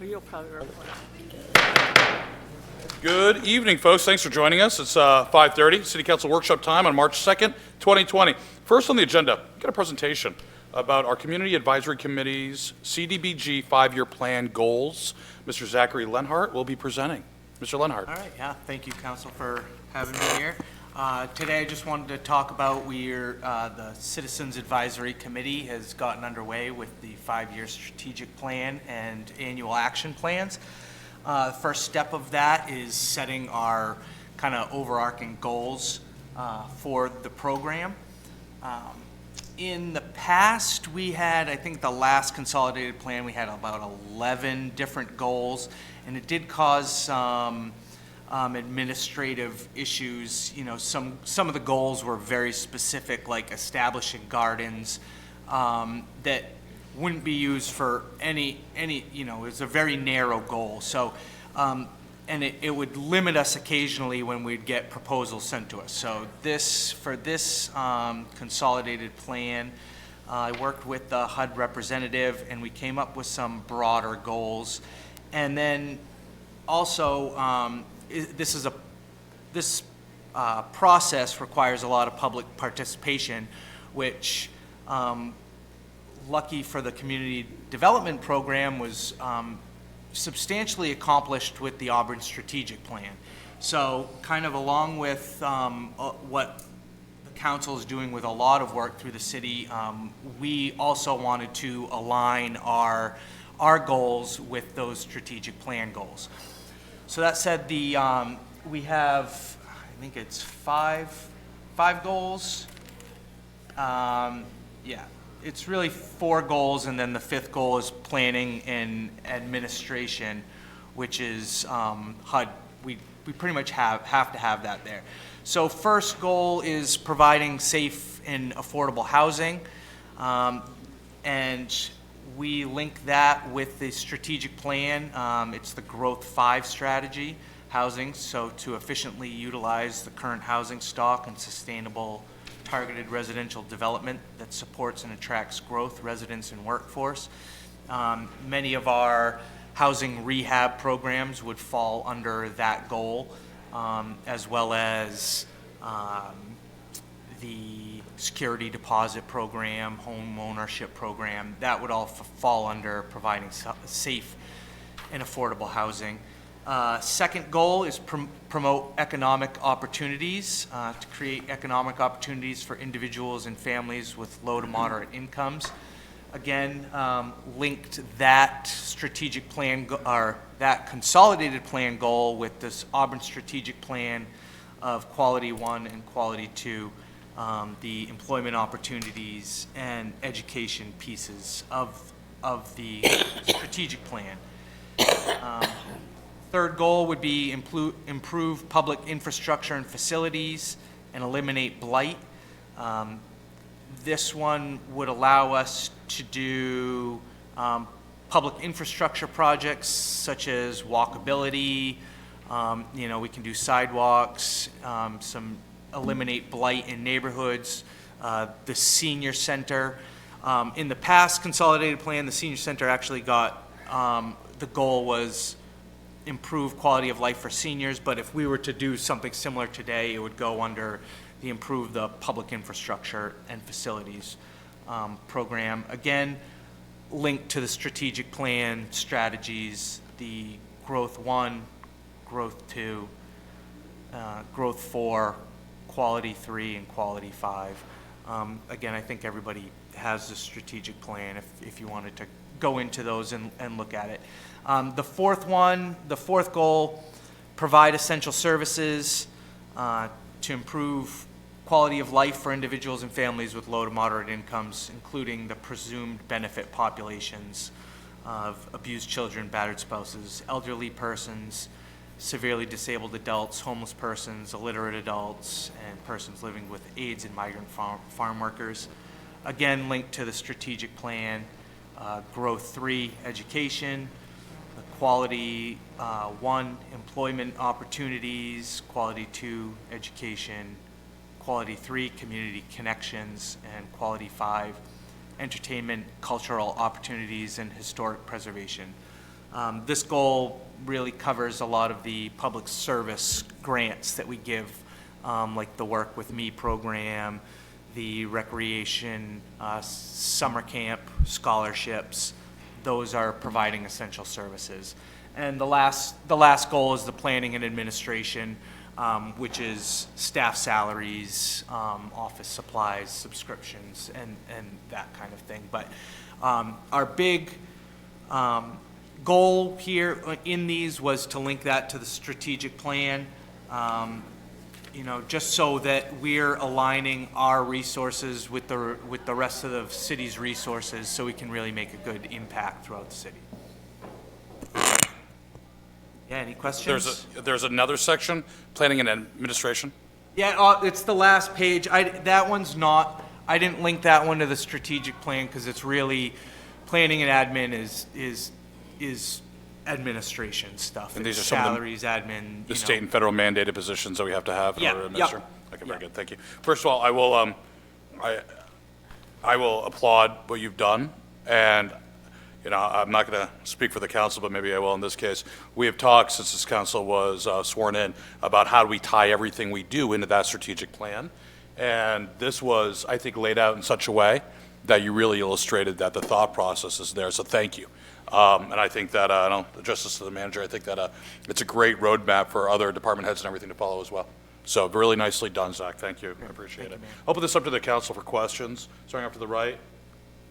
You'll probably report. Good evening, folks. Thanks for joining us. It's 5:30, City Council Workshop time on March 2nd, 2020. First on the agenda, we've got a presentation about our Community Advisory Committee's CDBG 5-year plan goals. Mr. Zachary Lenhart will be presenting. Mr. Lenhart. All right, yeah, thank you, Council, for having me here. Today, I just wanted to talk about the Citizens Advisory Committee has gotten underway with the 5-year strategic plan and annual action plans. The first step of that is setting our kind of overarching goals for the program. In the past, we had, I think the last consolidated plan, we had about 11 different goals, and it did cause some administrative issues. You know, some of the goals were very specific, like establishing gardens that wouldn't be used for any, you know, it's a very narrow goal. So, and it would limit us occasionally when we'd get proposals sent to us. So for this consolidated plan, I worked with the HUD representative and we came up with some broader goals. And then also, this process requires a lot of public participation, which lucky for the community development program was substantially accomplished with the Auburn strategic plan. So kind of along with what the council is doing with a lot of work through the city, we also wanted to align our goals with those strategic plan goals. So that said, we have, I think it's five goals. Yeah. It's really 4 goals, and then the 5th goal is planning and administration, which is HUD. We pretty much have to have that there. So first goal is providing safe and affordable housing, and we link that with the strategic plan. It's the Growth 5 strategy, housing, so to efficiently utilize the current housing stock and sustainable targeted residential development that supports and attracts growth, residents, and workforce. Many of our housing rehab programs would fall under that goal, as well as the security deposit program, home ownership program. That would all fall under providing safe and affordable housing. Second goal is promote economic opportunities, to create economic opportunities for individuals and families with low to moderate incomes. Again, linked that strategic plan, or that consolidated plan goal with this Auburn strategic plan of Quality 1 and Quality 2, the employment opportunities and education pieces of the strategic plan. Third goal would be improve public infrastructure and facilities and eliminate blight. This one would allow us to do public infrastructure projects such as walkability. You know, we can do sidewalks, eliminate blight in neighborhoods, the senior center. In the past consolidated plan, the senior center actually got, the goal was improve quality of life for seniors, but if we were to do something similar today, it would go under the improve the public infrastructure and facilities program. Again, linked to the strategic plan strategies, the Growth 1, Growth 2, Growth 4, Quality 3, and Quality 5. Again, I think everybody has the strategic plan if you wanted to go into those and look at it. The fourth goal, provide essential services to improve quality of life for individuals and families with low to moderate incomes, including the presumed benefit populations of abused children, battered spouses, elderly persons, severely disabled adults, homeless persons, illiterate adults, and persons living with AIDS and migrant farm workers. Again, linked to the strategic plan, Growth 3, education, the Quality 1, employment opportunities, Quality 2, education, Quality 3, community connections, and Quality 5, entertainment, cultural opportunities, and historic preservation. This goal really covers a lot of the public service grants that we give, like the Work With Me program, the recreation, summer camp scholarships. Those are providing essential services. And the last goal is the planning and administration, which is staff salaries, office supplies, subscriptions, and that kind of thing. But our big goal here in these was to link that to the strategic plan, just so that we're aligning our resources with the rest of the city's resources, so we can really make a good impact throughout the city. Yeah, any questions? There's another section, planning and administration. Yeah, it's the last page. That one's not, I didn't link that one to the strategic plan because it's really, planning and admin is administration stuff. And these It's are some of salaries, admin, The state and federal mandated positions that we have to have in Yeah, order to administer? yeah. Okay, very Yeah. good, thank you. First of all, I will applaud what you've done, and, I'm not going to speak for the council, but maybe I will in this case. We have talked since this council was sworn in about how do we tie everything we do into that strategic plan. And this was, I think, laid out in such a way that you really illustrated that the thought process is there, so thank you. And I think that, and I'll address this to the manager, I think that it's a great roadmap for other department heads and everything to follow as well. So really nicely done, Zach, thank you, I appreciate it. Open this up to the council for questions, starting off to the right.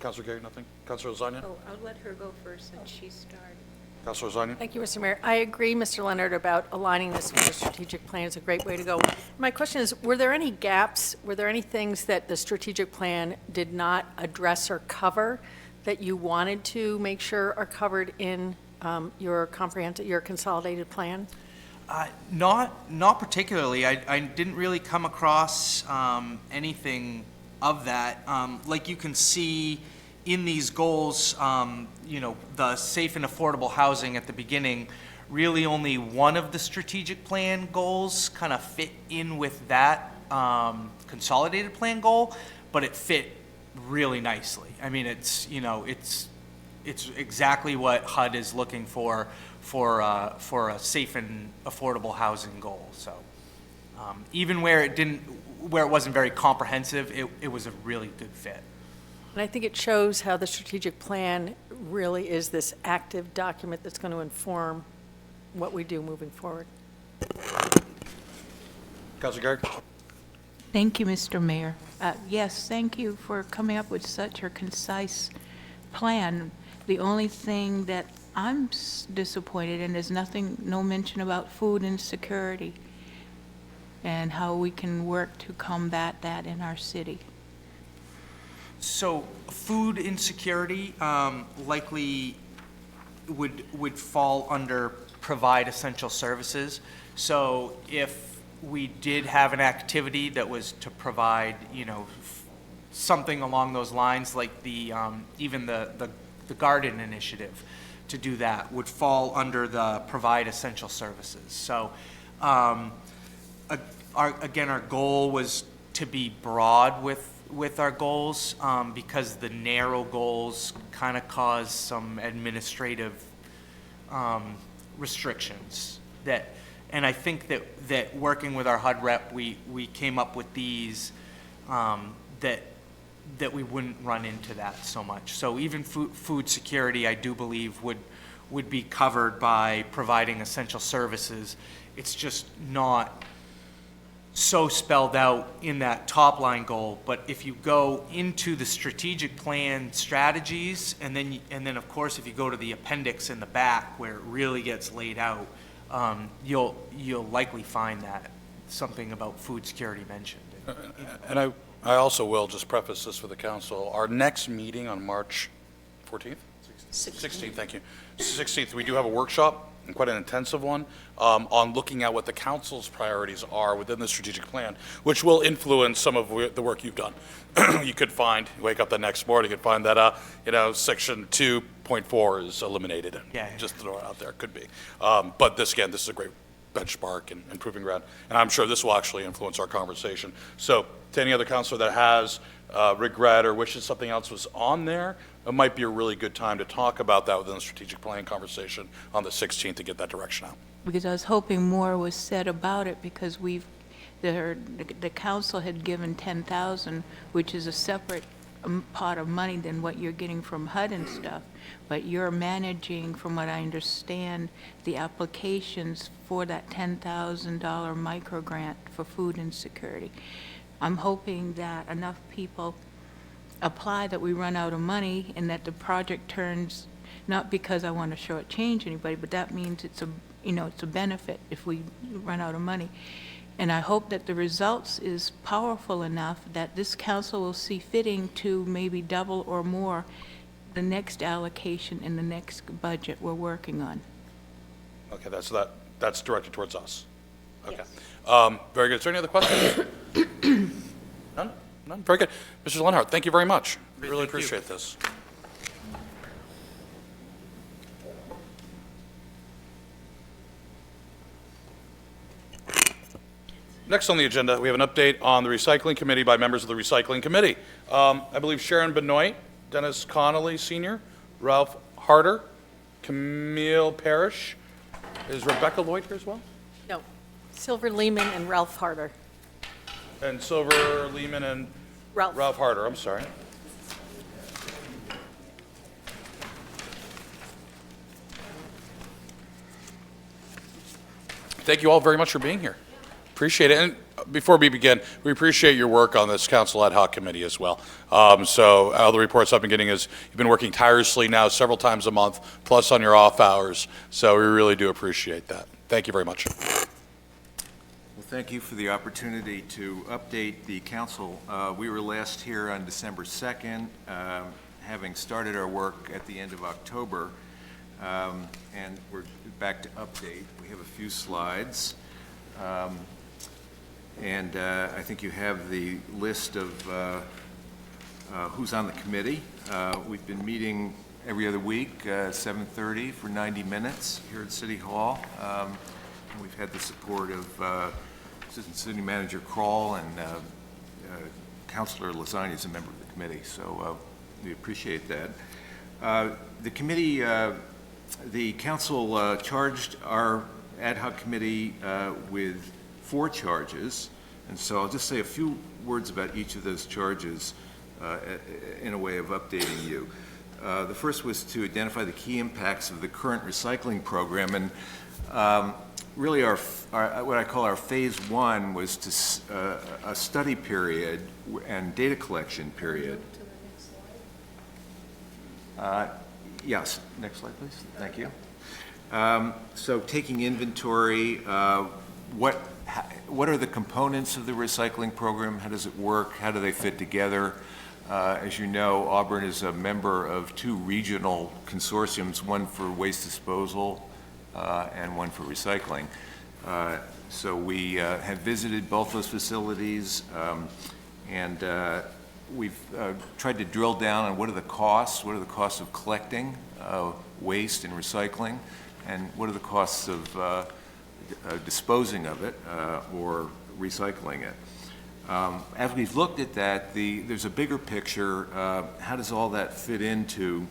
Councilor Gary, nothing? Councilor Lasagna? Oh, I'll let her go first since she started. Councilor Lasagna? Thank you, Mr. Mayor. I agree, Mr. Leonard, about aligning this with the strategic plan. It's a great way to go. My question is, were there any gaps, were there any things that the strategic plan did not address or cover that you wanted to make sure are covered in your consolidated plan? Not particularly. I didn't really come across anything of that. Like you can see in these goals, the safe and affordable housing at the beginning, really only one of the strategic plan goals kind of fit in with that consolidated plan goal, but it fit really nicely. I mean, it's exactly what HUD is looking for a safe and affordable housing goal. So even where it wasn't very comprehensive, it was a really good fit. And I think it shows how the strategic plan really is this active document that's going to inform what we do moving forward. Councilor Gary? Thank you, Mr. Mayor. Yes, thank you for coming up with such a concise plan. The only thing that I'm disappointed in is no mention about food insecurity and how we can work to combat that in our city. So food insecurity likely would fall under provide essential services. So if we did have an activity that was to provide, something along those lines, like even the garden initiative to do that would fall under the provide essential services. So our goal was to be broad with our goals because the narrow goals kind of cause some administrative restrictions and I think that working with our HUD rep, we came up with these that we wouldn't run into that so much. So even food security, I do believe would be covered by providing essential services. It's just not so spelled out in that top line goal. But if you go into the strategic plan strategies, and then of course if you go to the appendix in the back where it really gets laid out, you'll likely find that something about food security mentioned. And I also will just preface this for the council. Our next meeting on March 14th? 16th, thank you. 16th, we do have a workshop, and quite an intensive one, on looking at what the council's priorities are within the strategic plan, which will influence some of the work you've done. You could find, wake up the next morning, you could find that, section 2.4 is eliminated. Yeah. Just throw it out there, could be. But this is a great benchmark and proving ground, and I'm sure this will actually influence our conversation. So to any other councilor that has regret or wishes something else was on there, it might be a really good time to talk about that within the strategic plan conversation on the 16th to get that direction out. Because I was hoping more was said about it, because the council had given 10,000, which is a separate pot of money than what you're getting from HUD and stuff. But you're managing, from what I understand, the applications for that $10,000 micro grant for food insecurity. I'm hoping that enough people apply that we run out of money and that the project turns, not because I want to shortchange anybody, but that means it's a benefit if we run out of money. And I hope that the results is powerful enough that this council will see fitting to maybe double or more the next allocation in the next budget we're working on. Okay, that's directed towards us. Okay. Very good. Is there any other questions? None? None? Very good. Mr. Lenhart, thank you very much. Really appreciate this. Next on the agenda, we have an update on the Recycling Committee by members of the Recycling Committee. I believe Sharon Benoit, Dennis Connolly Sr., Ralph Harder, Camille Parrish. Is Rebecca Lloyd here as well? No, Silver Lehman and Ralph Harder. And Silver Lehman and Ralph Harder, I'm sorry. Thank you all very much for being here. Appreciate it. And before we begin, we appreciate your work on this council ad hoc committee as well. So all the reports I've been getting is you've been working tirelessly now several times a month, plus on your off hours. So we really do appreciate that. Thank you very much. Well, thank you for the opportunity to update the council. We were last here on December 2nd, having started our work at the end of October, and we're back to update. We have a few slides. And I think you have the list of who's on the committee. We've been meeting every other week, 7:30 for 90 minutes here at City Hall. And we've had the support of Assistant City Manager Kroll and Councilor Lasagna is a member of the committee, so we appreciate that. The committee, the council charged our ad hoc committee with 4 charges, and so I'll just say a few words about each of those charges in a way of updating you. The first was to identify the key impacts of the current recycling program, and really our what I call our phase 1 was to a study period and data collection period. Yes, next slide, please. Thank you. So taking inventory, what are the components of the recycling program? How does it work? How do they fit together? As you know, Auburn is a member of 2 regional consortiums, one for waste disposal and one for recycling. So we have visited both those facilities, and we've tried to drill down on what are the costs of collecting waste and recycling, and what are the costs of disposing of it or recycling it. As we've looked at that, there's a bigger picture. How does all that fit into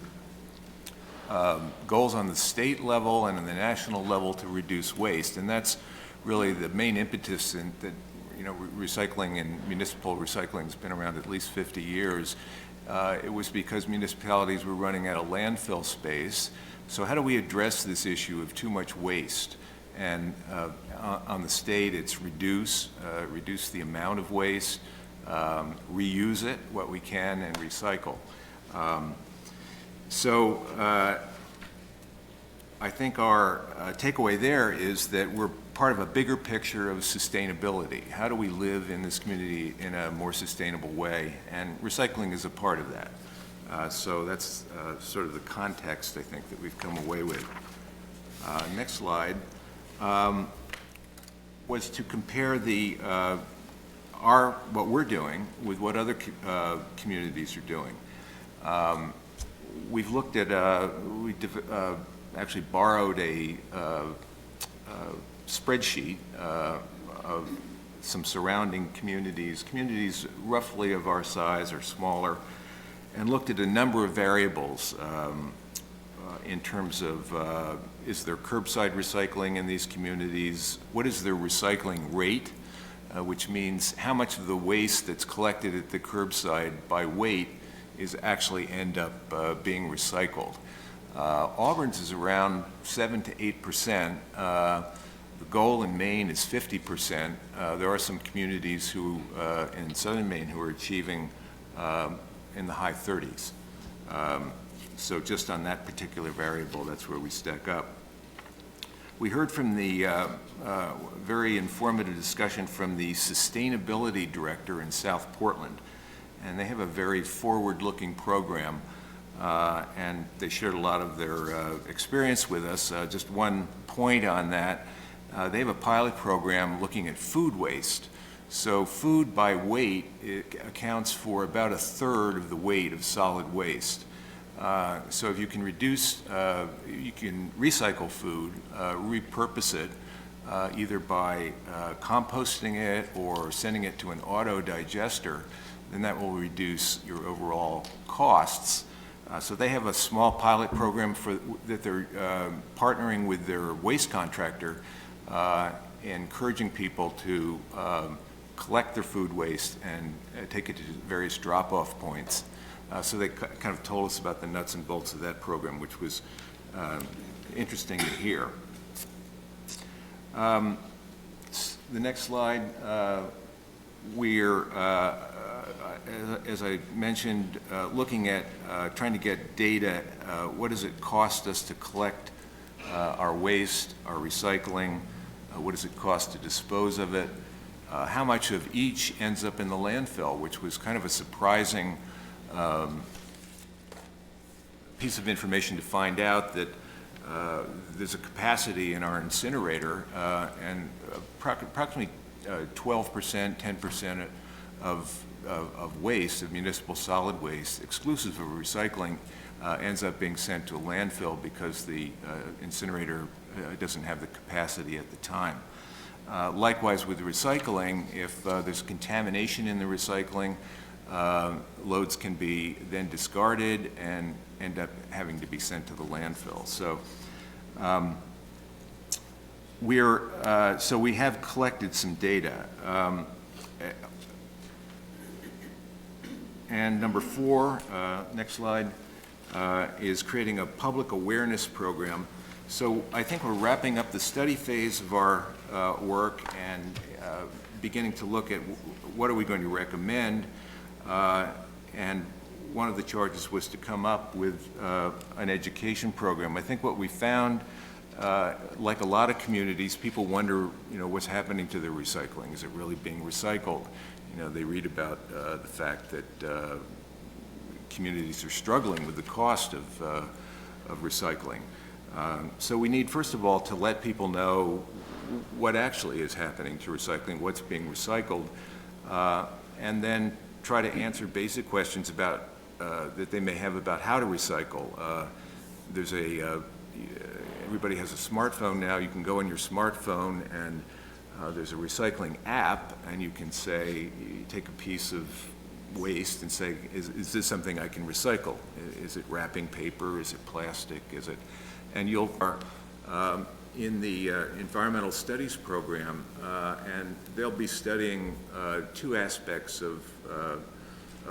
goals on the state level and on the national level to reduce waste? And that's really the main impetus in that, recycling and municipal recycling has been around at least 50 years. It was because municipalities were running out of landfill space. So how do we address this issue of too much waste? And on the state, it's reduce the amount of waste, reuse it, what we can, and recycle. So I think our takeaway there is that we're part of a bigger picture of sustainability. How do we live in this community in a more sustainable way? And recycling is a part of that. So that's sort of the context, I think, that we've come away with. Next slide. Was to compare what we're doing with what other communities are doing. We've looked at, actually borrowed a spreadsheet of some surrounding communities roughly of our size or smaller, and looked at a number of variables in terms of is there curbside recycling in these communities? What is their recycling rate? Which means how much of the waste that's collected at the curbside by weight is actually end up being recycled. Auburn's is around 7 to 8%. The goal in Maine is 50%. There are some communities who, in southern Maine, who are achieving in the high 30s. So just on that particular variable, that's where we stack up. We heard from the very informative discussion from the sustainability director in South Portland, and they have a very forward-looking program, and they shared a lot of their experience with us. Just one point on that, they have a pilot program looking at food waste. So food by weight, it accounts for about a third of the weight of solid waste. So if you can reduce, you can recycle food, repurpose it, either by composting it or sending it to an auto digester, then that will reduce your overall costs. So they have a small pilot program that they're partnering with their waste contractor, encouraging people to collect their food waste and take it to various drop-off points. So they kind of told us about the nuts and bolts of that program, which was interesting to hear. The next slide, we're, as I mentioned, looking at trying to get data. What does it cost us to collect our waste, our recycling? What does it cost to dispose of it? How much of each ends up in the landfill, which was kind of a surprising piece of information to find out that there's a capacity in our incinerator, and approximately 12%, 10% of waste, of municipal solid waste, exclusive of recycling, ends up being sent to a landfill because the incinerator doesn't have the capacity at the time. Likewise with recycling, if there's contamination in the recycling, loads can be then discarded and end up having to be sent to the landfill. So so we have collected some data. And number 4, next slide, is creating a public awareness program. So I think we're wrapping up the study phase of our work and beginning to look at what are we going to recommend. And one of the charges was to come up with an education program. I think what we found, like a lot of communities, people wonder, what's happening to their recycling? Is it really being recycled? They read about the fact that communities are struggling with the cost of recycling. So we need, first of all, to let people know what actually is happening to recycling, what's being recycled, and then try to answer basic questions about that they may have about how to recycle. Everybody has a smartphone now. You can go on your smartphone and there's a recycling app, and you can say, you take a piece of waste and say, is this something I can recycle? Is it wrapping paper? Is it plastic? Is it? And you'll in the environmental studies program, and they'll be studying 2 aspects of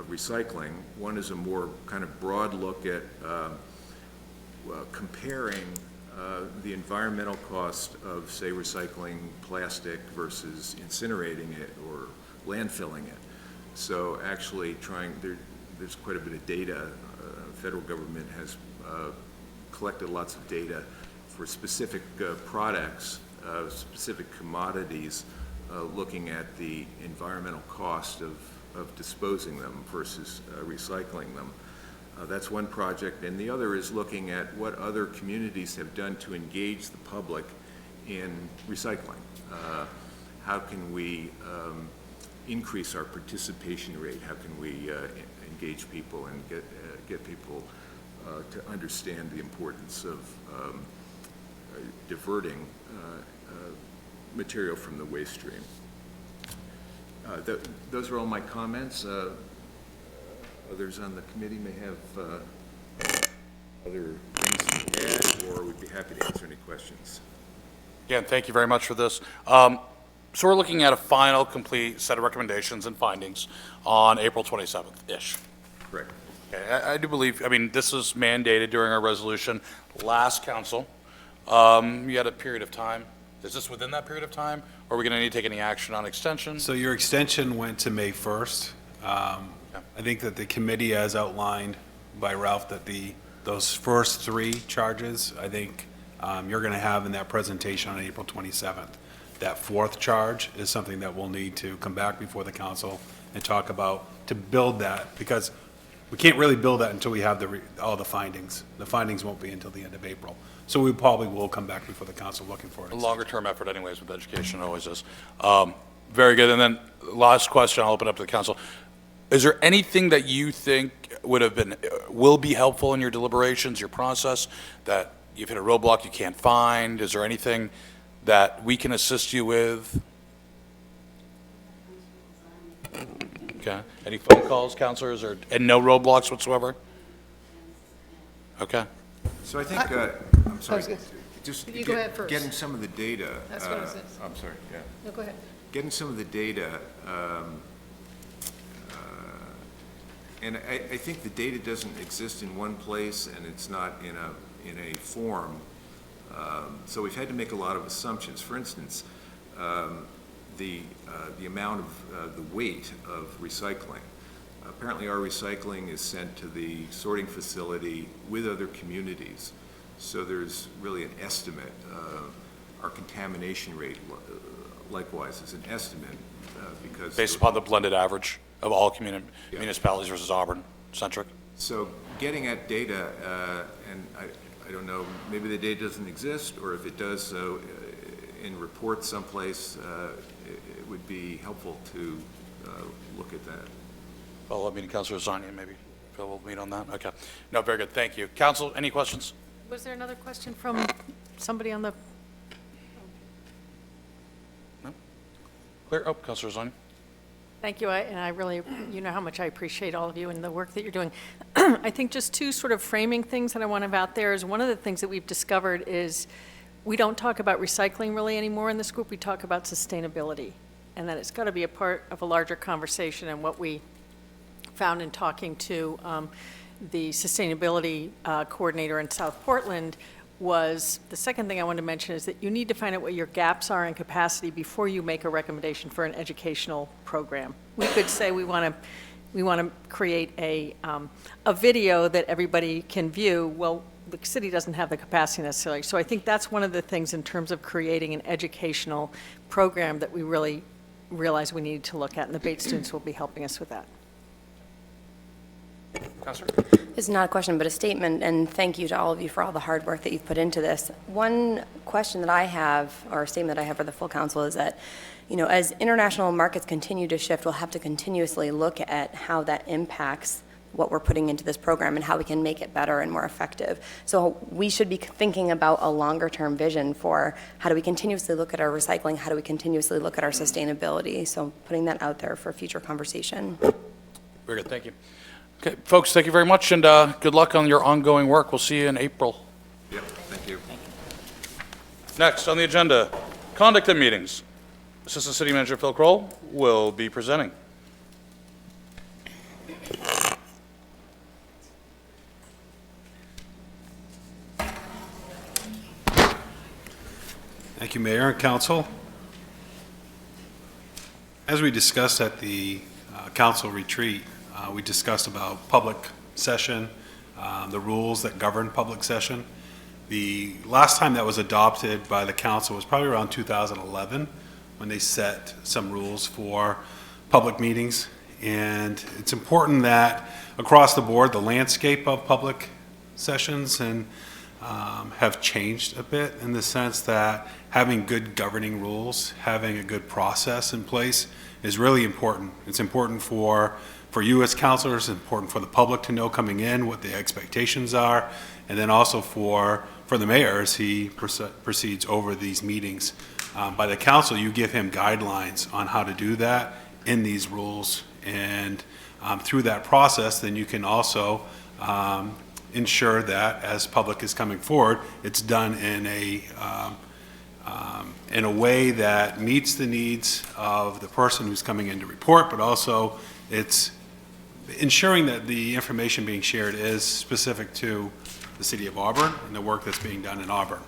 recycling. One is a more kind of broad look at comparing the environmental cost of, say, recycling plastic versus incinerating it or landfilling it. So actually there's quite a bit of data. Federal government has collected lots of data for specific products, specific commodities, looking at the environmental cost of disposing them versus recycling them. That's one project, and the other is looking at what other communities have done to engage the public in recycling. How can we increase our participation rate? How can we engage people and get people to understand the importance of diverting material from the waste stream? Those are all my comments. others on the committee may have other things to add, or we'd be happy to answer any questions. Again, thank you very much for this. So we're looking at a final, complete set of recommendations and findings on April 27th-ish. Correct. Okay, I do believe, I mean, this was mandated during our resolution last council. You had a period of time. Is this within that period of time? Or are we going to need to take any action on extension? So your extension went to May 1st. I think that the committee has outlined by Ralph that those first three charges, I think you're going to have in that presentation on April 27th. That fourth charge is something that we'll need to come back before the council and talk about to build that, because we can't really build that until we have all the findings. The findings won't be until the end of April. So we probably will come back before the council looking for it. A longer-term effort anyways with education, always is. Very good. And then last question, I'll open up to the council. Is there anything that you think will be helpful in your deliberations, your process, that you've hit a roadblock you can't find? Is there anything that we can assist you with? Okay. Any phone calls, counselors, and no roadblocks whatsoever? Okay. So I think, I'm sorry, just You go ahead first. getting some of the data. That's what I said. I'm sorry, yeah. No, go ahead. Getting some of the data, and I think the data doesn't exist in one place, and it's not in a form. So we've had to make a lot of assumptions. For instance, the amount of the weight of recycling. Apparently, our recycling is sent to the sorting facility with other communities. So there's really an estimate. Our contamination rate, likewise, is an estimate because Based upon the blended average of all municipalities versus Auburn-centric? So getting at data, and I don't know, maybe the data doesn't exist, or if it does so in reports someplace, it would be helpful to look at that. Well, I mean, Councilor Zania, maybe Phil will meet on that. Okay. No, very good. Thank you. Council, any questions? Was there another question from somebody on the, Clear? Oh, Councilor Zania. thank you, and I really, you know how much I appreciate all of you and the work that you're doing. I think just two sort of framing things that I want to have out there is one of the things that we've discovered is we don't talk about recycling really anymore in this group. We talk about sustainability, and that it's got to be a part of a larger conversation. And what we found in talking to the sustainability coordinator in South Portland was, the second thing I wanted to mention is that you need to find out what your gaps are in capacity before you make a recommendation for an educational program. We could say we want to create a video that everybody can view. Well, the city doesn't have the capacity necessarily. So I think that's one of the things in terms of creating an educational program that we really realize we need to look at, and the Bates students will be helping us with that. Councilor? It's not a question, but a statement, and thank you to all of you for all the hard work that you've put into this. One question that I have, or a statement that I have for the full council, is that, you know, as international markets continue to shift, we'll have to continuously look at how that impacts what we're putting into this program and how we can make it better and more effective. So we should be thinking about a longer-term vision for how do we continuously look at our recycling, how do we continuously look at our sustainability. So putting that out there for future conversation. Very good. Thank you. Okay, folks, thank you very much, and good luck on your ongoing work. We'll see you in April. Yep, thank you. Next on the agenda, conduct of meetings. Assistant City Manager Phil Kroll will be presenting. Thank you, Mayor and Council. As we discussed at the council retreat, we discussed about public session, the rules that govern public session. The last time that was adopted by the council was probably around 2011, when they set some rules for public meetings. And it's important that across the board, the landscape of public sessions and have changed a bit, in the sense that having good governing rules, having a good process in place is really important. It's important for you as counselors, it's important for the public to know coming in what the expectations are, and then also for the mayor as he proceeds over these meetings. By the council, you give him guidelines on how to do that in these rules, and through that process, then you can also ensure that as public is coming forward, it's done in a way that meets the needs of the person who's coming in to report, but also it's ensuring that the information being shared is specific to the city of Auburn and the work that's being done in Auburn.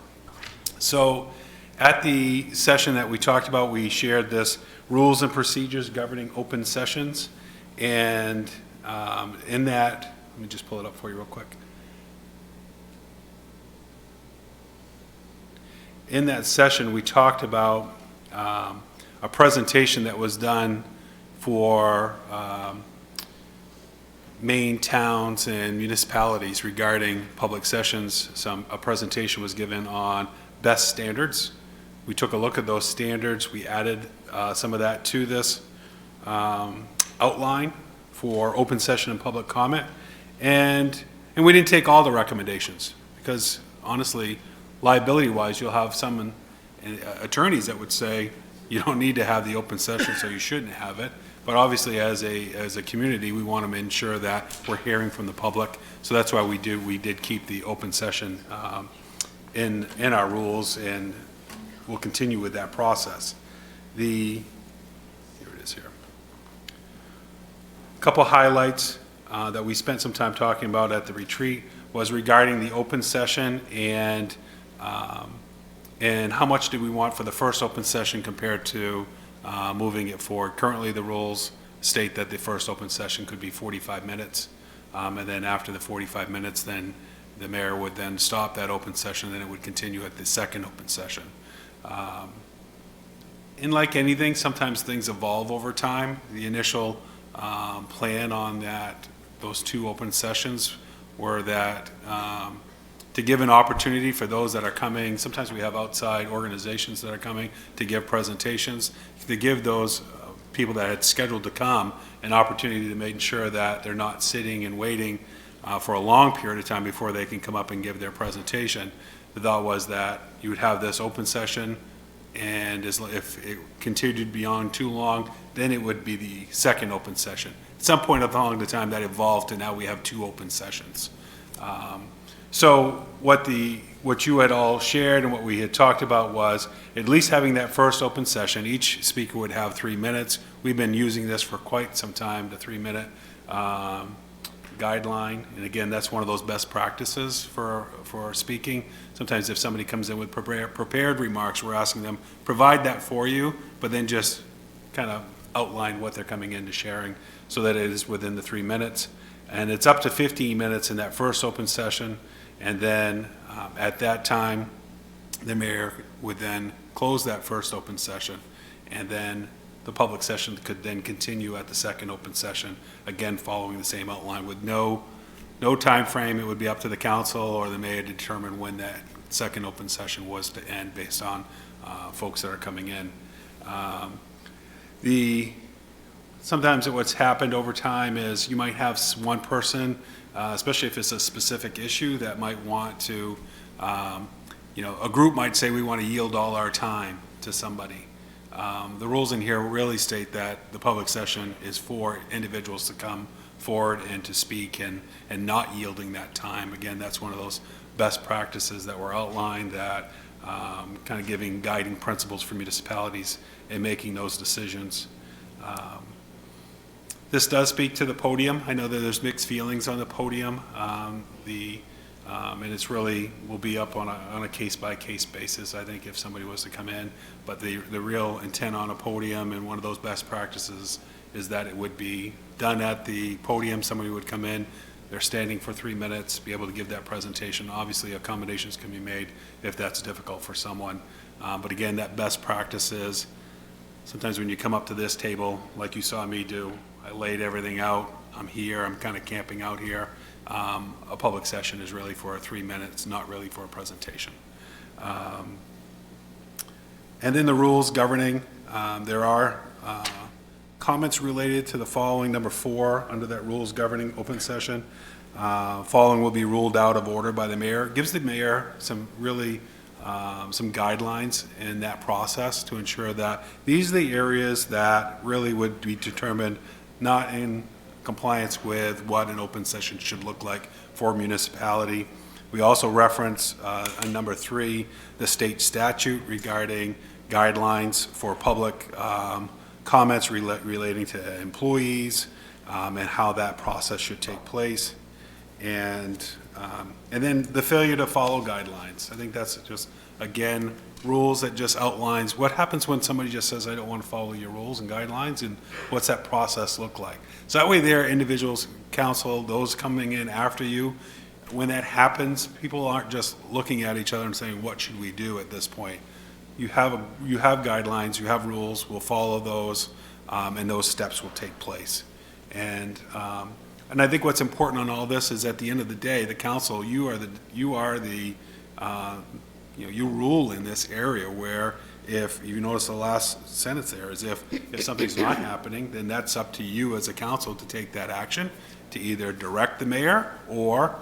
So at the session that we talked about, we shared this rules and procedures governing open sessions. And in that, let me just pull it up for you real quick. In that session, we talked about a presentation that was done for Maine towns and municipalities regarding public sessions. A presentation was given on best standards. We took a look at those standards. We added some of that to this outline for open session and public comment. And we didn't take all the recommendations because honestly, liability-wise, you'll have some attorneys that would say you don't need to have the open session, so you shouldn't have it. But obviously, as a community, we want to ensure that we're hearing from the public. So that's why we did keep the open session in our rules, and we'll continue with that process. Here it is here. A couple highlights that we spent some time talking about at the retreat was regarding the open session and how much do we want for the first open session compared to moving it forward. Currently, the rules state that the first open session could be 45 minutes, and then after the 45 minutes, then the mayor would then stop that open session, and it would continue at the second open session. And like anything, sometimes things evolve over time. The initial plan on those two open sessions were that to give an opportunity for those that are coming. Sometimes we have outside organizations that are coming to give presentations, to give those people that had scheduled to come an opportunity to make sure that they're not sitting and waiting for a long period of time before they can come up and give their presentation. The thought was that you would have this open session, and if it continued beyond too long, then it would be the second open session. At some point along the time, that evolved to now we have two open sessions. So what you had all shared and what we had talked about was at least having that first open session. Each speaker would have 3 minutes. We've been using this for quite some time, the 3-minute guideline. And again, that's one of those best practices for speaking. Sometimes if somebody comes in with prepared remarks, we're asking them, provide that for you, but then just kind of outline what they're coming into sharing so that it is within the 3 minutes. And it's up to 15 minutes in that first open session. And then at that time, the mayor would then close that first open session. And then the public session could then continue at the second open session, again, following the same outline with no time frame. It would be up to the council or the mayor to determine when that second open session was to end based on folks that are coming in. Sometimes what's happened over time is you might have one person, especially if it's a specific issue, that might want to, a group might say we want to yield all our time to somebody. The rules in here really state that the public session is for individuals to come forward and to speak and not yielding that time. Again, that's one of those best practices that were outlined that kind of giving guiding principles for municipalities in making those decisions. This does speak to the podium. I know that there's mixed feelings on the podium. And it's really will be up on a case-by-case basis, I think, if somebody was to come in. But the real intent on a podium and one of those best practices is that it would be done at the podium. Somebody would come in, they're standing for 3 minutes, be able to give that presentation. Obviously, accommodations can be made if that's difficult for someone. But again, that best practice is sometimes when you come up to this table, like you saw me do, I laid everything out. I'm here, I'm kind of camping out here. A public session is really for 3 minutes, not really for a presentation. And then the rules governing, there are comments related to the following, number 4, under that rules governing open session. Following will be ruled out of order by the mayor. It gives the mayor some really some guidelines in that process to ensure that these are the areas that really would be determined not in compliance with what an open session should look like for a municipality. We also reference on number 3, the state statute regarding guidelines for public comments relating to employees and how that process should take place. And then the failure to follow guidelines. I think that's just, again, rules that just outlines what happens when somebody just says, I don't want to follow your rules and guidelines, and what's that process look like? So that way there, individuals, council, those coming in after you, when that happens, people aren't just looking at each other and saying, what should we do at this point? You have guidelines, you have rules, we'll follow those, and those steps will take place. And I think what's important on all this is at the end of the day, the council, you rule in this area where if you notice the last sentence there is if something's not happening, then that's up to you as a council to take that action, to either direct the mayor or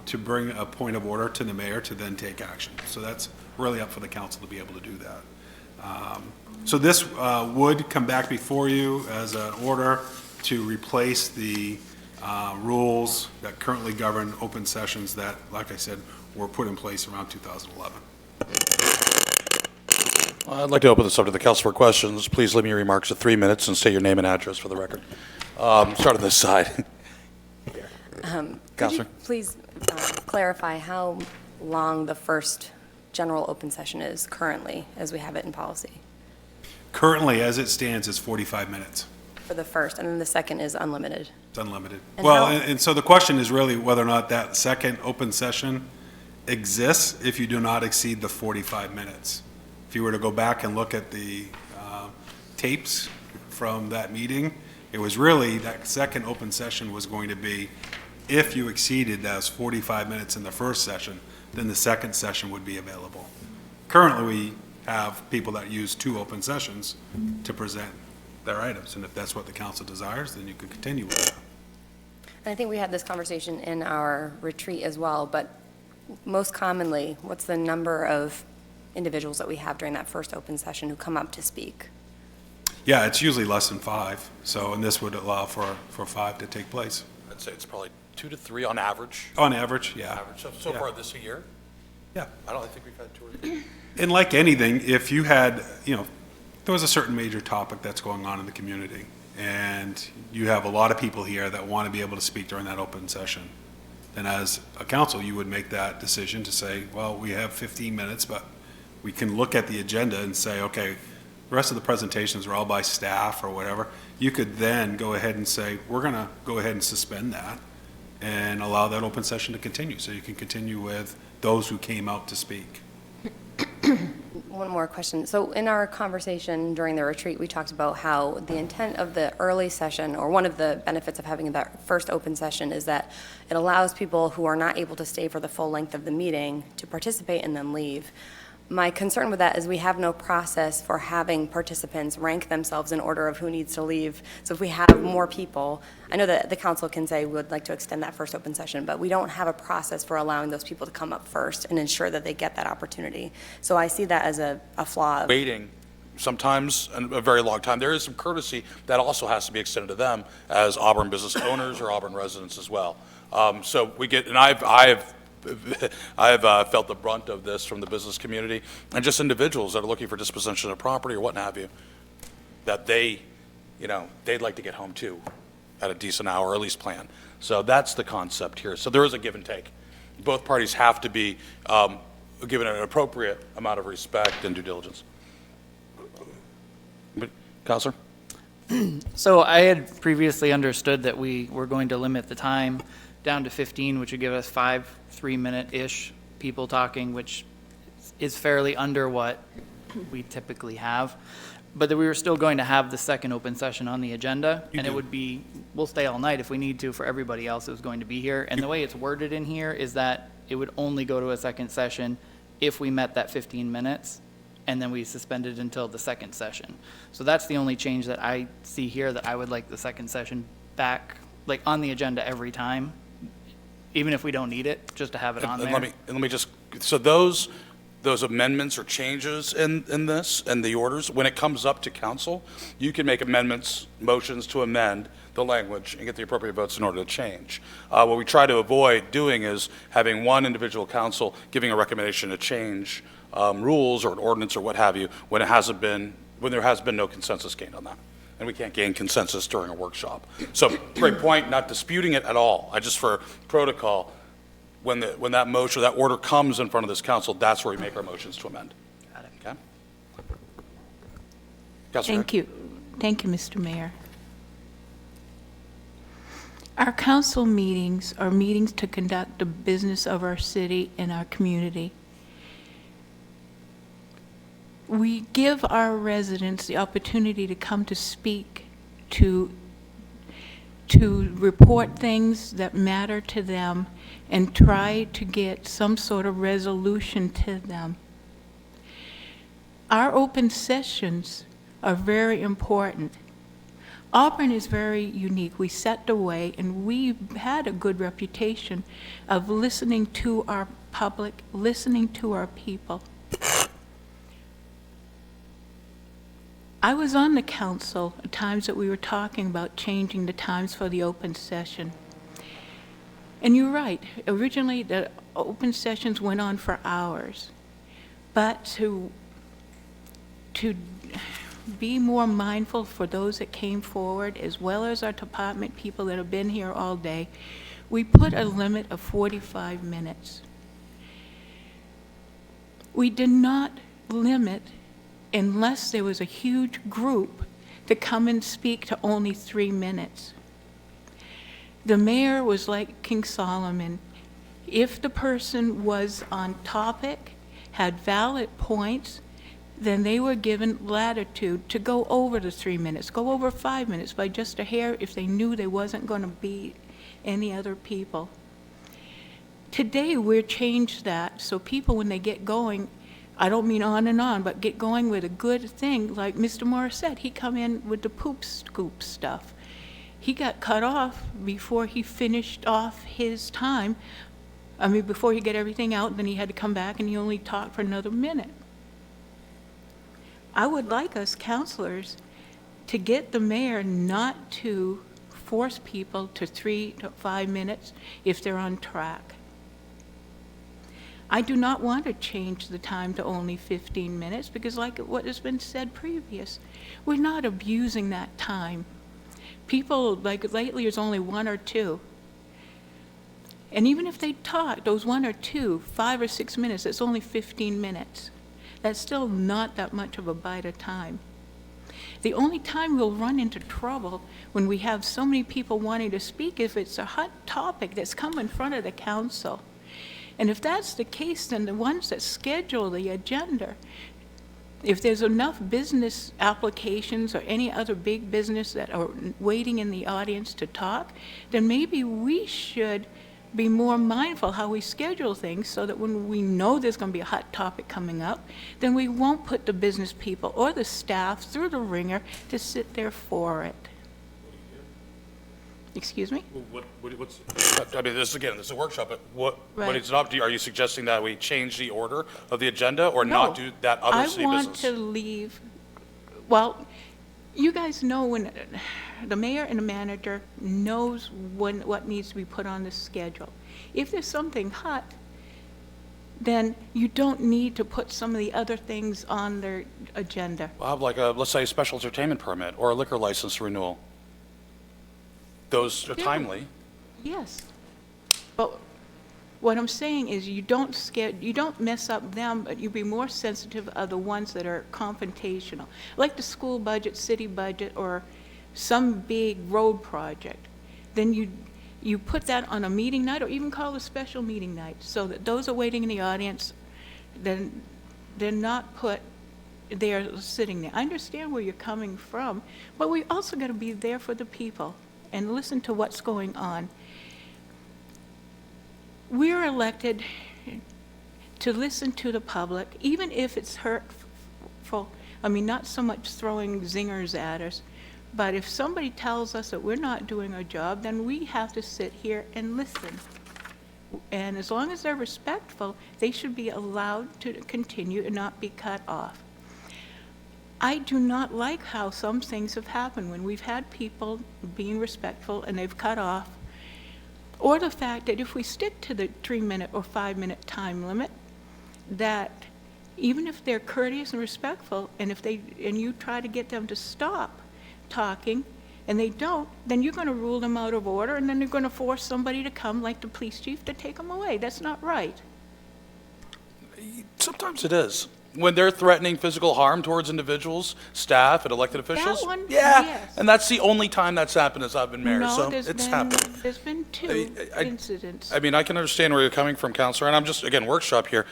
to bring a point of order to the mayor to then take action. So that's really up for the council to be able to do that. So this would come back before you as an order to replace the rules that currently govern open sessions that, like I said, were put in place around 2011. I'd like to open this up to the council for questions. Please limit your remarks to 3 minutes and state your name and address for the record. Start on this side. Could Counselor? you please clarify how long the first general open session is currently, as we have it in policy? Currently, as it stands, is 45 minutes. For the first, and then the second is unlimited. It's unlimited. And Well, how- and so the question is really whether or not that second open session exists if you do not exceed the 45 minutes. If you were to go back and look at the tapes from that meeting, it was really, that second open session was going to be, if you exceeded those 45 minutes in the first session, then the second session would be available. Currently, we have people that use 2 open sessions to present their items, and if that's what the council desires, then you could continue with that. And I think we had this conversation in our retreat as well, but most commonly, what's the number of individuals that we have during that first open session who come up to speak? Yeah, it's usually less than 5, so, and this would allow for 5 to take place. I'd say it's probably 2 to 3 on average. On average, yeah. Average. So Yeah. far this year, Yeah. I don't think we've had 2 or 3. And like anything, if you had, there was a certain major topic that's going on in the community, and you have a lot of people here that want to be able to speak during that open session, then as a council, you would make that decision to say, well, we have 15 minutes, but we can look at the agenda and say, okay, the rest of the presentations are all by staff or whatever. You could then go ahead and say, we're going to go ahead and suspend that and allow that open session to continue, so you can continue with those who came out to speak. One more question. So in our conversation during the retreat, we talked about how the intent of the early session, or one of the benefits of having that first open session, is that it allows people who are not able to stay for the full length of the meeting to participate and then leave. My concern with that is we have no process for having participants rank themselves in order of who needs to leave. So if we have more people, I know that the council can say we would like to extend that first open session, but we don't have a process for allowing those people to come up first and ensure that they get that opportunity. So I see that as a flaw. Waiting, sometimes a very long time. There is some courtesy that also has to be extended to them as Auburn business owners or Auburn residents as well. So we get, and I have felt the brunt of this from the business community and just individuals that are looking for disposition of property or what have you, that they'd like to get home too at a decent hour, or at least plan. So that's the concept here. So there is a give and take. Both parties have to be given an appropriate amount of respect and due diligence. Counselor? So I had previously understood that we were going to limit the time down to 15, which would give us 5 3-minute-ish people talking, which is fairly under what we typically have. But that we were still going to have the second open session on the agenda, and it would be, we'll stay all night if we need to for everybody else who's going to be here. And the way it's worded in here is that it would only go to a second session if we met that 15 minutes, and then we suspended until the second session. So that's the only change that I see here, that I would like the second session back, like on the agenda every time, even if we don't need it, just to have it on there. Let me just, so those those amendments or changes in this, and the orders, when it comes up to council, you can make amendments, motions to amend the language and get the appropriate votes in order to change. What we try to avoid doing is having one individual council giving a recommendation to change rules or an ordinance or what have you when there has been no consensus gained on that. And we can't gain consensus during a workshop. So, great point, not disputing it at all. I just, for protocol, when that motion, that order comes in front of this council, that's where we make our motions to amend. Okay? Councilor Thank you. Thank you, Mr. Mayor. Our council meetings are meetings to conduct the business of our city and our community. We give our residents the opportunity to come to speak, to report things that matter to them, and try to get some sort of resolution to them. Our open sessions are very important. Auburn is very unique. We set the way, and we've had a good reputation of listening to our public, listening to our people. I was on the council at times that we were talking about changing the times for the open session. And you're right, originally the open sessions went on for hours. But to be more mindful for those that came forward, as well as our department people that have been here all day, we put a limit of 45 minutes. We did not limit unless there was a huge group to come and speak to only 3 minutes. The mayor was like King Solomon. If the person was on topic, had valid points, then they were given latitude to go over the 3 minutes, go over 5 minutes by just a hair if they knew there wasn't going to be any other people. Today, we've changed that so people, when they get going, I don't mean on and on, but get going with a good thing. Like Mr. Morris said, he come in with the poop scoop stuff. He got cut off before he finished off his time. I mean, before he got everything out, then he had to come back and he only talked for another minute. I would like us counselors to get the mayor not to force people to 3 to 5 minutes if they're on track. I do not want to change the time to only 15 minutes because, like what has been said previous, we're not abusing that time. People, like lately, there's only 1 or 2. And even if they talk, those 1 or 2, 5 or 6 minutes, it's only 15 minutes. That's still not that much of a bite of time. The only time we'll run into trouble when we have so many people wanting to speak if it's a hot topic that's come in front of the council. And if that's the case, then the ones that schedule the agenda, if there's enough business applications or any other big business that are waiting in the audience to talk, then maybe we should be more mindful how we schedule things so that when we know there's going to be a hot topic coming up, then we won't put the business people or the staff through the ringer to sit there for it. Excuse me? I mean, this is a workshop, but what Right. it's up to, are you suggesting that we change the order of the agenda or not do that other city I want business? to leave, well, you guys know when the mayor and the manager knows what needs to be put on the schedule. If there's something hot, then you don't need to put some of the other things on their agenda. We'll have like let's say a special entertainment permit or a liquor license renewal. Those are Yeah. timely. Yes. But what I'm saying is you don't mess up them, but you be more sensitive of the ones that are confrontational, like the school budget, city budget, or some big road project. Then you put that on a meeting night or even call a special meeting night so that those are waiting in the audience, then they're not put there sitting there. I understand where you're coming from, but we also got to be there for the people and listen to what's going on. We're elected to listen to the public, even if it's hurtful. I mean, not so much throwing zingers at us, but if somebody tells us that we're not doing our job, then we have to sit here and listen. And as long as they're respectful, they should be allowed to continue and not be cut off. I do not like how some things have happened when we've had people being respectful and they've cut off, or the fact that if we stick to the 3-minute or 5-minute time limit, that even if they're courteous and respectful, and you try to get them to stop talking, and they don't, then you're going to rule them out of order, and then you're going to force somebody to come, like the police chief, to take them away. That's not right. Sometimes it is. When they're threatening physical harm towards individuals, staff, and elected officials. one, Yeah, yes. and that's the only time that's happened as I've been mayor, No, so there's it's been- happened. There's been two I- incidents. I mean, I can understand where you're coming from, Counselor, and I'm just, again, workshop here.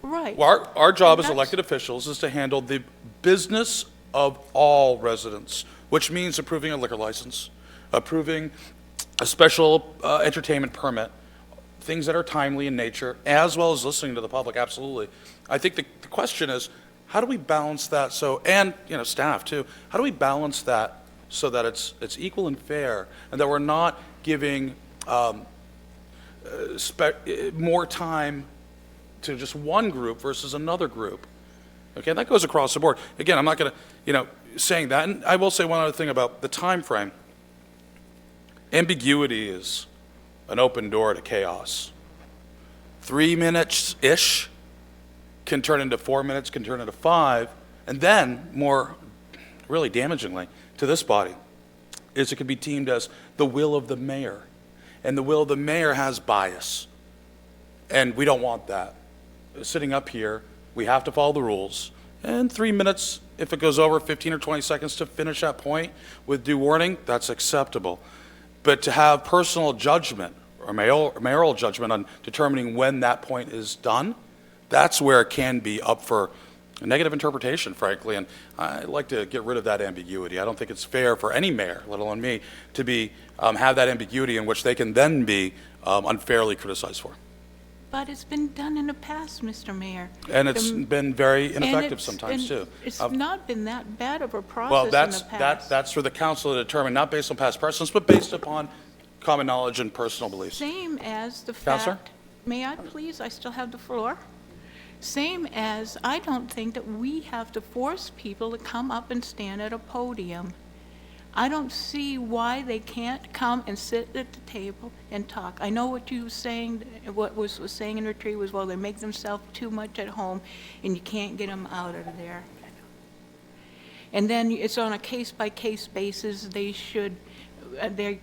Right. Our job as That's- elected officials is to handle the business of all residents, which means approving a liquor license, approving a special entertainment permit, things that are timely in nature, as well as listening to the public, absolutely. I think the question is, how do we balance that and, staff too, how do we balance that so that it's equal and fair, and that we're not giving more time to just one group versus another group? Okay, that goes across the board. Again, I'm not going to, saying that, and I will say one other thing about the time frame. Ambiguity is an open door to chaos. 3 minutes-ish can turn into 4 minutes, can turn into 5, and then, more really damagingly to this body, is it could be deemed as the will of the mayor. And the will of the mayor has bias. And we don't want that. Sitting up here, we have to follow the rules. And 3 minutes, if it goes over 15 or 20 seconds to finish that point with due warning, that's acceptable. But to have personal judgment or mayoral judgment on determining when that point is done, that's where it can be up for a negative interpretation, frankly. And I'd like to get rid of that ambiguity. I don't think it's fair for any mayor, let alone me, to be have that ambiguity in which they can then be unfairly criticized for. But it's been done in the past, Mr. Mayor. And it's been very ineffective And sometimes, too. It's not been that bad of a Well, process in the past. that's for the council to determine, not based on past precedents, but based upon common knowledge and personal beliefs. Same as the Counselor? fact, may I please, I still have the floor. Same as, I don't think that we have to force people to come up and stand at a podium. I don't see why they can't come and sit at the table and talk. I know what you were saying, what was saying in retreat was, well, they make themselves too much at home and you can't get them out of there. And then it's on a case-by-case basis, they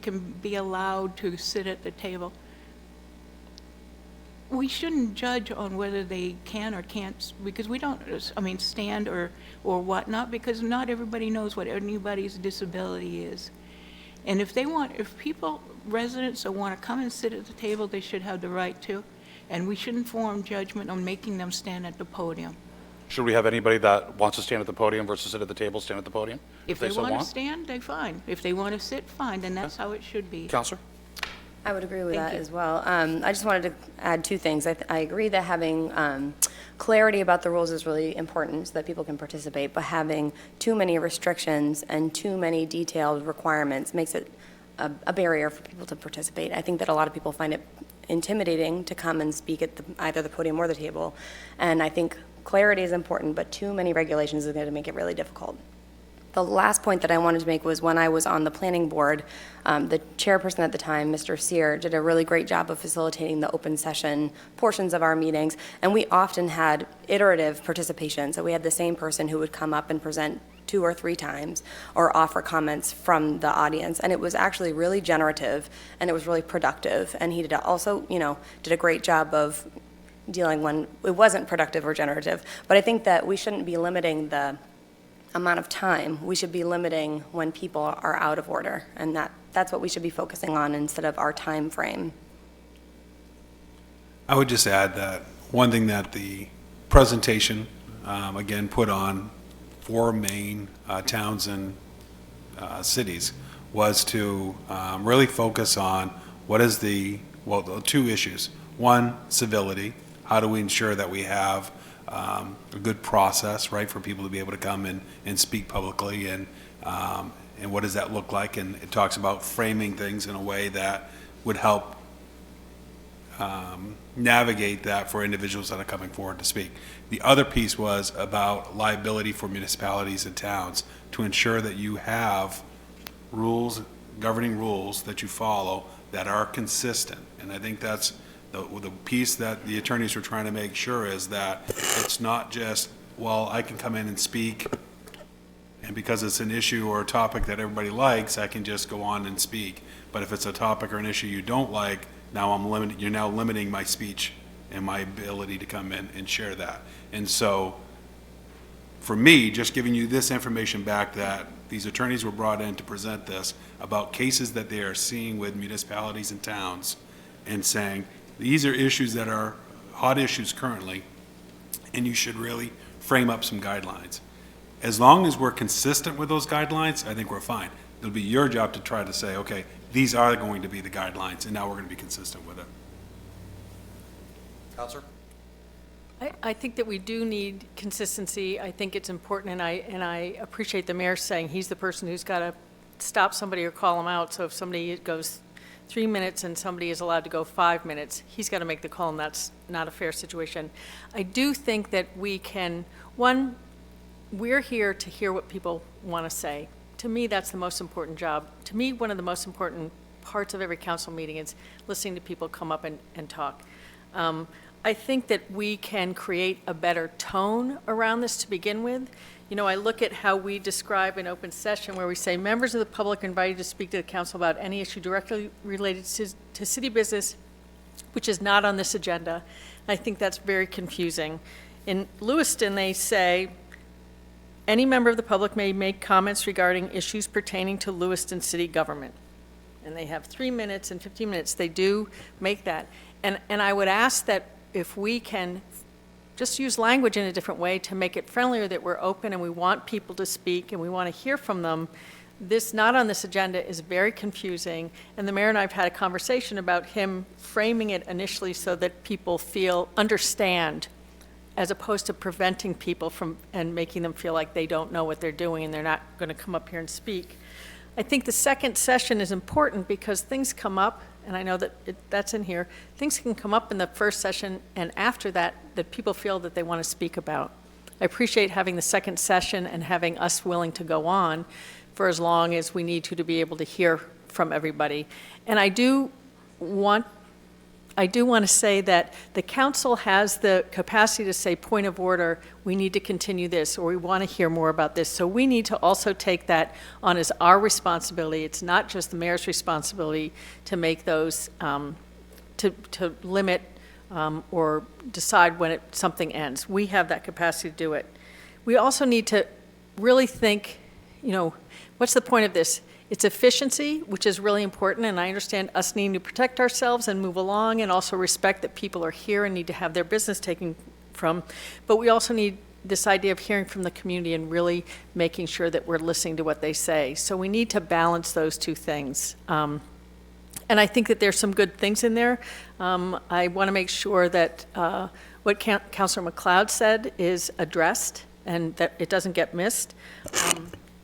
can be allowed to sit at the table. We shouldn't judge on whether they can or can't, because we don't, stand or whatnot, because not everybody knows what anybody's disability is. And if residents that want to come and sit at the table, they should have the right to, and we shouldn't form judgment on making them stand at the podium. Should we have anybody that wants to stand at the podium versus sit at the table, stand at the podium? If they want to stand, they're fine. If they want to sit, fine, then that's how it should be. Counselor? I would agree with Thank that you. as well. I just wanted to add two things. I agree that having clarity about the rules is really important so that people can participate, but having too many restrictions and too many detailed requirements makes it a barrier for people to participate. I think that a lot of people find it intimidating to come and speak at either the podium or the table, and I think clarity is important, but too many regulations is going to make it really difficult. The last point that I wanted to make was when I was on the planning board, the chairperson at the time, Mr. Sear, did a really great job of facilitating the open session portions of our meetings, and we often had iterative participation. So we had the same person who would come up and present 2 or 3 times or offer comments from the audience, and it was actually really generative and it was really productive. And he did also, did a great job of dealing when it wasn't productive or generative. But I think that we shouldn't be limiting the amount of time. We should be limiting when people are out of order, and that's what we should be focusing on instead of our time frame. I would just add that one thing that the presentation, again, put on 4 main towns and cities was to really focus on what is the 2 issues. One, civility. How do we ensure that we have a good process, right, for people to be able to come and speak publicly, and what does that look like? And it talks about framing things in a way that would help navigate that for individuals that are coming forward to speak. The other piece was about liability for municipalities and towns to ensure that you have rules, governing rules that you follow that are consistent. And I think that's the piece that the attorneys were trying to make sure is that it's not just, well, I can come in and speak, and because it's an issue or a topic that everybody likes, I can just go on and speak. But if it's a topic or an issue you don't like, now you're now limiting my speech and my ability to come in and share that. And so, for me, just giving you this information back that these attorneys were brought in to present this about cases that they are seeing with municipalities and towns and saying, these are issues that are hot issues currently, and you should really frame up some guidelines. As long as we're consistent with those guidelines, I think we're fine. It'll be your job to try to say, okay, these are going to be the guidelines, and now we're going to be consistent with it. Counselor? I think that we do need consistency. I think it's important, and I appreciate the mayor saying he's the person who's got to stop somebody or call them out. So if somebody goes 3 minutes and somebody is allowed to go 5 minutes, he's got to make the call, and that's not a fair situation. I do think that we can, one, we're here to hear what people want to say. To me, that's the most important job. To me, one of the most important parts of every council meeting is listening to people come up and talk. I think that we can create a better tone around this to begin with. You know, I look at how we describe an open session where we say members of the public are invited to speak to the council about any issue directly related to city business, which is not on this agenda. I think that's very confusing. In Lewiston, they say, any member of the public may make comments regarding issues pertaining to Lewiston city government. And they have 3 minutes and 15 minutes. They do make that. And I would ask that if we can just use language in a different way to make it friendlier, that we're open and we want people to speak and we want to hear from them. This not on this agenda is very confusing. And the mayor and I have had a conversation about him framing it initially so that people understand, as opposed to preventing people from and making them feel like they don't know what they're doing and they're not going to come up here and speak. I think the second session is important because things come up, and I know that that's in here, things can come up in the first session and after that people feel that they want to speak about. I appreciate having the second session and having us willing to go on for as long as we need to be able to hear from everybody. And I do want to say that the council has the capacity to say, point of order, we need to continue this, or we want to hear more about this. So we need to also take that on as our responsibility. It's not just the mayor's responsibility to make those, to limit or decide when something ends. We have that capacity to do it. We also need to really think, you know, what's the point of this? It's efficiency, which is really important, and I understand us needing to protect ourselves and move along and also respect that people are here and need to have their business taken from. But we also need this idea of hearing from the community and really making sure that we're listening to what they say. So we need to balance those two things. And I think that there's some good things in there. I want to make sure that what Councilor McLeod said is addressed and that it doesn't get missed.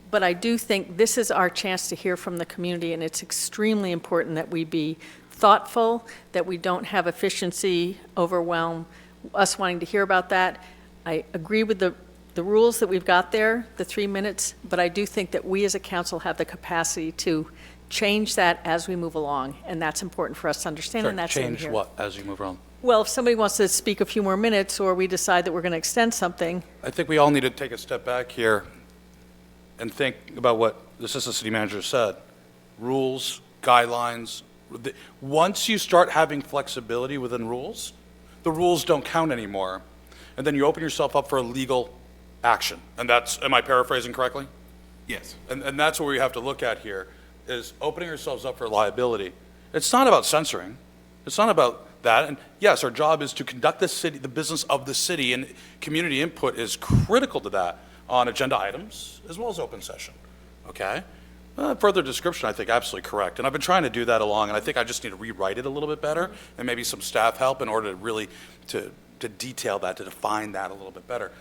But I do think this is our chance to hear from the community, and it's extremely important that we be thoughtful, that we don't have efficiency overwhelm us wanting to hear about that. I agree with the rules that we've got there, the 3 minutes, but I do think that we as a council have the capacity to change that as we move along, and that's important for us to understand, and that's in here. Change what as you move around? Well, if somebody wants to speak a few more minutes, or we decide that we're going to extend something. I think we all need to take a step back here and think about what the assistant city manager said. Rules, guidelines. Once you start having flexibility within rules, the rules don't count anymore. And then you open yourself up for a legal action. And that's, am I paraphrasing correctly? Yes. And that's what we have to look at here, is opening ourselves up for liability. It's not about censoring. It's not about that. And yes, our job is to conduct the business of the city, and community input is critical to that on agenda items as well as open session, okay? Further description, I think, absolutely correct. And I've been trying to do that along, and I think I just need to rewrite it a little bit better and maybe some staff help in order to really to detail that, to define that a little bit better.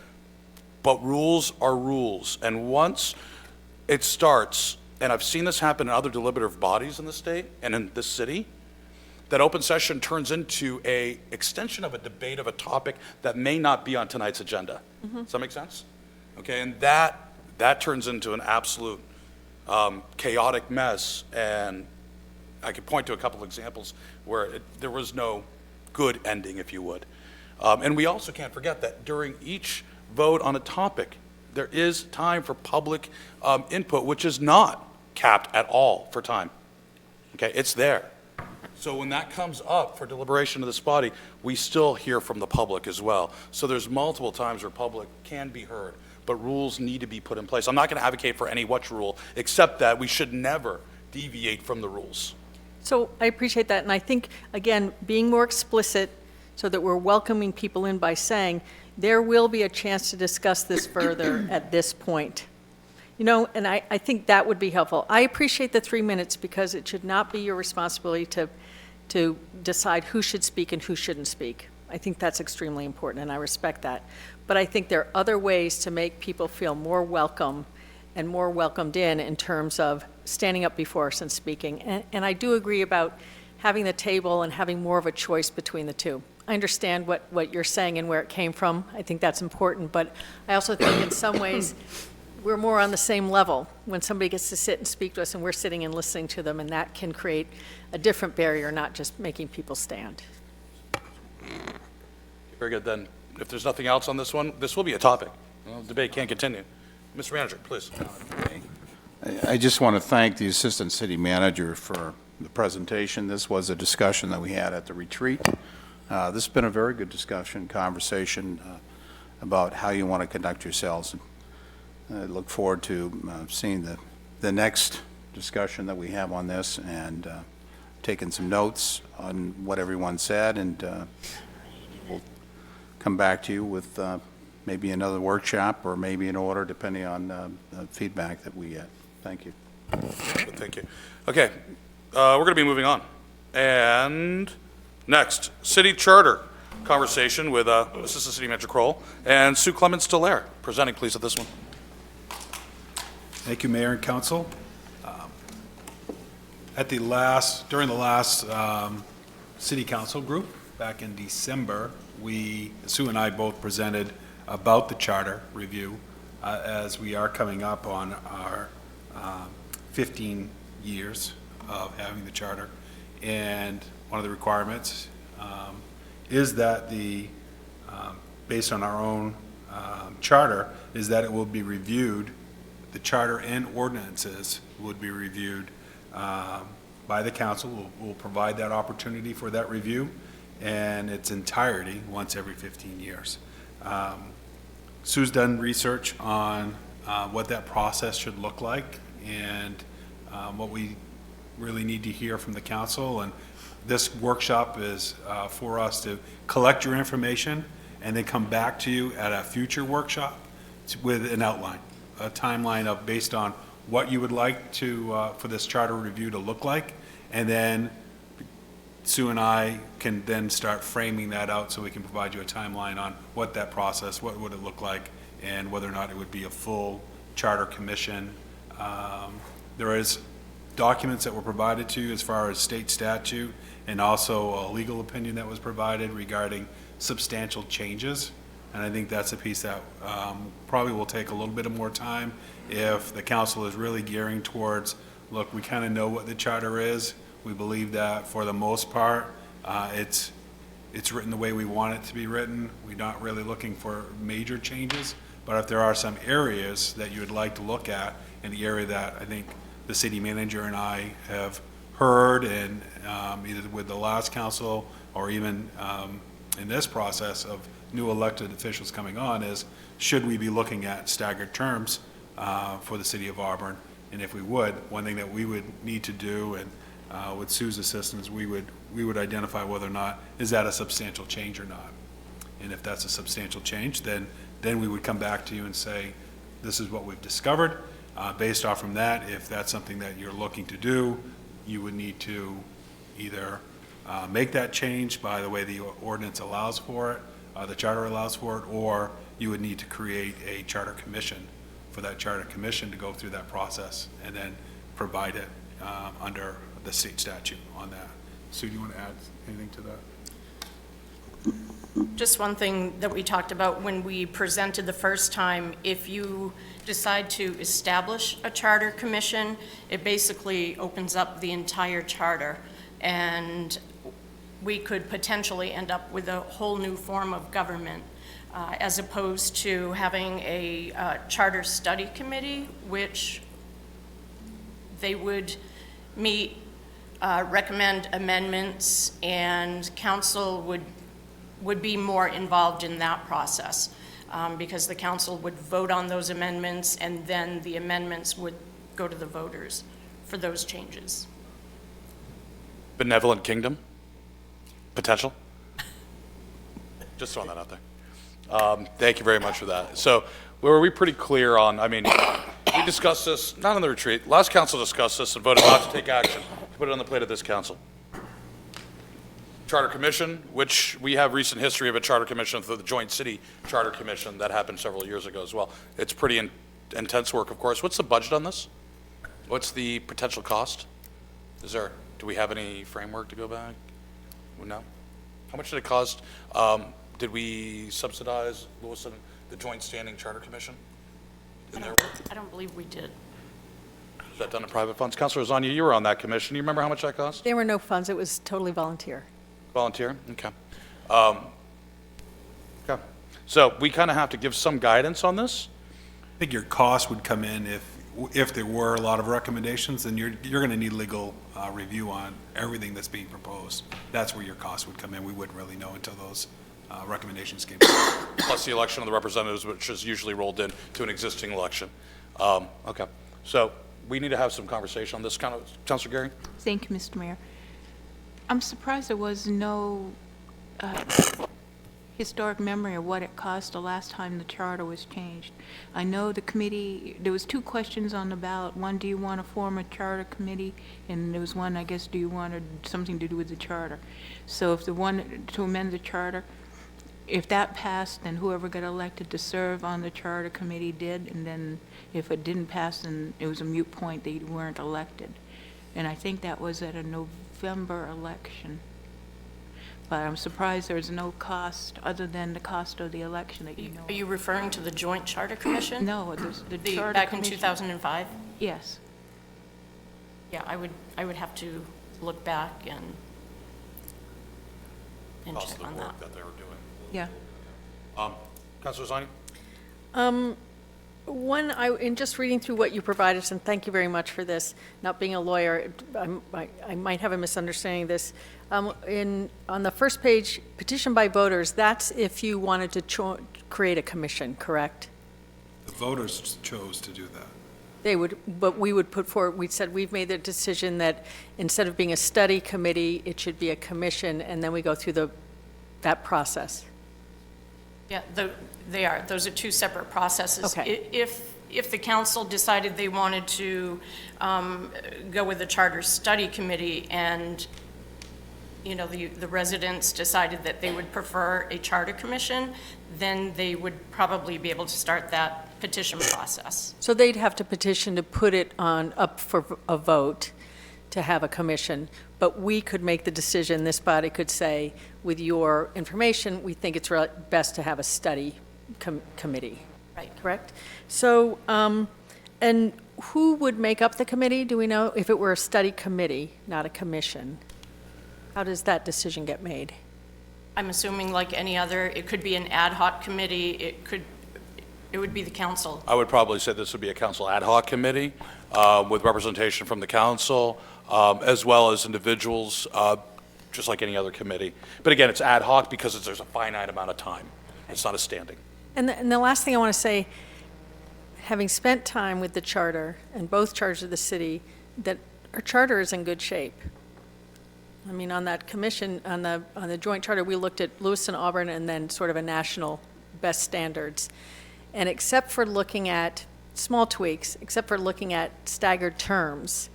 But rules are rules, and once it starts, and I've seen this happen in other deliberative bodies in the state and in this city, that open session turns into a extension of a debate of a topic that may not be on tonight's agenda. Does that make sense? Okay, and that turns into an absolute chaotic mess, and I could point to a couple of examples where there was no good ending, if you would. And we also can't forget that during each vote on a topic, there is time for public input, which is not capped at all for time. Okay, it's there. So when that comes up for deliberation of this body, we still hear from the public as well. So there's multiple times where public can be heard, but rules need to be put in place. I'm not going to advocate for any which rule, except that we should never deviate from the rules. So I appreciate that, and I think, again, being more explicit so that we're welcoming people in by saying, there will be a chance to discuss this further at this point. You know, and I think that would be helpful. I appreciate the 3 minutes because it should not be your responsibility to decide who should speak and who shouldn't speak. I think that's extremely important, and I respect that. But I think there are other ways to make people feel more welcome and more welcomed in terms of standing up before us and speaking. And I do agree about having the table and having more of a choice between the two. I understand what you're saying and where it came from. I think that's important, but I also think in some ways we're more on the same level when somebody gets to sit and speak to us and we're sitting and listening to them, and that can create a different barrier, not just making people stand. Very good, then. If there's nothing else on this one, this will be a topic. Well, debate can't continue. Mr. Manager, please. I just want to thank the Assistant City Manager for the presentation. This was a discussion that we had at the retreat. This has been a very good discussion, conversation about how you want to conduct yourselves. I look forward to seeing the next discussion that we have on this and taking some notes on what everyone said, and we'll come back to you with maybe another workshop or maybe an order, depending on the feedback that we get. Thank you. Thank you. Okay, we're going to be moving on. And next, City Charter conversation with Assistant City Manager Kroll and Sue Clements-Delaire. Presenting, please, at this one. Thank you, Mayor and Council. During the last City Council group, back in December, Sue and I both presented about the charter review as we are coming up on our 15 years of having the charter. And one of the requirements is that based on our own charter, is that it will be reviewed. The charter and ordinances would be reviewed by the council. We'll provide that opportunity for that review and its entirety once every 15 years. Sue's done research on what that process should look like and what we really need to hear from the council. And this workshop is for us to collect your information and then come back to you at a future workshop with an outline, a timeline of based on what you would like to for this charter review to look like, and then Sue and I can then start framing that out so we can provide you a timeline on what that process, what would it look like, and whether or not it would be a full charter commission. There is documents that were provided to you as far as state statute and also a legal opinion that was provided regarding substantial changes. And I think that's a piece that probably will take a little bit of more time if the council is really gearing towards, look, we kind of know what the charter is. We believe that for the most part, it's written the way we want it to be written. We're not really looking for major changes, but if there are some areas that you would like to look at, in the area that I think the city manager and I have heard, and either with the last council or even in this process of new elected officials coming on, is should we be looking at staggered terms for the city of Auburn? And if we would, one thing that we would need to do, and with Sue's assistance, we would identify whether or not is that a substantial change or not. And if that's a substantial change, then we would come back to you and say, this is what we've discovered. Based off from that, if that's something that you're looking to do, you would need to either make that change by the way the ordinance allows for it, the charter allows for it, or you would need to create a charter commission for that charter commission to go through that process and then provide it under the state statute on that. Sue, do you want to add anything to that? Just one thing that we talked about when we presented the first time, if you decide to establish a charter commission, it basically opens up the entire charter, and we could potentially end up with a whole new form of government, as opposed to having a charter study committee, which they would meet, recommend amendments, and council would be more involved in that process, because the council would vote on those amendments, and then the amendments would go to the voters for those changes. Benevolent kingdom? Potential? Just throwing that out there. Thank you very much for that. So were we pretty clear on, I mean, we discussed this, not on the retreat, last council discussed this and voted not to take action, to put it on the plate of this council. Charter Commission, which we have recent history of a charter commission through the Joint City Charter Commission that happened several years ago as well. It's pretty intense work, of course. What's the budget on this? What's the potential cost? Do we have any framework to go back? No? How much did it cost? Did we subsidize Lewiston, the Joint Standing Charter Commission in their work? I don't believe we did. Is that done in private funds? Councilor Zanya, you were on that commission. You remember how much that cost? There were no funds, it was totally volunteer. Volunteer? Okay. Okay. So we kind of have to give some guidance on this. I think your cost would come in if there were a lot of recommendations, then you're going to need legal review on everything that's being proposed. That's where your cost would come in. We wouldn't really know until those recommendations came. Plus the election of the representatives, which is usually rolled in to an existing election. Okay. So we need to have some conversation on this. Councilor Gary? Thank you, Mr. Mayor. I'm surprised there was no historic memory of what it cost the last time the charter was changed. I know the committee, there was two questions on the ballot. One, do you want to form a charter committee? And there was one, I guess, do you want something to do with the charter? So if the one to amend the charter, if that passed, then whoever got elected to serve on the charter committee did, and then if it didn't pass, then it was a moot point, they weren't elected. And I think that was at a November election. But I'm surprised there's no cost other than the cost of the election that you know. Are you referring to the Joint Charter Commission? No, the charter Back in commission. 2005? Yes. Yeah, I would have to look back and Cost check of on the that. work that they were doing. Yeah. Councilor Zani? In just reading through what you provided us, and thank you very much for this, not being a lawyer, I might have a misunderstanding of this. On the first page, petition by voters, that's if you wanted to create a commission, correct? The voters chose to do that. They would, but we would put forward, we said we've made the decision that instead of being a study committee, it should be a commission, and then we go through that process. Yeah, they are. Those are two separate processes. Okay. If the council decided they wanted to go with the charter study committee and, you know, the residents decided that they would prefer a charter commission, then they would probably be able to start that petition process. So they'd have to petition to put it up for a vote to have a commission, but we could make the decision, this body could say, with your information, we think it's best to have a study committee. Right. Correct? So, and who would make up the committee? Do we know if it were a study committee, not a commission? How does that decision get made? I'm assuming like any other, it could be an ad hoc committee, it would be the council. I would probably say this would be a council ad hoc committee with representation from the council, as well as individuals, just like any other committee. But again, it's ad hoc because there's a finite amount of time. It's not a standing. And the last thing I want to say, having spent time with the charter and both charters of the city, that our charter is in good shape. I mean, on that commission, on the joint charter, we looked at Lewiston, Auburn, and then sort of a national best standards. And except for looking at small tweaks, except for looking at staggered terms,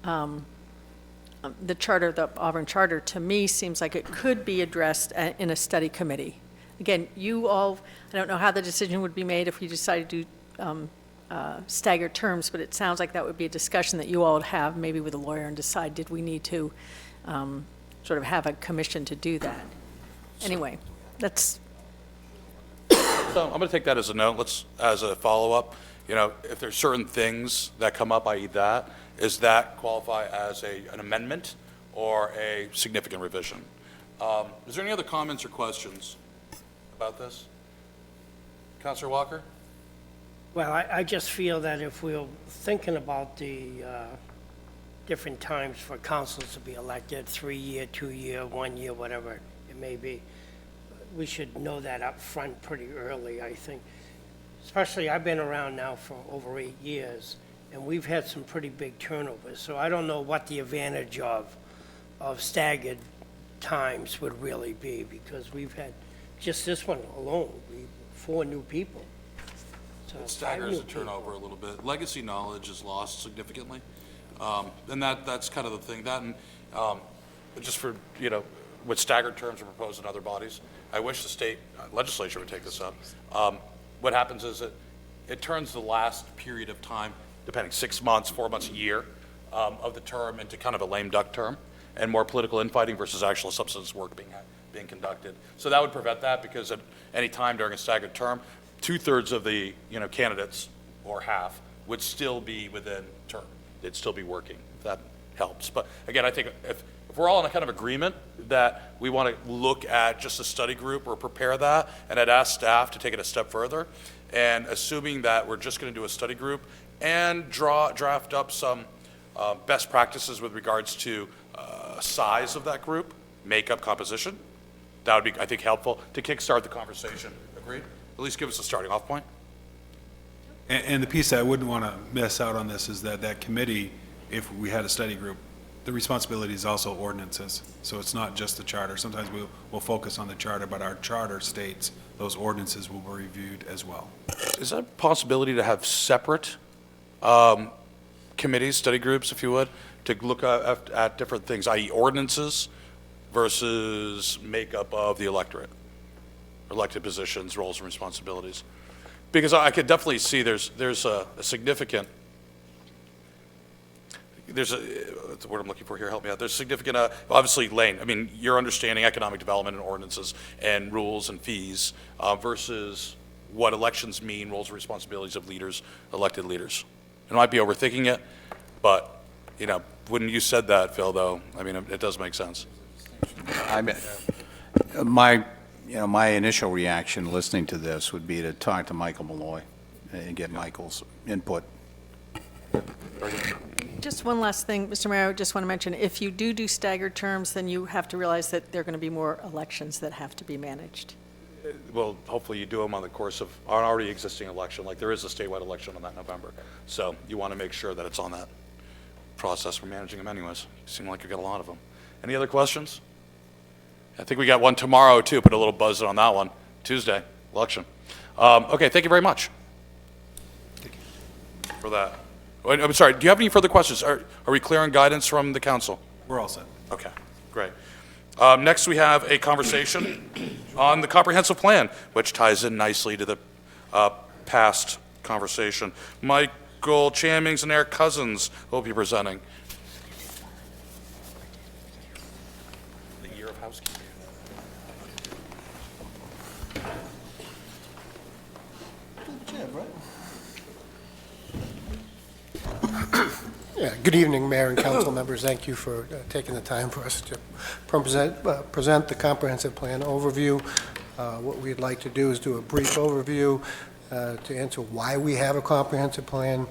the charter, the Auburn charter, to me, seems like it could be addressed in a study committee. Again, you all, I don't know how the decision would be made if we decided to do staggered terms, but it sounds like that would be a discussion that you all would have maybe with a lawyer and decide, did we need to sort of have a commission to do that. Anyway, that's, So I'm going to take that as a note. As a follow-up, if there's certain things that come up, i.e. that, is that qualify as an amendment or a significant revision? Is there any other comments or questions about this? Councilor Walker? Well, I just feel that if we're thinking about the different times for councils to be elected, 3-year, 2-year, 1 year, whatever it may be, we should know that up front pretty early, I think. Especially, I've been around now for over 8 years, and we've had some pretty big turnovers, so I don't know what the advantage of staggered times would really be, because we've had, just this one alone, 4 new people. So It 5 staggers new the turnover a little bit. Legacy knowledge is lost significantly. And that's kind of the thing. That and just for, with staggered terms are proposed in other bodies, I wish the state legislature would take this up. What happens is it turns the last period of time, depending, 6 months, 4 months, a year, of the term into kind of a lame duck term and more political infighting versus actual substance work being conducted. So that would prevent that, because at any time during a staggered term, 2/3 of the, candidates, or half, would still be within term. They'd still be working, if that helps. But again, I think if we're all in a kind of agreement that we want to look at just a study group or prepare that, and I'd ask staff to take it a step further, and assuming that we're just going to do a study group and draft up some best practices with regards to size of that group, makeup, composition, that would be, I think, helpful to kickstart the conversation. Agreed? At least give us a starting off point. And the piece that I wouldn't want to miss out on this is that committee, if we had a study group, the responsibility is also ordinances. So it's not just the charter. Sometimes we'll focus on the charter, but our charter states those ordinances will be reviewed as well. Is that a possibility to have separate committees, study groups, if you would, to look at different things, i.e. ordinances versus makeup of the electorate, elected positions, roles, and responsibilities? Because I could definitely see there's a significant, what's the word I'm looking for here, help me out. There's significant, obviously, Lane, I mean, you're understanding economic development and ordinances and rules and fees versus what elections mean, roles and responsibilities of leaders, elected leaders. I might be overthinking it, but, when you said that, Phil, though, I mean, it does make sense. I mean, my initial reaction listening to this would be to talk to Michael Malloy and get Michael's input. just one last thing, Mr. Mayor, I just want to mention, if you do staggered terms, then you have to realize that there are going to be more elections that have to be managed. Well, hopefully you do them on the course of an already existing election, like there is a statewide election on that November. So you want to make sure that it's on that process. We're managing them anyways. You seem like you got a lot of them. Any other questions? I think we got one tomorrow, too. Put a little buzz on that one. Tuesday, election. Okay, thank you very much for that. Wait, I'm sorry, do you have any further questions? Are we clear on guidance from the council? We're all set. Okay, great. Next, we have a conversation on the comprehensive plan, which ties in nicely to the past conversation. Michael Chamings and Eric Cousins will be presenting. The year of housekeeping. Yeah, good evening, Mayor and council members. Thank you for taking the time for us to present the comprehensive plan overview. What we'd like to do is do a brief overview to answer why we have a comprehensive plan,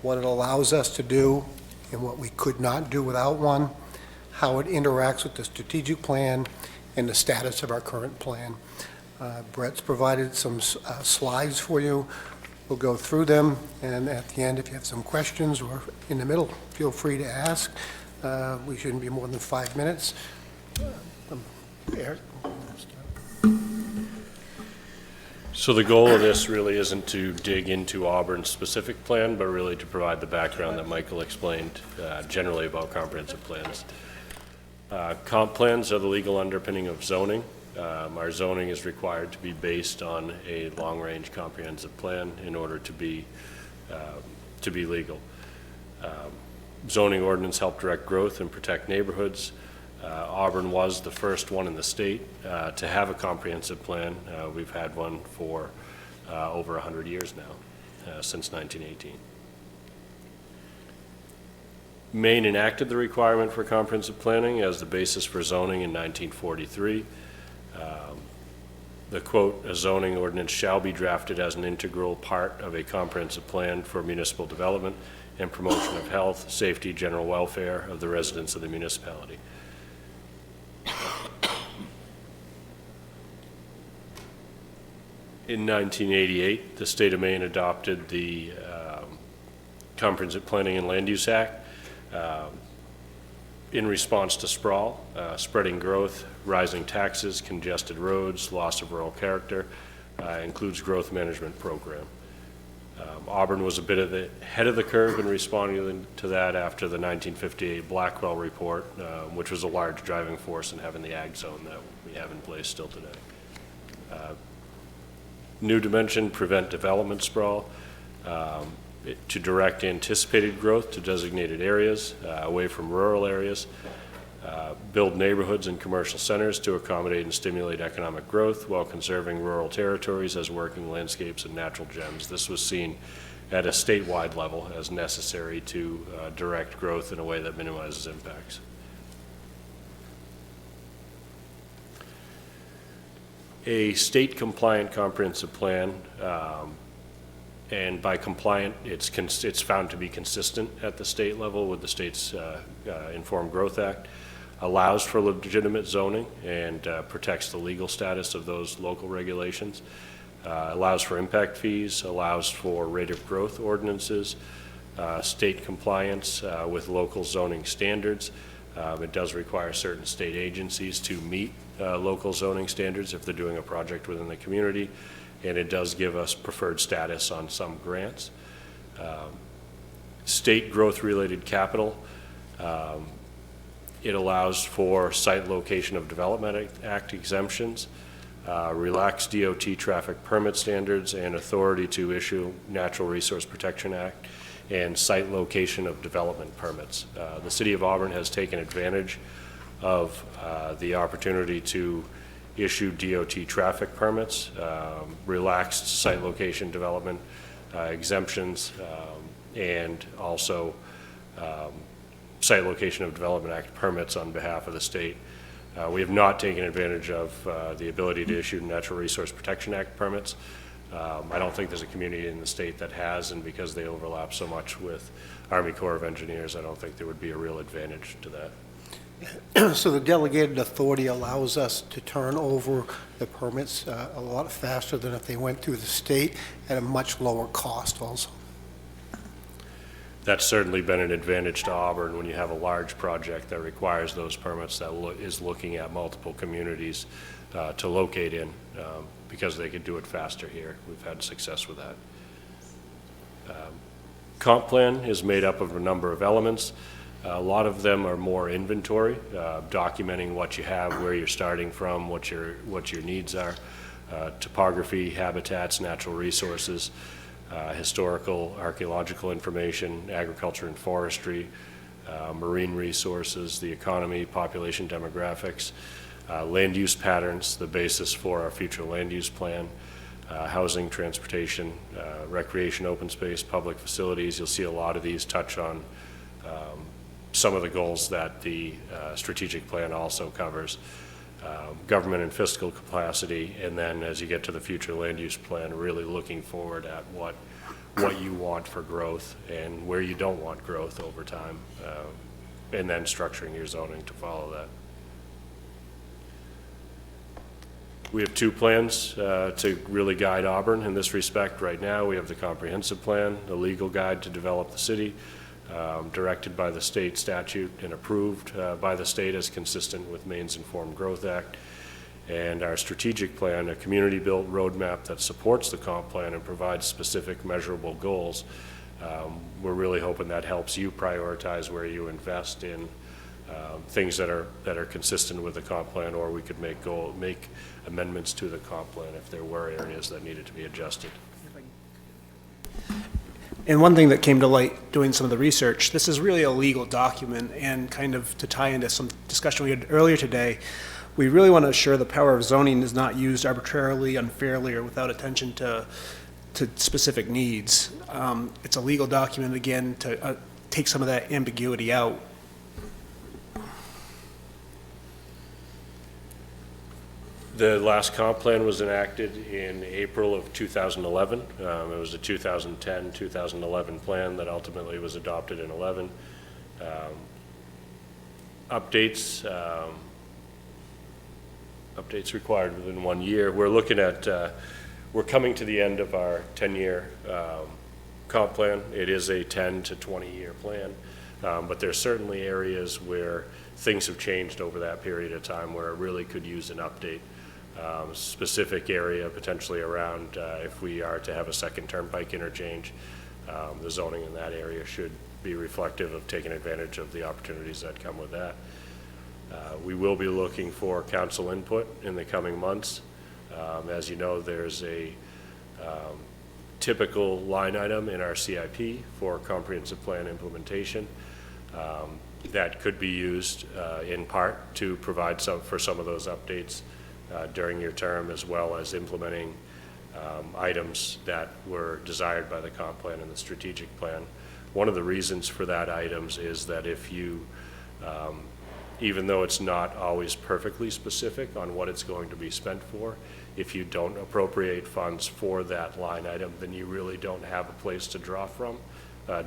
what it allows us to do, and what we could not do without one, how it interacts with the strategic plan, and the status of our current plan. Brett's provided some slides for you. We'll go through them, and at the end, if you have some questions, or in the middle, feel free to ask. We shouldn't be more than 5 minutes. Eric? So the goal of this really isn't to dig into Auburn's specific plan, but really to provide the background that Michael explained generally about comprehensive plans. Comp plans are the legal underpinning of zoning. Our zoning is required to be based on a long-range comprehensive plan in order to be legal. Zoning ordinance help direct growth and protect neighborhoods. Auburn was the first one in the state to have a comprehensive plan. We've had one for over 100 years now, since 1918. Maine enacted the requirement for comprehensive planning as the basis for zoning in 1943. The quote, "A zoning ordinance shall be drafted as an integral part of a comprehensive plan for municipal development and promotion of health, safety, general welfare of the residents of the municipality." In 1988, the state of Maine adopted the Comprehensive Planning and Land Use Act in response to sprawl, spreading growth, rising taxes, congested roads, loss of rural character, includes growth management program. Auburn was a bit of the head of the curve in responding to that after the 1958 Blackwell report, which was a large driving force in having the ag zone that we have in place still today. New dimension, prevent development sprawl, to direct anticipated growth to designated areas, away from rural areas, build neighborhoods and commercial centers to accommodate and stimulate economic growth while conserving rural territories as working landscapes and natural gems. This was seen at a statewide level as necessary to direct growth in a way that minimizes impacts. A state-compliant comprehensive plan, and by compliant, it's found to be consistent at the state level with the state's Informed Growth Act, allows for legitimate zoning and protects the legal status of those local regulations, allows for impact fees, allows for rate of growth ordinances, state compliance with local zoning standards. It does require certain state agencies to meet local zoning standards if they're doing a project within the community, and it does give us preferred status on some grants. State growth-related capital, it allows for Site Location of Development Act exemptions, relaxed DOT traffic permit standards, and authority to issue Natural Resource Protection Act and site location of development permits. The City of Auburn has taken advantage of the opportunity to issue DOT traffic permits, relaxed site location development exemptions, and also Site Location of Development Act permits on behalf of the state. We have not taken advantage of the ability to issue Natural Resource Protection Act permits. I don't think there's a community in the state that has, and because they overlap so much with Army Corps of Engineers, I don't think there would be a real advantage to that. So the delegated authority allows us to turn over the permits a lot faster than if they went through the state at a much lower cost also. That's certainly been an advantage to Auburn when you have a large project that requires those permits that is looking at multiple communities to locate in, because they could do it faster here. We've had success with that. Comp plan is made up of a number of elements. A lot of them are more inventory, documenting what you have, where you're starting from, what your needs are, topography, habitats, natural resources, historical, archaeological information, agriculture and forestry, marine resources, the economy, population demographics, land use patterns, the basis for our future land use plan, housing, transportation, recreation, open space, public facilities. You'll see a lot of these touch on some of the goals that the strategic plan also covers. Government and fiscal capacity, and then as you get to the future land use plan, really looking forward at what you want for growth and where you don't want growth over time, and then structuring your zoning to follow that. We have two plans to really guide Auburn in this respect right now. We have the comprehensive plan, the legal guide to develop the city, directed by the state statute and approved by the state as consistent with Maine's Informed Growth Act, and our strategic plan, a community-built roadmap that supports the comp plan and provides specific measurable goals. We're really hoping that helps you prioritize where you invest in things that are consistent with the comp plan, or we could make amendments to the comp plan if there were areas that needed to be adjusted. And one thing that came to light doing some of the research, this is really a legal document, and kind of to tie into some discussion we had earlier today, we really want to assure the power of zoning is not used arbitrarily, unfairly, or without attention to specific needs. It's a legal document, again, to take some of that ambiguity out. The last comp plan was enacted in April of 2011. It was a 2010-2011 plan that ultimately was adopted in 11. Updates required within 1 year. We're looking at, we're coming to the end of our 10-year comp plan. It is a 10 to 20-year plan, but there's certainly areas where things have changed over that period of time where it really could use an update. Specific area potentially around if we are to have a second turnpike interchange, the zoning in that area should be reflective of taking advantage of the opportunities that come with that. We will be looking for council input in the coming months. As you know, there's a typical line item in our CIP for comprehensive plan implementation that could be used in part to provide for some of those updates during your term, as well as implementing items that were desired by the comp plan and the strategic plan. One of the reasons for that items is that if you, even though it's not always perfectly specific on what it's going to be spent for, if you don't appropriate funds for that line item, then you really don't have a place to draw from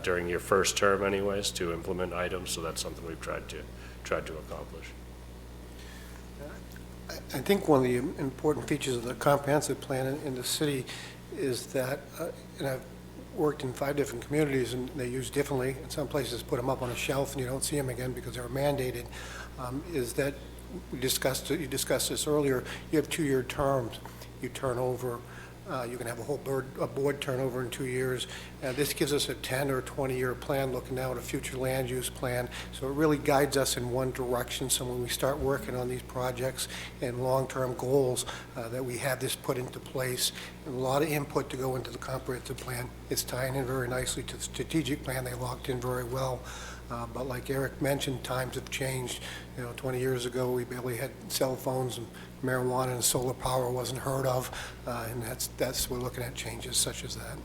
during your first term anyways to implement items. So that's something we've tried to accomplish. I think one of the important features of the comprehensive plan in the city is that, and I've worked in 5 different communities, and they use differently. In some places, put them up on a shelf and you don't see them again because they're mandated, is that you discussed this earlier, you have 2-year terms. You turn over, you can have a board turnover in 2 years. This gives us a 10 or 20-year plan looking now at a future land use plan. So it really guides us in one direction. So when we start working on these projects and long-term goals, that we have this put into place. And a lot of input to go into the comprehensive plan. It's tying in very nicely to the strategic plan. They locked in very well. But like Eric mentioned, times have changed. 20 years ago, we barely had cell phones, and marijuana and solar power wasn't heard of, and we're looking at changes such as that.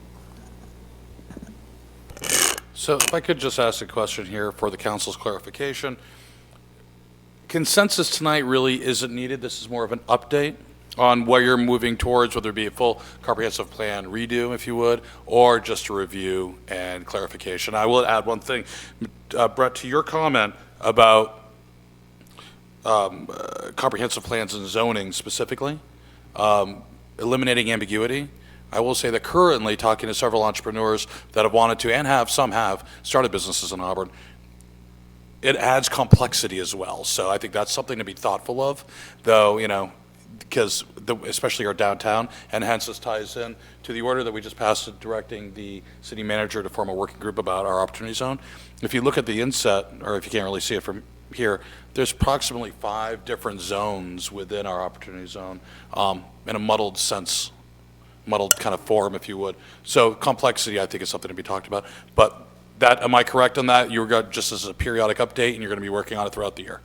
So if I could just ask a question here for the council's clarification. Consensus tonight really isn't needed. This is more of an update on where you're moving towards, whether it be a full comprehensive plan redo, if you would, or just a review and clarification. I will add one thing. Brett, to your comment about comprehensive plans and zoning specifically, eliminating ambiguity, I will say that currently, talking to several entrepreneurs that have wanted to, and some have started businesses in Auburn, it adds complexity as well. So I think that's something to be thoughtful of, though, because especially our downtown, and hence this ties in to the order that we just passed directing the city manager to form a working group about our opportunity zone. If you look at the inset, or if you can't really see it from here, there's approximately 5 different zones within our opportunity zone in a muddled sense, muddled kind of form, if you would. So complexity, I think, is something to be talked about. But am I correct on that? You're just as a periodic update, and you're going to be working on it throughout the year?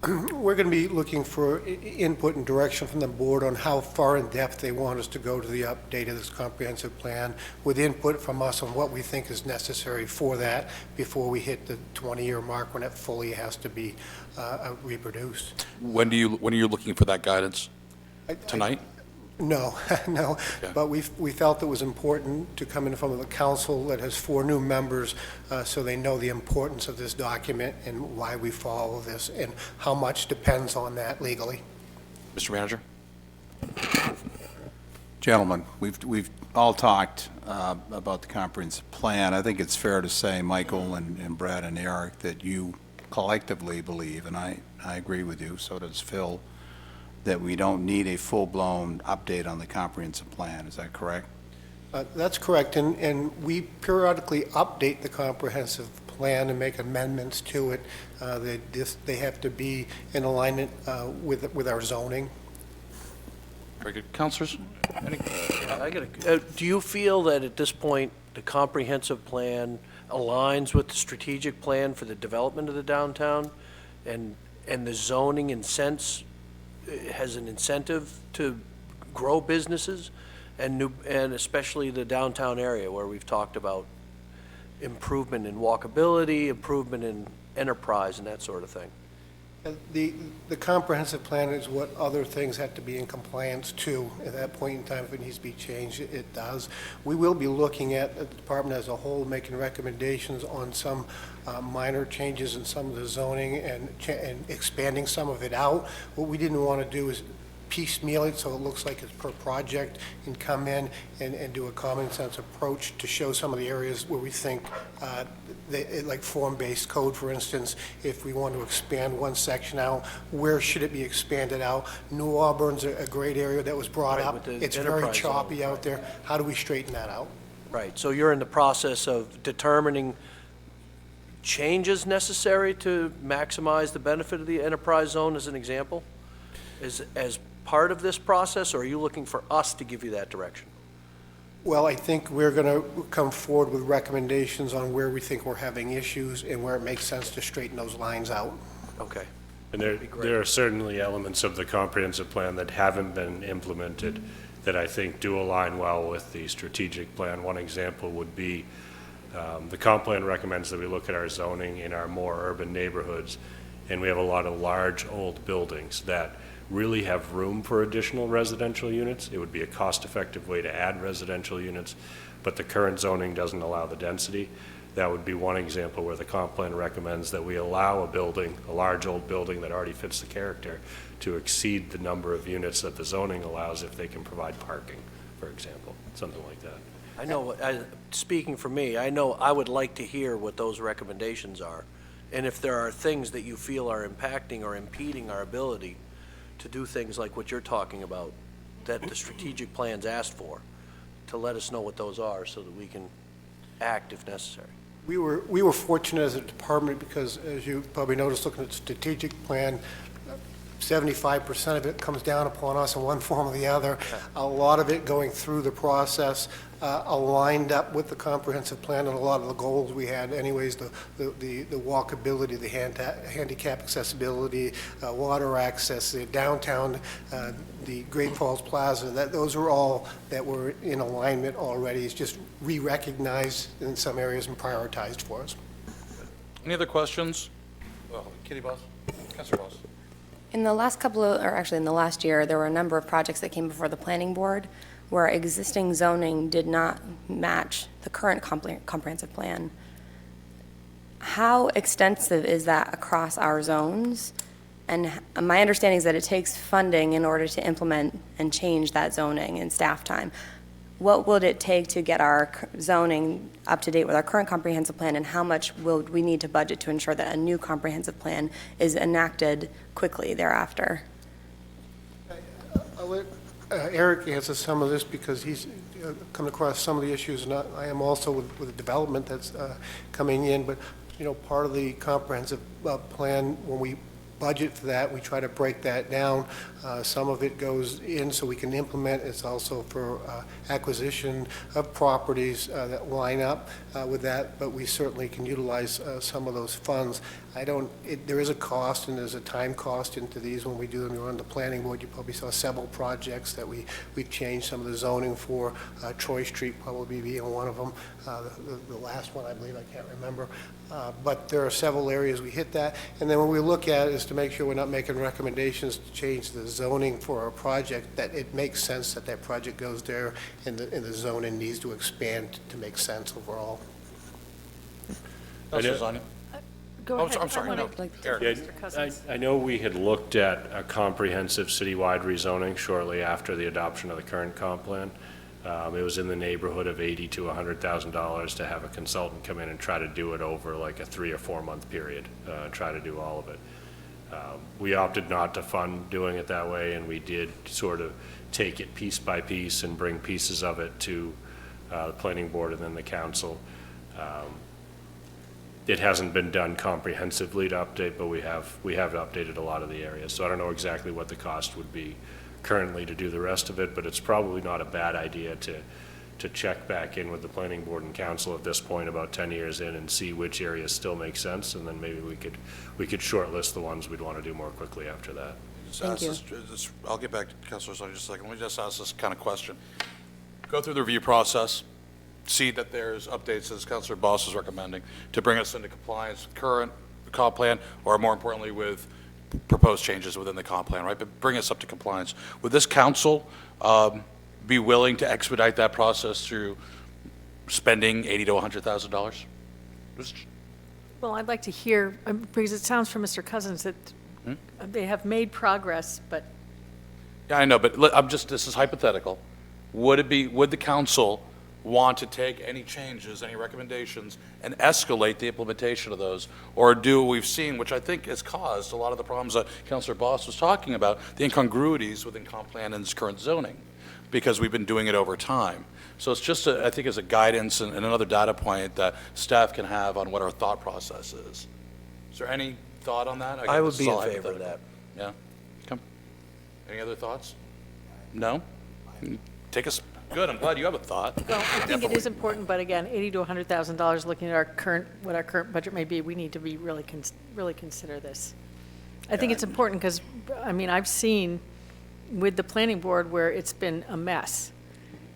We're going to be looking for input and direction from the board on how far in depth they want us to go to the update of this comprehensive plan, with input from us on what we think is necessary for that before we hit the 20-year mark when it fully has to be reproduced. When are you looking for that guidance? Tonight? No, no. Okay. But we felt it was important to come in from the council that has 4 new members, so they know the importance of this document and why we follow this and how much depends on that legally. Mr. Manager? Gentlemen, we've all talked about the comprehensive plan. I think it's fair to say, Michael and Brad and Eric, that you collectively believe, and I agree with you, so does Phil, that we don't need a full-blown update on the comprehensive plan. Is that correct? That's correct, and we periodically update the comprehensive plan and make amendments to it. They have to be in alignment with our zoning. Very good. Councilors? Do you feel that at this point, the comprehensive plan aligns with the strategic plan for the development of the downtown? And the zoning has an incentive to grow businesses and especially the downtown area where we've talked about improvement in walkability, improvement in enterprise and that sort of thing? And the comprehensive plan is what other things have to be in compliance to. At that point in time, if it needs to be changed, it does. We will be looking at the department as a whole, making recommendations on some minor changes in some of the zoning and expanding some of it out. What we didn't want to do is piecemeal it so it looks like it's per project and come in and do a common sense approach to show some of the areas where we think, like form-based code, for instance, if we want to expand one section out, where should it be expanded out? New Auburn's a great area that was brought Right, up. with the It's very enterprise zone, choppy out there. How do we straighten that out? Right, so you're in the process of determining changes necessary to maximize the benefit of the enterprise zone, as an example? As part of this process, or are you looking for us to give you that direction? Well, I think we're going to come forward with recommendations on where we think we're having issues and where it makes sense to straighten those lines out. Okay. And there are certainly elements of the comprehensive plan that haven't been implemented that I think do align well with the strategic plan. One example would be the comp plan recommends that we look at our zoning in our more urban neighborhoods, and we have a lot of large old buildings that really have room for additional residential units. It would be a cost-effective way to add residential units, but the current zoning doesn't allow the density. That would be one example where the comp plan recommends that we allow a building, a large old building that already fits the character, to exceed the number of units that the zoning allows if they can provide parking, for example, something like that. I know, speaking for me, I know I would like to hear what those recommendations are. And if there are things that you feel are impacting or impeding our ability to do things like what you're talking about, that the strategic plan's asked for, to let us know what those are so that we can act if necessary. We were fortunate as a department because, as you probably noticed, looking at the strategic plan, 75% of it comes down upon us in one form or the other. A lot of it going through the process aligned up with the comprehensive plan and a lot of the goals we had. Anyways, the walkability, the handicap accessibility, water access, the downtown, the Great Falls Plaza, those are all that were in alignment already. It's just re-recognized in some areas and prioritized for us. Any other questions? Well, Kitty Boss? Councilor Boss? In the last in the last year, there were a number of projects that came before the planning board where existing zoning did not match the current comprehensive plan. How extensive is that across our zones? And my understanding is that it takes funding in order to implement and change that zoning and staff time. What would it take to get our zoning up to date with our current comprehensive plan, and how much will we need to budget to ensure that a new comprehensive plan is enacted quickly thereafter? I'll let Eric answer some of this because he's come across some of the issues, and I am also with the development that's coming in. But, part of the comprehensive plan, when we budget for that, we try to break that down. Some of it goes in so we can implement. It's also for acquisition of properties that line up with that, but we certainly can utilize some of those funds. There is a cost, and there's a time cost into these when we do them. You're on the planning board, you probably saw several projects that we've changed some of the zoning for. Troy Street probably being one of them. The last one, I believe, I can't remember. But there are several areas we hit that. And then when we look at it is to make sure we're not making recommendations to change the zoning for a project, that it makes sense that that project goes there and the zoning needs to expand to make sense overall. Councilor Zani? Go ahead. I'm sorry, I no. wanted- Eric. Mr. Cousins. I know we had looked at a comprehensive citywide rezoning shortly after the adoption of the current comp plan. It was in the neighborhood of $80,000 to $100,000 to have a consultant come in and try to do it over like a 3 or 4 month period, try to do all of it. We opted not to fund doing it that way, and we did sort of take it piece by piece and bring pieces of it to the planning board and then the council. It hasn't been done comprehensively to update, but we have updated a lot of the areas. So I don't know exactly what the cost would be currently to do the rest of it, but it's probably not a bad idea to check back in with the planning board and council at this point, about 10 years in, and see which areas still make sense, and then maybe we could shortlist the ones we'd want to do more quickly after that. Thank you. I'll get back to Councilor Sutton in just a second. Let me just ask this kind of question. Go through the review process, see that there's updates, as Councilor Boss is recommending, to bring us into compliance with current comp plan, or more importantly, with proposed changes within the comp plan, right? But bring us up to compliance. Would this council be willing to expedite that process through spending $80,000 to $100,000? Well, I'd like to hear, because it sounds from Mr. Cousins that they have made progress, but Yeah, I know, but this is hypothetical. Would the council want to take any changes, any recommendations, and escalate the implementation of those? Or do what we've seen, which I think has caused a lot of the problems that Councilor Boss was talking about, the incongruities within comp plan and its current zoning, because we've been doing it over time. So it's just, I think, as a guidance and another data point that staff can have on what our thought process is. Is there any thought on that? I would This be is in all favor of hypothetical. that. Yeah? Come. Any other thoughts? No? Take us, good, I'm glad you have a thought. well, I think it is important, but again, $80,000 to $100,000, looking at what our current budget may be, we need to be really consider this. I think it's important because, I mean, I've seen with the planning board where it's been a mess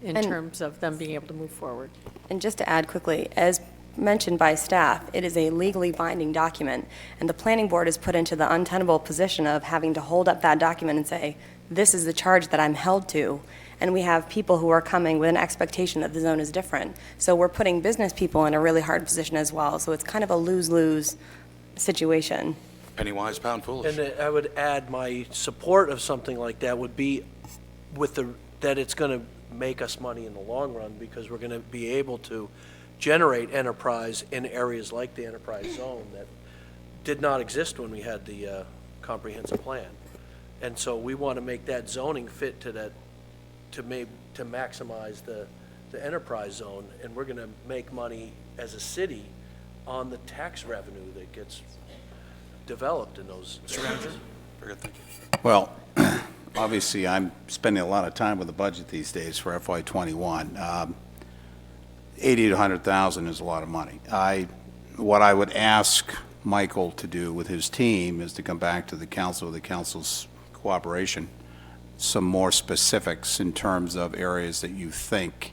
in And- terms of them being able to move forward. And just to add quickly, as mentioned by staff, it is a legally binding document, and the planning board is put into the untenable position of having to hold up that document and say, this is the charge that I'm held to. And we have people who are coming with an expectation that the zone is different. So we're putting business people in a really hard position as well. So it's kind of a lose-lose situation. Penny wise, pound foolish. And I would add, my support of something like that would be that it's going to make us money in the long run, because we're going to be able to generate enterprise in areas like the enterprise zone that did not exist when we had the comprehensive plan. And so we want to make that zoning fit to that, to maximize the enterprise zone, and we're going to make money as a city on the tax revenue that gets developed in those areas. Very good, thank you. Well, obviously, I'm spending a lot of time with the budget these days for FY '21. 80 to 100,000 is a lot of money. What I would ask Michael to do with his team is to come back to the council, with the council's cooperation, some more specifics in terms of areas that you think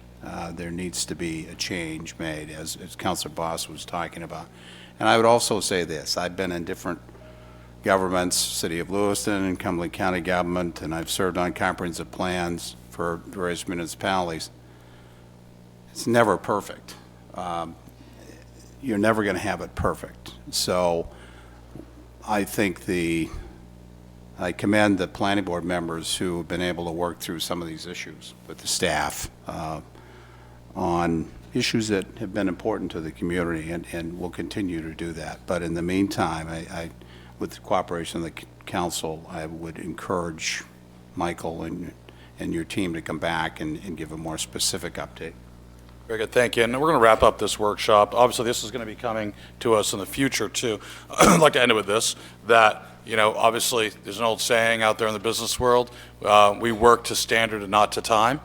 there needs to be a change made, as Councilor Boss was talking about. And I would also say this: I've been in different governments, City of Lewiston and Cumberland County government, and I've served on comprehensive plans for various municipalities. It's never perfect. You're never going to have it perfect. So I think I commend the planning board members who have been able to work through some of these issues with the staff on issues that have been important to the community, and will continue to do that. But in the meantime, with the cooperation of the council, I would encourage Michael and your team to come back and give a more specific update. Very good, thank you. And we're going to wrap up this workshop. Obviously, this is going to be coming to us in the future, too. I'd like to end it with this, that, obviously, there's an old saying out there in the business world, we work to standard and not to time.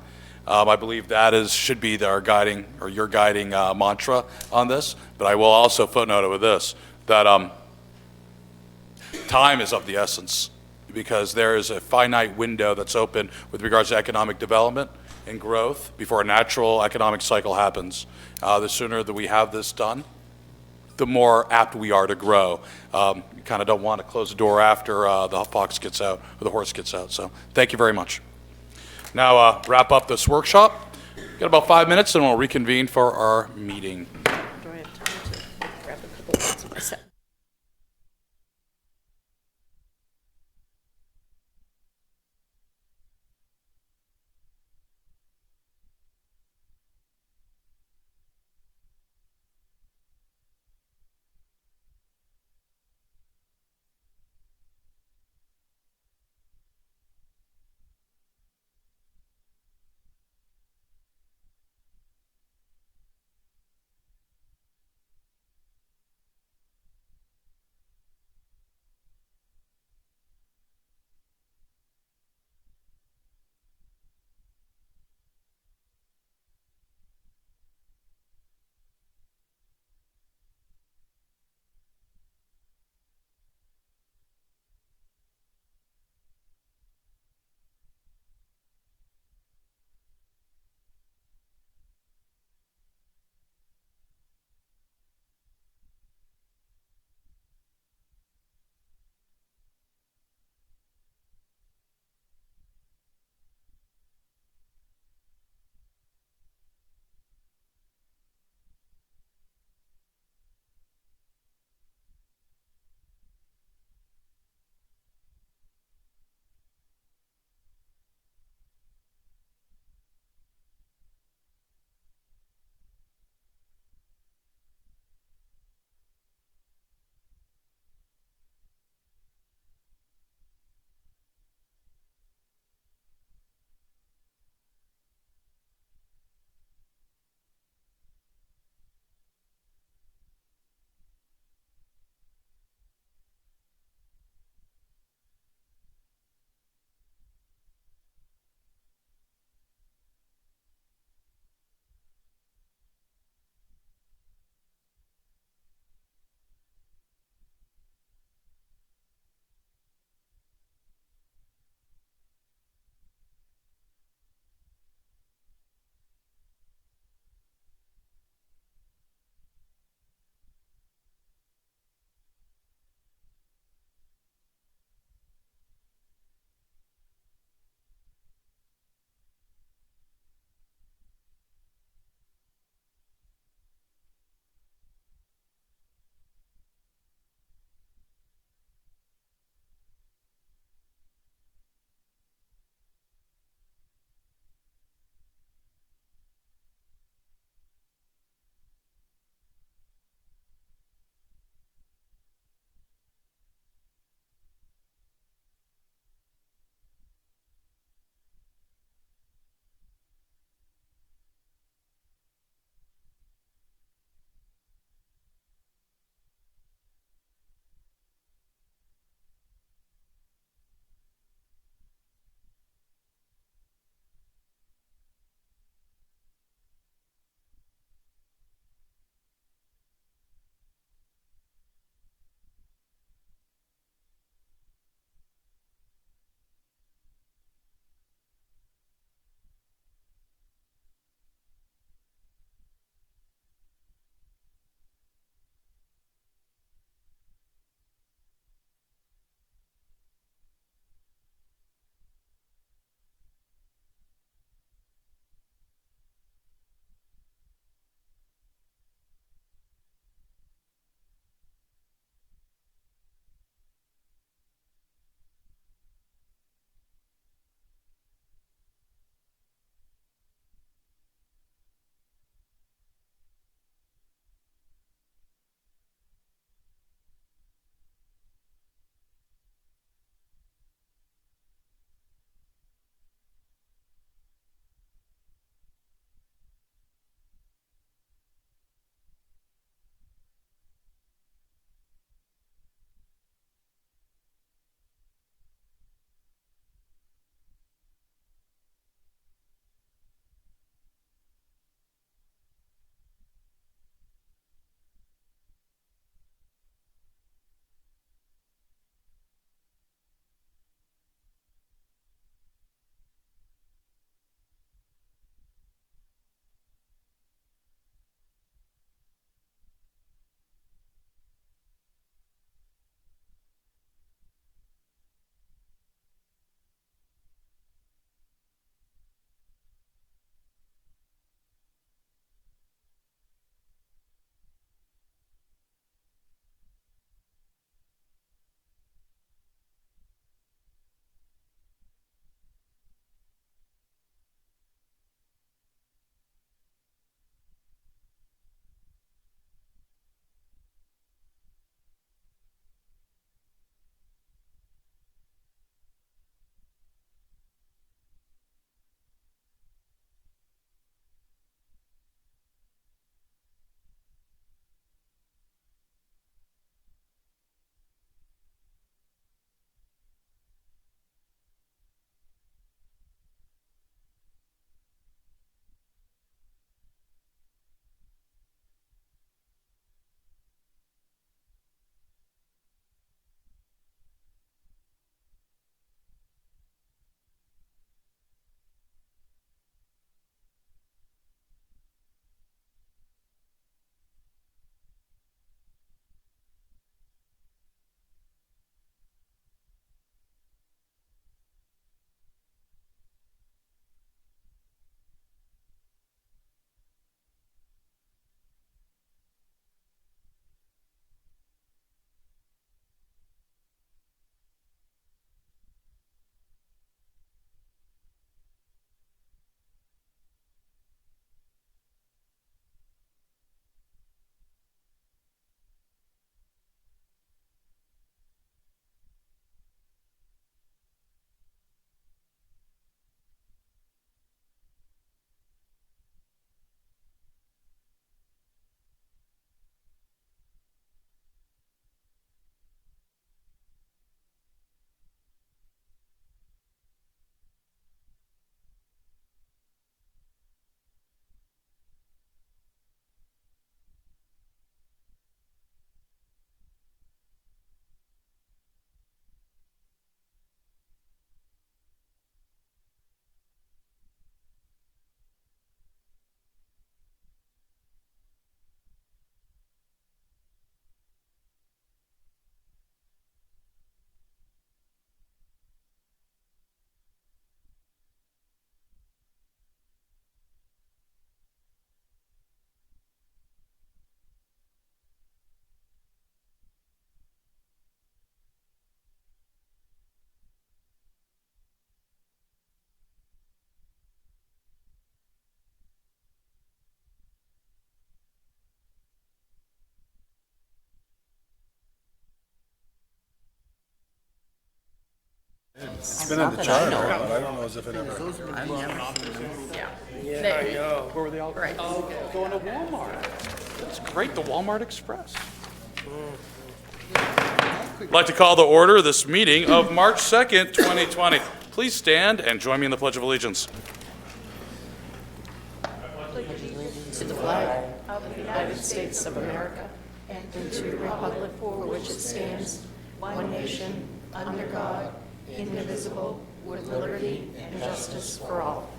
I believe that should be your guiding mantra on this. But I will also footnote it with this, that time is of the essence, because there is a finite window that's open with regards to economic development and growth before a natural economic cycle happens. The sooner that we have this done, the more apt we are to grow. You kind of don't want to close the door after the fox gets out or the horse gets out. So thank you very much. Now wrap up this workshop. Got about 5 minutes and we'll reconvene for our meeting. Do I have time to grab a couple bits of my set? It's been in the charter, but I don't know as if it ever. Yeah, I know. Where were they all? Right. Going to Walmart. That's great, the Walmart Express. I'd like to call to order this meeting of March 2nd, 2020. Please stand and join me in the Pledge of Allegiance. To the flag of the United States of America and to the republic for which it stands, one nation, under God, indivisible, with liberty and justice for all.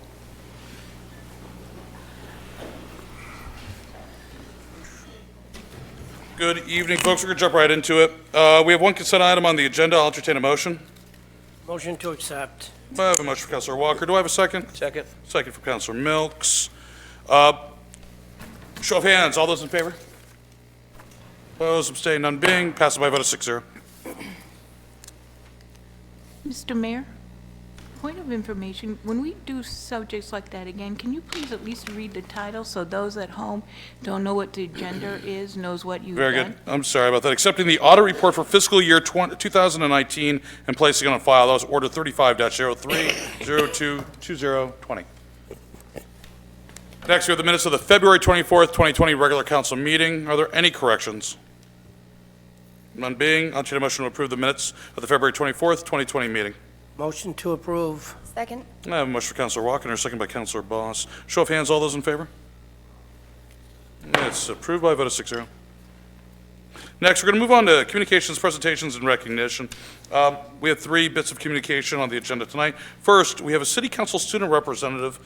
Good evening, folks. We're going to jump right into it. We have one consent item on the agenda. I'll entertain a motion. Motion to accept. I have a motion for Councilor Walker. Do I have a second? Second. Second for Councilor Milks. Show of hands. All those in favor? Opposed, abstained, none being. Passes by a vote of 6-0. Mr. Mayor, point of information, when we do subjects like that again, can you please at least read the title so those at home don't know what the agenda is, knows what you've done? Very good. I'm sorry about that. Accepting the audit report for fiscal year 2019 and placing it on file. That was Order 35-03-022020. Next, we have the minutes of the February 24th, 2020 regular council meeting. Are there any corrections? None being, I'll entertain a motion to approve the minutes of the February 24th, 2020 meeting. Motion to approve. Second? I have a motion for Councilor Walker and a second by Councilor Boss. Show of hands, all those in favor? It's approved by a vote of 6-0. Next, we're going to move on to communications, presentations, and recognition. We have 3 bits of communication on the agenda tonight. First, we have a City Council student representative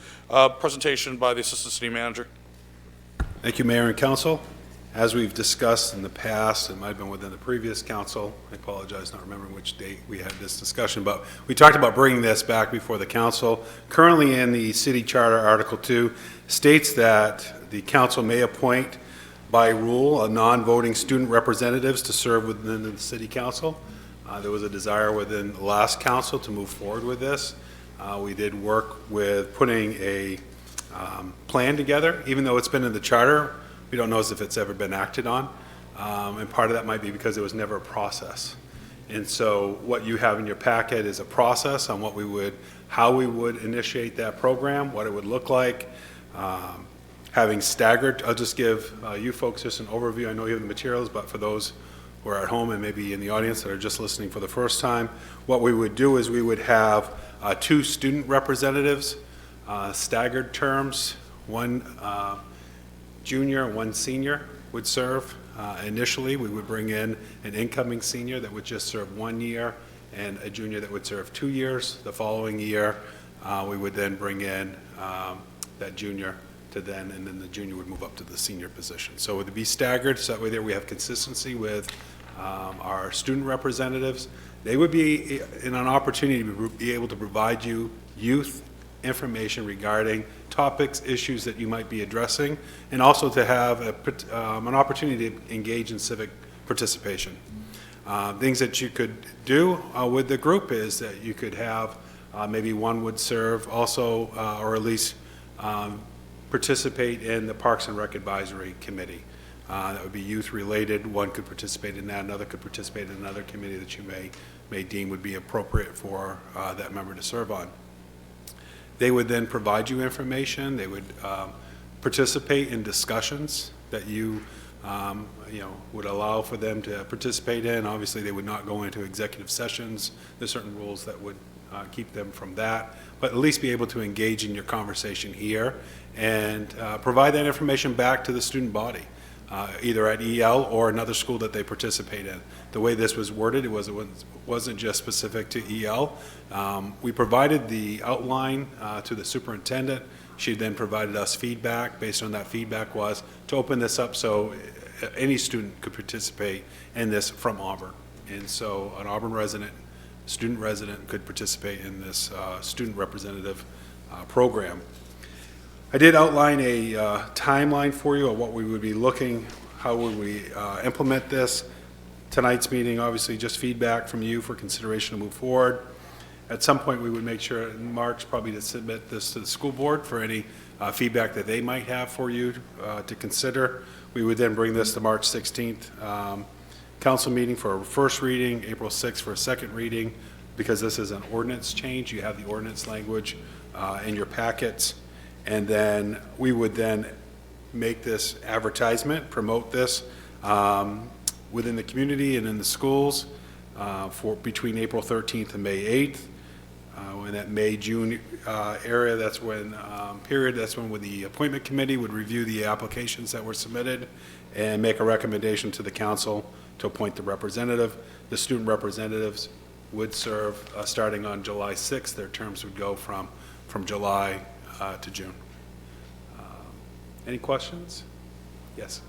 presentation by the Assistant City Manager. Thank you, Mayor and Council. As we've discussed in the past, it might have been within the previous council, I apologize not remembering which date we had this discussion, but we talked about bringing this back before the council. Currently in the city charter, Article 2 states that the council may appoint by rule non-voting student representatives to serve within the city council. There was a desire within the last council to move forward with this. We did work with putting a plan together, even though it's been in the charter. We don't know as if it's ever been acted on, and part of that might be because it was never a process. And so what you have in your packet is a process on how we would initiate that program, what it would look like, having staggered. I'll just give you folks just an overview. I know you have the materials, but for those who are at home and maybe in the audience that are just listening for the first time, what we would do is we would have 2 student representatives, staggered terms, one junior and one senior would serve. Initially, we would bring in an incoming senior that would just serve 1 year and a junior that would serve 2 years. The following year, we would then bring in that junior and then the junior would move up to the senior position. So it would be staggered, so that way there we have consistency with our student representatives. They would be in an opportunity to be able to provide you youth information regarding topics, issues that you might be addressing, and also to have an opportunity to engage in civic participation. Things that you could do with the group is that you could have maybe one would serve also, or at least participate in the Parks and Rec Advisory Committee. That would be youth-related. One could participate in that. Another could participate in another committee that you may deem would be appropriate for that member to serve on. They would then provide you information. They would participate in discussions that you would allow for them to participate in. Obviously, they would not go into executive sessions. There's certain rules that would keep them from that, but at least be able to engage in your conversation here and provide that information back to the student body, either at EL or another school that they participate in. The way this was worded, it wasn't just specific to EL. We provided the outline to the superintendent. She then provided us feedback. Based on that feedback was to open this up so any student could participate in this from Auburn. And so an Auburn resident, student resident could participate in this student representative program. I did outline a timeline for you of what we would be looking, how would we implement this. Tonight's meeting, obviously, just feedback from you for consideration to move forward. At some point, we would make sure in March probably to submit this to the school board for any feedback that they might have for you to consider. We would then bring this to March 16th council meeting for a first reading, April 6th for a second reading, because this is an ordinance change, you have the ordinance language in your packets. And then we would then make this advertisement, promote this within the community and in the schools for between April 13th and May 8th. In that May-June area, that's when, that's when the appointment committee would review the applications that were submitted and make a recommendation to the council to appoint the representative. The student representatives would serve starting on July 6th. Their terms would go from July to June. Any questions? Yes.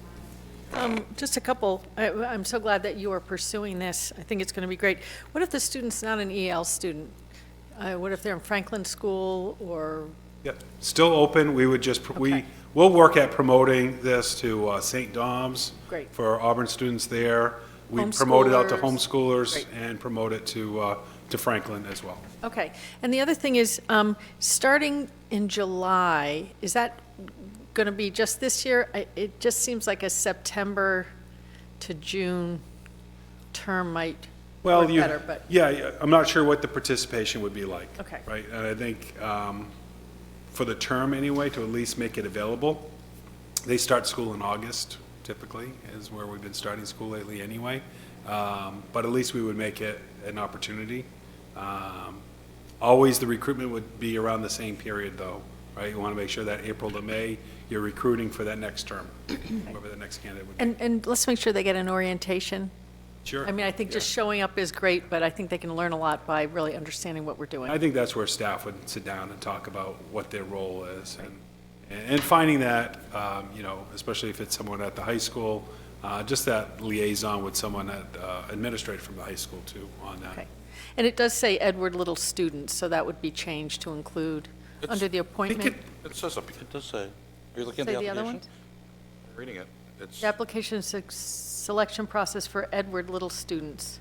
Just a couple. I'm so glad that you are pursuing this. I think it's going to be great. What if the student's not an EL student? What if they're in Franklin School or? Yeah, still open. We would just, Okay. we'll work at promoting this to St. Dom's. Great. For Auburn students there. We promote it out to Homeschoolers. homeschoolers Great. and promote it to Franklin as well. Okay. And the other thing is, starting in July, is that going to be just this year? It just seems like a September to June term might work better, but. Yeah, I'm not sure what the participation would be like. Okay. Right, and I think for the term anyway, to at least make it available, they start school in August typically, is where we've been starting school lately anyway. But at least we would make it an opportunity. Always the recruitment would be around the same period though, right? You want to make sure that April to May, you're recruiting for that next term, whoever the next candidate would be. And let's make sure they get an orientation. Sure. I mean, I think just showing up is great, but I think they can learn a lot by really understanding what we're doing. I think that's where staff would sit down and talk about what their role is and finding that, you know, especially if it's someone at the high school, just that liaison with someone that administrated from the high school too on that. Okay. And it does say Edward Little students, so that would be changed to include under the appointment. It says, it does say, are you looking at Say the the other application? ones? I'm reading it. It's, The application selection process for Edward Little students.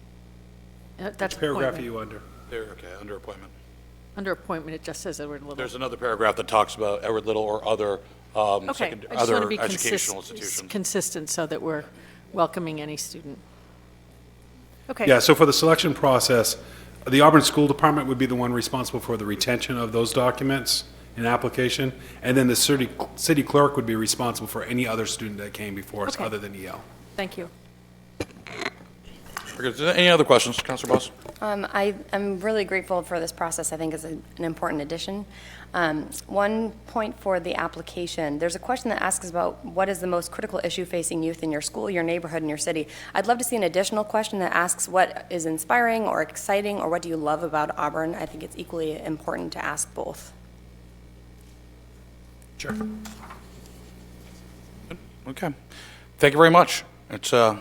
That's Which paragraph are appointment. you under? there, okay, under appointment. Under appointment, it just says Edward Little. There's another paragraph that talks about Edward Little or other, Okay, I just want to other be educational institutions. consistent so that we're welcoming any student. Okay. Yeah, so for the selection process, the Auburn School Department would be the one responsible for the retention of those documents and application, and then the city clerk would be responsible for any other student that came before us Okay. other than EL. Thank you. Very good. Any other questions, Councilor Boss? I'm really grateful for this process. I think is an important addition. One point for the application, there's a question that asks about what is the most critical issue facing youth in your school, your neighborhood, and your city. I'd love to see an additional question that asks what is inspiring or exciting or what do you love about Auburn. I think it's equally important to ask both. Sure. Okay. Thank you very much. It's, I'm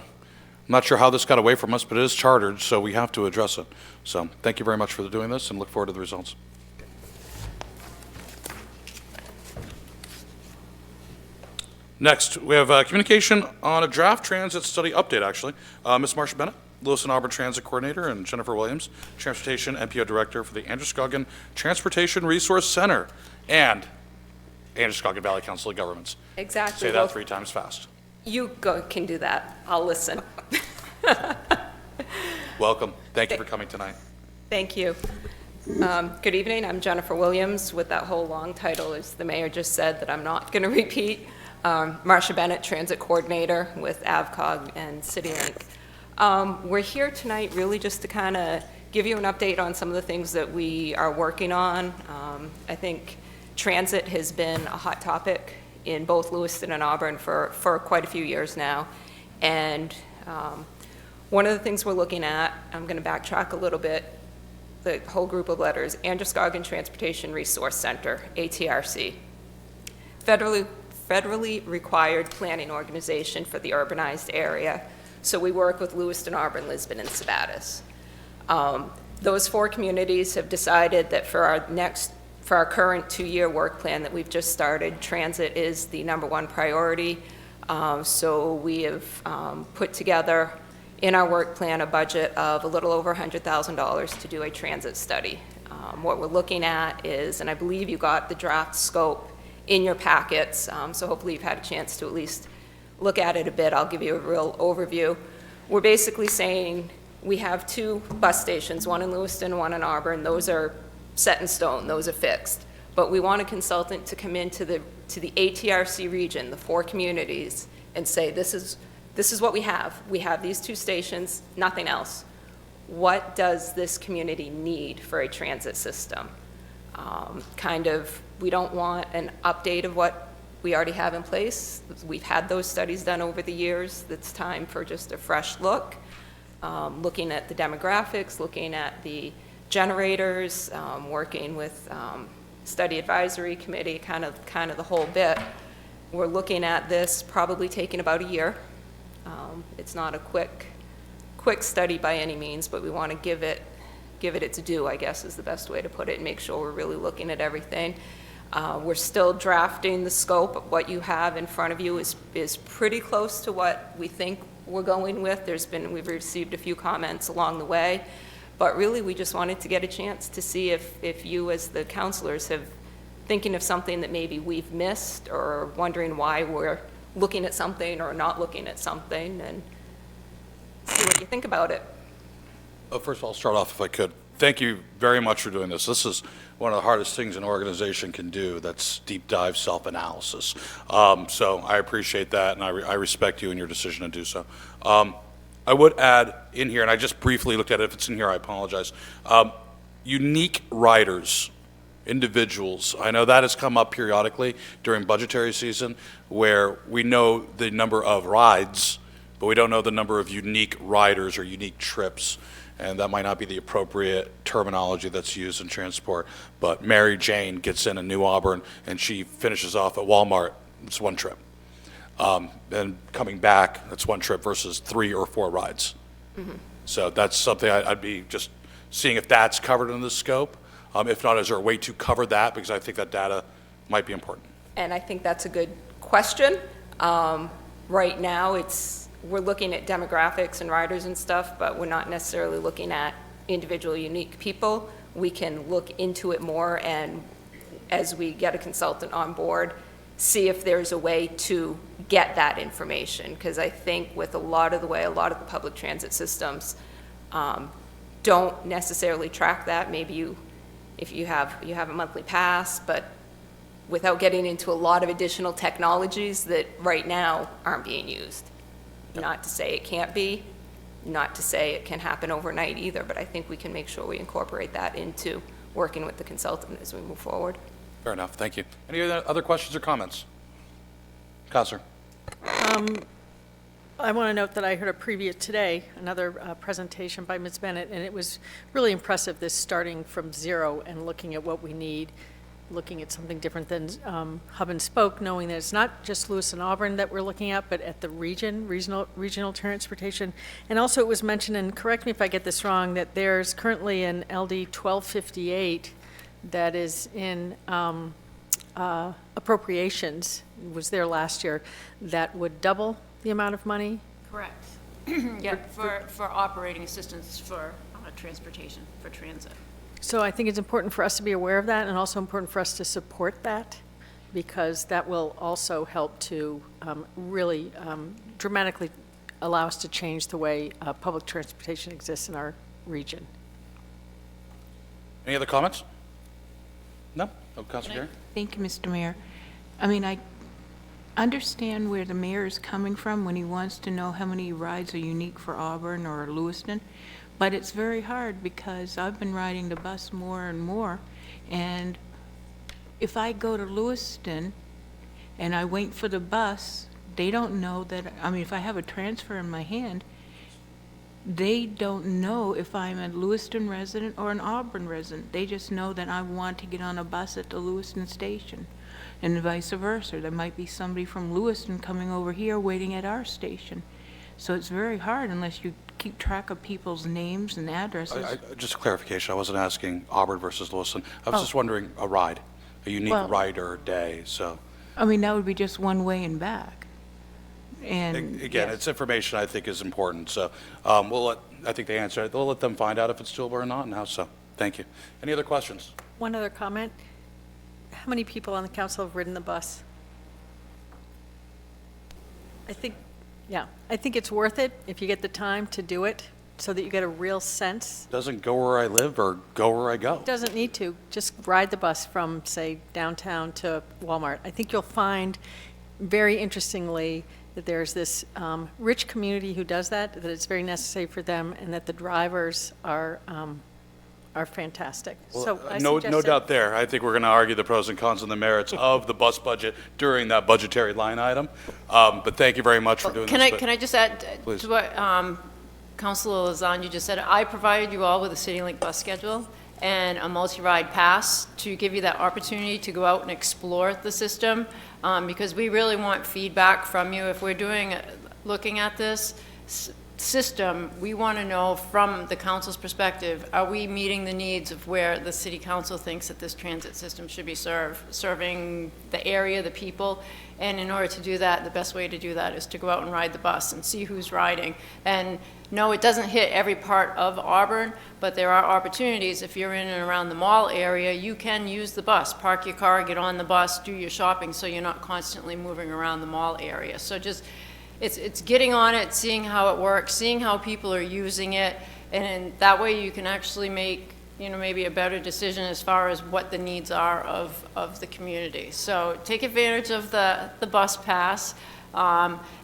not sure how this got away from us, but it is chartered, so we have to address it. So thank you very much for doing this and look forward to the results. Next, we have communication on a draft transit study update, actually. Ms. Marsha Bennett, Lewis and Auburn Transit Coordinator, and Jennifer Williams, Transportation NPO Director for the Androscoggin Transportation Resource Center and Androscoggin Valley Council of Governments. Exactly. Say Well, that 3 times fast. You can do that. I'll listen. Welcome. Thank you for coming tonight. Thank you. Good evening. I'm Jennifer Williams with that whole long title, as the mayor just said, that I'm not going to repeat. Marsha Bennett, Transit Coordinator with AvCog and CityLink. We're here tonight really just to kind of give you an update on some of the things that we are working on. I think transit has been a hot topic in both Lewiston and Auburn for quite a few years now. And one of the things we're looking at, I'm going to backtrack a little bit, the whole group of letters, Androscoggin Transportation Resource Center, ATRC. Federally required planning organization for the urbanized area. So we work with Lewiston, Auburn, Lisbon, and Sabattis. Those 4 communities have decided that for our current 2-year work plan that we've just started, transit is the #1 priority. So we have put together in our work plan a budget of a little over $100,000 to do a transit study. What we're looking at is, and I believe you got the draft scope in your packets, so hopefully you've had a chance to at least look at it a bit. I'll give you a real overview. We're basically saying We have 2 bus stations, one in Lewiston, one in Auburn. Those are set in stone, those are fixed. But we want a consultant to come into the ATRC region, the 4 communities, and say, this is what we have. We have these 2 stations, nothing else. What does this community need for a transit system? We don't want an update of what we already have in place. We've had those studies done over the years. It's time for just a fresh look, looking at the demographics, looking at the generators, working with study advisory committee, kind of the whole bit. We're looking at this probably taking about a year. It's not a quick study by any means, but we want to give it its due, I guess is the best way to put it, and make sure we're really looking at everything. We're still drafting the scope. What you have in front of you is pretty close to what we think we're going with. We've received a few comments along the way, but really we just wanted to get a chance to see if you as the counselors have thinking of something that maybe we've missed or wondering why we're looking at something or not looking at something, and see what you think about it. First of all, I'll start off if I could. Thank you very much for doing this. This is one of the hardest things an organization can do. That's deep dive self-analysis. So I appreciate that, and I respect you and your decision to do so. I would add in here, and I just briefly looked at it. If it's in here, I apologize. Unique riders, individuals. I know that has come up periodically during budgetary season where we know the number of rides, but we don't know the number of unique riders or unique trips. And that might not be the appropriate terminology that's used in transport. But Mary Jane gets in New Auburn and she finishes off at Walmart. It's one trip. And coming back, that's one trip versus 3 or 4 rides. Mm-hmm. So that's something I'd be just seeing if that's covered in the scope. If not, is there a way to cover that? Because I think that data might be important. And I think that's a good question. Right now, we're looking at demographics and riders and stuff, but we're not necessarily looking at individual unique people. We can look into it more, and as we get a consultant on board, see if there's a way to get that information. Because I think with a lot of the public transit systems don't necessarily track that. Maybe if you have a monthly pass, but without getting into a lot of additional technologies that right now aren't being used. Not to say it can't be, not to say it can happen overnight either, but I think we can make sure we incorporate that into working with the consultant as we move forward. Fair enough, thank you. Any other questions or comments? Counselor. I want to note that I heard another presentation by Ms. Bennett, and it was really impressive, this starting from zero and looking at what we need, looking at something different than Hub and Spoke, knowing that it's not just Lewis and Auburn that we're looking at, but at the regional transportation. And also it was mentioned, and correct me if I get this wrong, that there's currently an LD 1258 that is in appropriations, was there last year, that would double the amount of money? Correct. Yeah, for operating assistance for transportation, for transit. So I think it's important for us to be aware of that, and also important for us to support that, because that will also help to really dramatically allow us to change the way public transportation exists in our region. Any other comments? No? Oh, Councilor Gary? Thank you, Mr. Mayor. I mean, I understand where the mayor is coming from when he wants to know how many rides are unique for Auburn or Lewiston. But it's very hard because I've been riding the bus more and more, and if I go to Lewiston and I wait for the bus, they don't know that, if I have a transfer in my hand, they don't know if I'm a Lewiston resident or an Auburn resident. They just know that I want to get on a bus at the Lewiston station, and vice versa. There might be somebody from Lewiston coming over here waiting at our station. So it's very hard unless you keep track of people's names and addresses. Just a clarification, I wasn't asking Auburn versus Lewiston. I was just wondering a ride, a unique ride or day, so. That would be just one way and back. And Again, yes. it's information I think is important, so I think they answered it. We'll let them find out if it's doable or not and how so. Thank you. Any other questions? One other comment. How many people on the council have ridden the bus? I think it's worth it if you get the time to do it, so that you get a real sense. Doesn't go where I live or go where I go. Doesn't need to, just ride the bus from, say, downtown to Walmart. I think you'll find, very interestingly, that there's this rich community who does that it's very necessary for them, and that the drivers are fantastic. So I No suggest doubt there. I think we're going to argue the pros and cons and the merits of the bus budget during that budgetary line item. But thank you very much for doing this. Can I just add Please. to what Councilor Lozano just said? I provided you all with a CityLink bus schedule and a multi-ride pass to give you that opportunity to go out and explore the system, because we really want feedback from you. If we're looking at this system, we want to know from the council's perspective, are we meeting the needs of where the city council thinks that this transit system should be serving the area, the people? And in order to do that, the best way to do that is to go out and ride the bus and see who's riding. And no, it doesn't hit every part of Auburn, but there are opportunities. If you're in and around the mall area, you can use the bus, park your car, get on the bus, do your shopping, so you're not constantly moving around the mall area. So just, it's getting on it, seeing how it works, seeing how people are using it, and that way you can actually make, maybe a better decision as far as what the needs are of the community. So take advantage of the bus pass.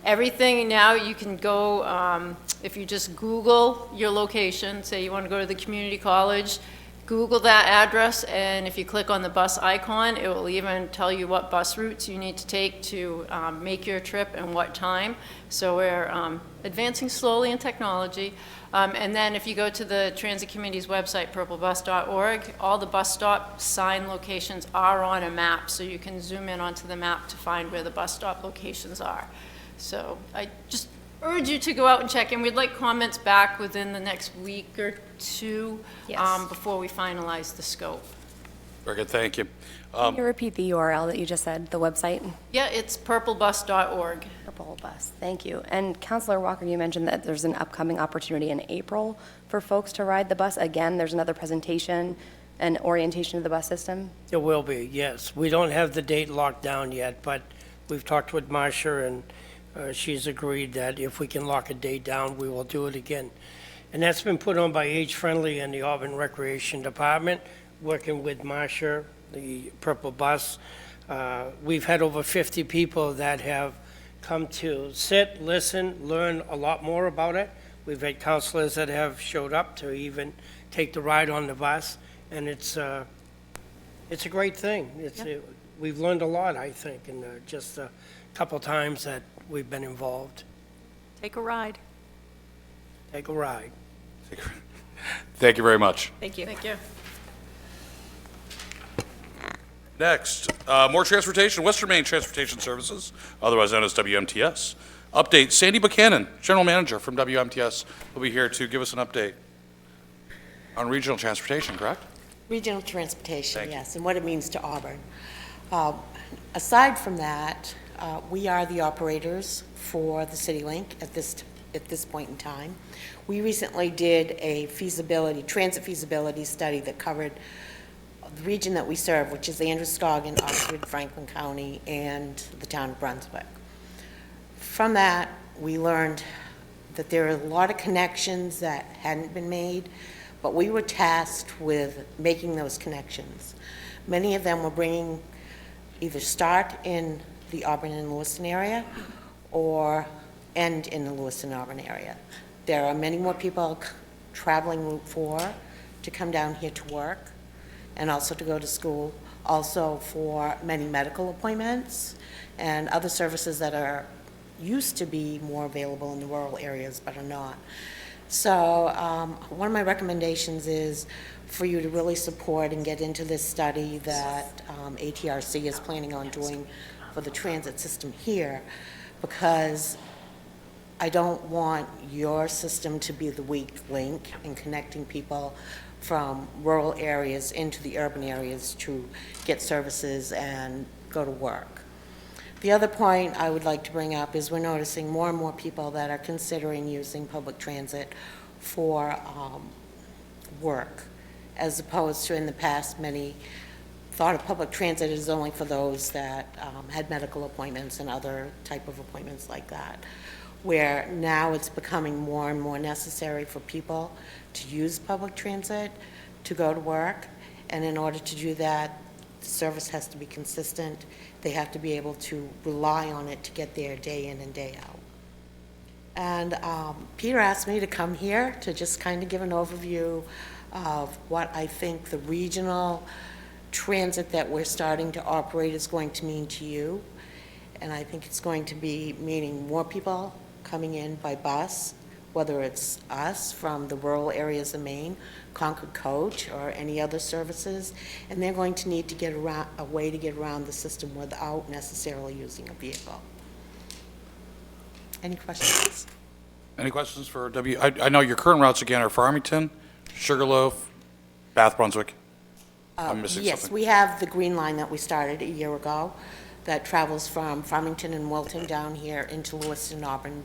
Everything now, you can go, if you just Google your location, say you want to go to the community college, Google that address, and if you click on the bus icon, it will even tell you what bus routes you need to take to make your trip and what time. So we're advancing slowly in technology. And then if you go to the Transit Committee's website, purplebus.org, all the bus stop sign locations are on a map, so you can zoom in onto the map to find where the bus stop locations are. So I just urge you to go out and check, and we'd like comments back within the next week or two. Yes. Before we finalize the scope. Very good, thank you. Can you repeat the URL that you just said, the website? Yeah, it's purplebus.org. Purple Bus, thank you. And Councilor Walker, you mentioned that there's an upcoming opportunity in April for folks to ride the bus. Again, there's another presentation and orientation of the bus system? There will be, yes. We don't have the date locked down yet, but we've talked with Marcia, and she's agreed that if we can lock a date down, we will do it again. And that's been put on by Age Friendly and the Auburn Recreation Department, working with Marcia, the Purple Bus. We've had over 50 people that have come to sit, listen, learn a lot more about it. We've had counselors that have showed up to even take the ride on the bus, and it's a great thing. We've learned a lot, I think, in just a couple times that we've been involved. Take a ride. Take a ride. Thank you very much. Thank you. Thank you. Next, more transportation, Western Maine Transportation Services, otherwise known as WMTS. Update, Sandy Buchanan, General Manager from WMTS, will be here to give us an update on regional transportation, correct? Regional transportation, Thank you. yes, and what it means to Auburn. Aside from that, we are the operators for the CityLink at this point in time. We recently did a transit feasibility study that covered the region that we serve, which is Androscoggin, Oxford, Franklin County, and the town of Brunswick. From that, we learned that there are a lot of connections that hadn't been made, but we were tasked with making those connections. Many of them were bringing either start in the Auburn and Lewiston area or end in the Lewiston-Auburn area. There are many more people traveling Route 4 to come down here to work and also to go to school, also for many medical appointments and other services that used to be more available in the rural areas but are not. So one of my recommendations is for you to really support and get into this study that ATRC is planning on doing for the transit system here, because I don't want your system to be the weak link in connecting people from rural areas into the urban areas to get services and go to work. The other point I would like to bring up is we're noticing more and more people that are considering using public transit for work, as opposed to in the past, many thought of public transit as only for those that had medical appointments and other type of appointments like that. where now it's becoming more and more necessary for people to use public transit to go to work. And in order to do that, the service has to be consistent. They have to be able to rely on it to get there day in and day out. And Peter asked me to come here to just kind of give an overview of what I think the regional transit that we're starting to operate is going to mean to you. And I think it's going to be meaning more people coming in by bus, whether it's us from the rural areas of Maine, Concord Coach, or any other services, and they're going to need to get around, a way to get around the system without necessarily using a vehicle. Any questions? Any questions for W? I know your current routes again are Farmington, Sugarloaf, Bath Brunswick. I'm missing Yes, something. we have the green line that we started a year ago that travels from Farmington and Wilton down here into Lewiston and Auburn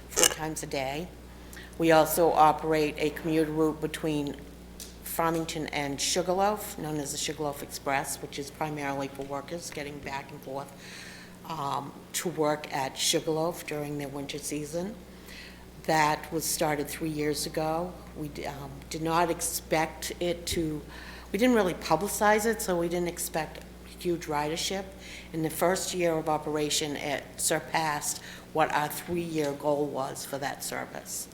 4 times a day. We also operate a commuter route between Farmington and Sugarloaf, known as the Sugarloaf Express, which is primarily for workers getting back and forth to work at Sugarloaf during their winter season. That was started 3 years ago. We did not expect it to, we didn't really publicize it, so we didn't expect huge ridership. In the first year of operation, it surpassed what our 3-year goal was for that service.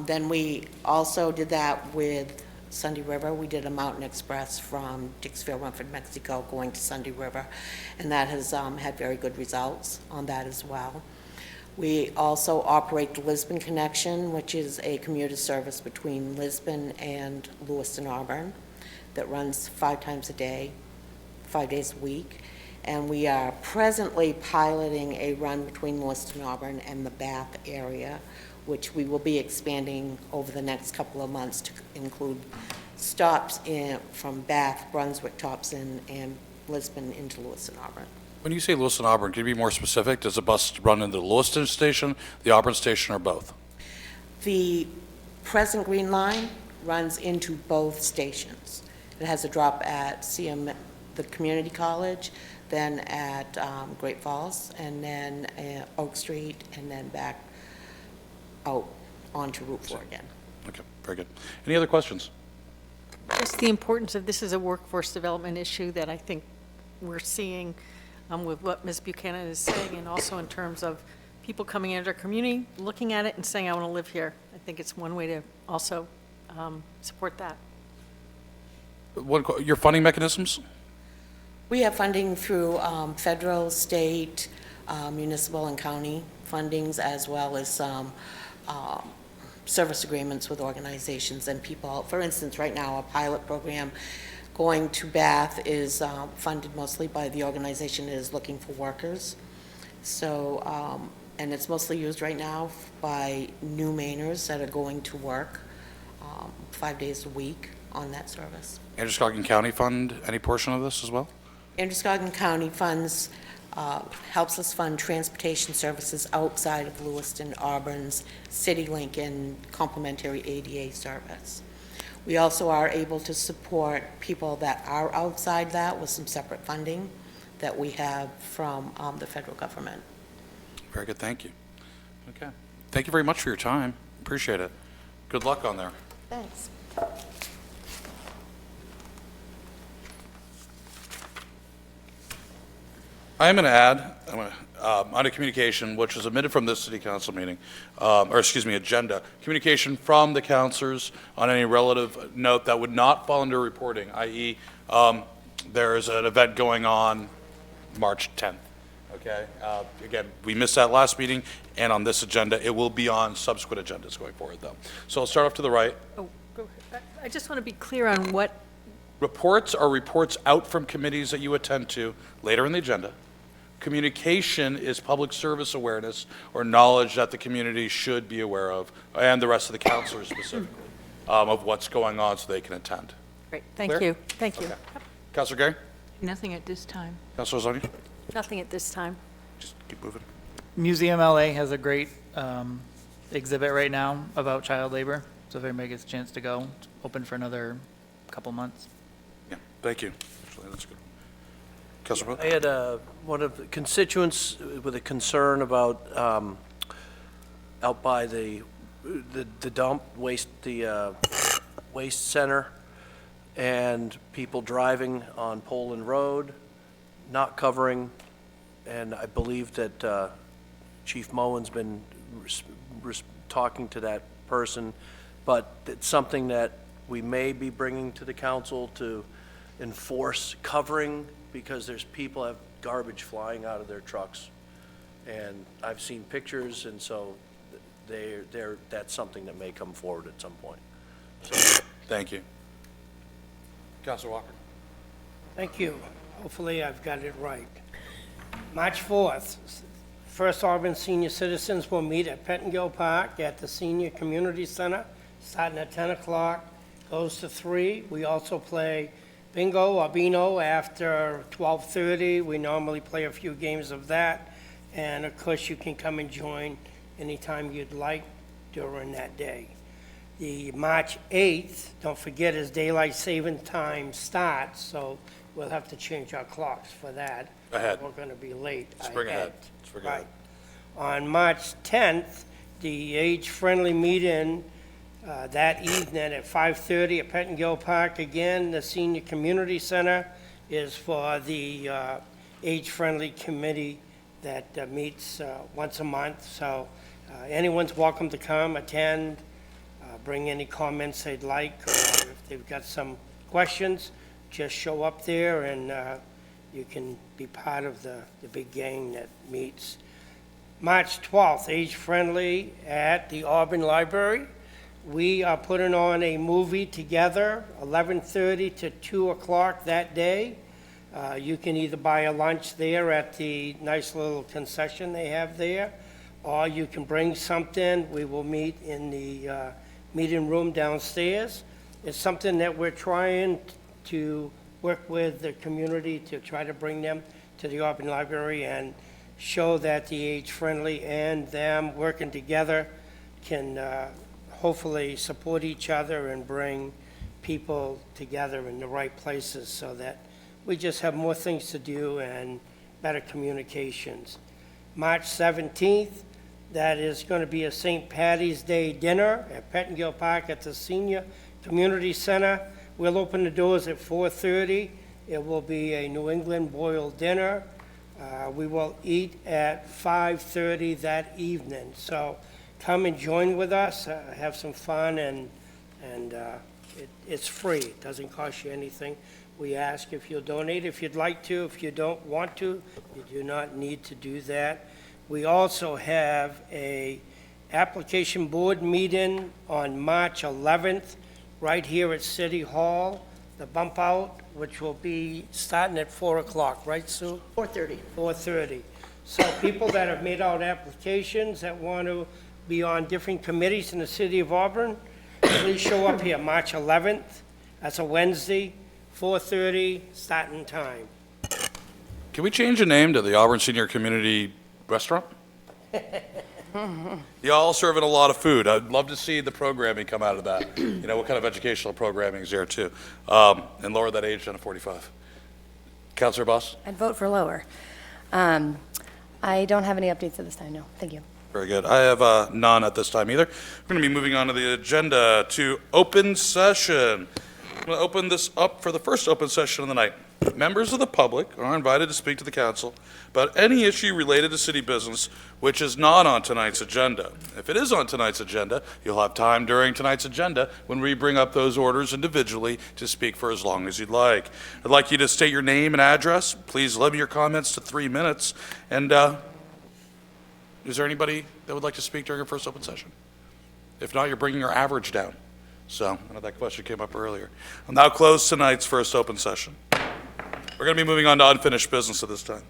Then we also did that with Sunday River. We did a Mountain Express from Dixville, Rumford, Mexico, going to Sunday River, and that has had very good results on that as well. We also operate the Lisbon Connection, which is a commuter service between Lisbon and Lewiston, Auburn, that runs 5 times a day, 5 days a week. And we are presently piloting a run between Lewiston, Auburn, and the Bath area, which we will be expanding over the next couple of months to include stops from Bath, Brunswick, Thompson, and Lisbon into Lewiston, Auburn. When you say Lewiston, Auburn, can you be more specific? Does the bus run into the Lewiston station, the Auburn station, or both? The present Green Line runs into both stations. It has a drop at the community college, then at Great Falls, and then Oak Street, and then back out onto Route 4 again. Okay, very good. Any other questions? Just the importance of, this is a workforce development issue that I think we're seeing with what Ms. Buchanan is saying, and also in terms of people coming into our community, looking at it and saying, I want to live here. I think it's one way to also support that. Your funding mechanisms? We have funding through federal, state, municipal, and county fundings, as well as some service agreements with organizations and people. For instance, right now, a pilot program going to Bath is funded mostly by the organization that is looking for workers. So, and it's mostly used right now by new Mainers that are going to work 5 days a week on that service. Androscoggin County fund any portion of this as well? Androscoggin County funds, helps us fund transportation services outside of Lewiston, Auburn's CityLink and complimentary ADA service. We also are able to support people that are outside that with some separate funding that we have from the federal government. Very good, thank you. Okay. Thank you very much for your time. Appreciate it. Good luck on there. Thanks. I am going to add, under communication, which was omitted from this city council meeting, agenda, communication from the councilors on any relative note that would not fall under reporting, i.e., there is an event going on March 10th, okay? Again, we missed that last meeting, and on this agenda, it will be on subsequent agendas going forward, though. So I'll start off to the right. Oh, go ahead. I just want to be clear on what. Reports are reports out from committees that you attend to later in the agenda. Communication is public service awareness or knowledge that the community should be aware of, and the rest of the councilors specifically, of what's going on so they can attend. Great, thank Clear? you. Thank you. Okay. Councilor Gary? Nothing at this time. Councilor Zoni? Nothing at this time. Just keep moving. Museum LA has a great exhibit right now about child labor, so if anybody gets a chance to go, it's open for another couple months. Yeah, thank you. Actually, that's good. Councilor Poe? I had one of the constituents with a concern about out by the dump, the waste center, and people driving on Poland Road, not covering, and I believe that Chief Moen's been talking to that person, but it's something that we may be bringing to the council to enforce covering, because there's people have garbage flying out of their trucks. And I've seen pictures, and so that's something that may come forward at some point. So, Thank you. Councilor Walker. Thank you. Hopefully I've got it right. March 4th, First Auburn Senior Citizens will meet at Pettingill Park at the Senior Community Center, starting at 10 o'clock, goes to 3. We also play bingo or Beano after 12:30. We normally play a few games of that. And of course, you can come and join anytime you'd like during that day. The March 8th, don't forget, is daylight saving time starts, so we'll have to change our clocks for that. Ahead. We're going to be late. Spring ahead. Spring ahead. Right. On March 10th, the age-friendly meeting that evening at 5:30 at Pettingill Park. Again, the Senior Community Center is for the age-friendly committee that meets once a month. So anyone's welcome to come, attend, bring any comments they'd like, or if they've got some questions, just show up there and you can be part of the big gang that meets. March 12th, age-friendly at the Auburn Library. We are putting on a movie together, 11:30 to 2 o'clock that day. You can either buy a lunch there at the nice little concession they have there, or you can bring something. We will meet in the meeting room downstairs. It's something that we're trying to work with the community to try to bring them to the Auburn Library and show that the age-friendly and them working together can hopefully support each other and bring people together in the right places so that we just have more things to do and better communications. March 17th, that is going to be a St. Patty's Day dinner at Pettingill Park at the Senior Community Center. We'll open the doors at 4:30. It will be a New England boiled dinner. We will eat at 5:30 that evening. So come and join with us, have some fun, and it's free. It doesn't cost you anything. We ask if you'll donate if you'd like to. If you don't want to, you do not need to do that. We also have a application board meeting on March 11th, right here at City Hall, the bump out, which will be starting at 4 o'clock, right, Sue? 4:30. 4:30. So people that have made out applications that want to be on different committees in the city of Auburn, please show up here, March 11th. That's a Wednesday, 4:30, starting time. Can we change the name to the Auburn Senior Community Restaurant? Y'all serving a lot of food. I'd love to see the programming come out of that. You know, what kind of educational programming is there too? And lower that age down to 45. Councilor Boss? I'd vote for lower. I don't have any updates at this time, no. Thank you. Very good. I have none at this time either. We're going to be moving on to the agenda to open session. I'm going to open this up for the first open session of the night. Members of the public are invited to speak to the council about any issue related to city business which is not on tonight's agenda. If it is on tonight's agenda, you'll have time during tonight's agenda when we bring up those orders individually to speak for as long as you'd like. I'd like you to state your name and address. Please limit your comments to 3 minutes. And is there anybody that would like to speak during your first open session? If not, you're bringing your average down. So, I know that question came up earlier. I'll now close tonight's first open session. We're going to be moving on to unfinished business at this time.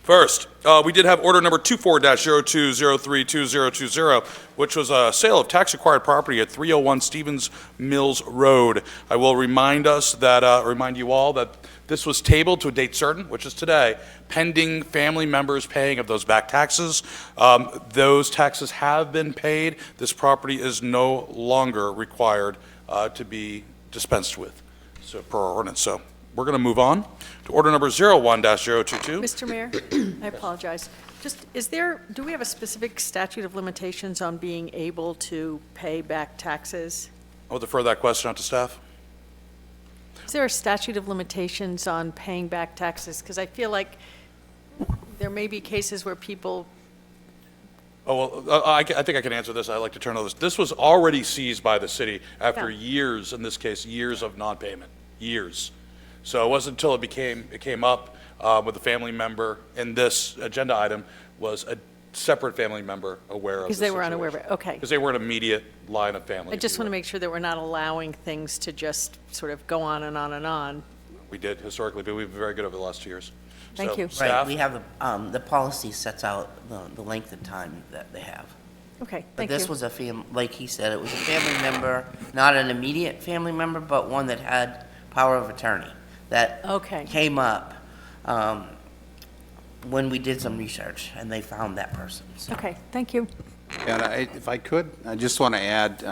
First, we did have order number 24-02032020, which was a sale of tax-acquired property at 301 Stevens Mills Road. I will remind you all that this was tabled to a date certain, which is today, pending family members paying of those back taxes. Those taxes have been paid. This property is no longer required to be dispensed with, so per our ordinance. So we're going to move on to order number 01-022. Mr. Mayor, I apologize. Just, do we have a specific statute of limitations on being able to pay back taxes? I'll defer that question out to staff. Is there a statute of limitations on paying back taxes? Because I feel like there may be cases where people, Oh, well, I think I can answer this. I'd like to turn to this. This was already seized by the city after years, in this case, years of non-payment, years. So it wasn't until it came up with a family member, and this agenda item was a separate family member aware of the because they were unaware of situation. it, okay. Because they were an immediate line of family. I just want to make sure that we're not allowing things to just sort of go on and on and on. We did historically, but we've been very good over the last 2 years. Thank So, you. Right, Staff? we have, the policy sets out the length of time that they have. Okay, But thank you. this was like he said, it was a family member, not an immediate family member, but one that had power of attorney. That Okay. came up when we did some research, and they found that person. So. Okay, thank you. And if I could, I just want to add,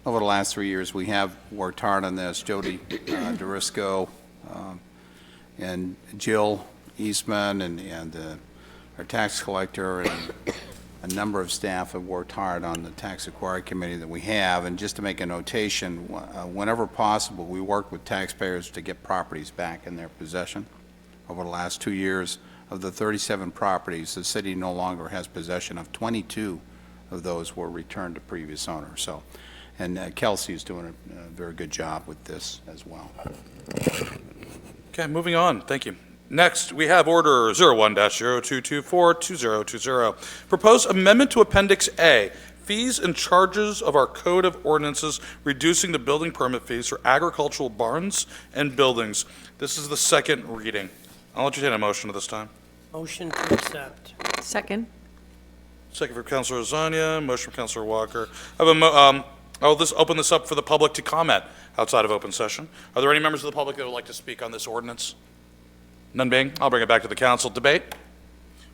over the last 3 years, we have worked hard on this. Jody DeRisco and Jill Eastman and our tax collector and a number of staff have worked hard on the tax inquiry committee that we have. And just to make a notation, whenever possible, we work with taxpayers to get properties back in their possession. Over the last 2 years, of the 37 properties, the city no longer has possession of 22 of those were returned to previous owners. So, and Kelsey is doing a very good job with this as well. Okay, moving on. Thank you. Next, we have Order 01-0224-2020. Proposed amendment to Appendix A, fees and charges of our Code of Ordinances, reducing the building permit fees for agricultural barns and buildings. This is the second reading. I'll entertain a motion at this time. Motion to accept. Second? Second for Councilor Azania, motion for Councilor Walker. I have I'll just open this up for the public to comment outside of open session. Are there any members of the public that would like to speak on this ordinance? None being, I'll bring it back to the council. Debate?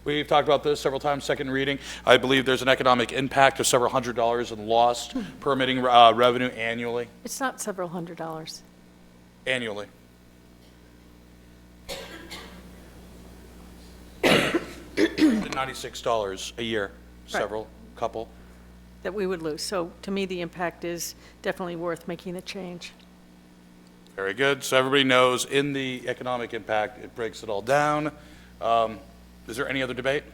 We've talked about this several times, second reading. I believe there's an economic impact of several $100s in lost permitting revenue annually. It's not several $100s. Annually. $96 a year, several, couple. That we would lose. So to me, the impact is definitely worth making the change. Very good. So everybody knows in the economic impact, it breaks it all down. Is there any other debate?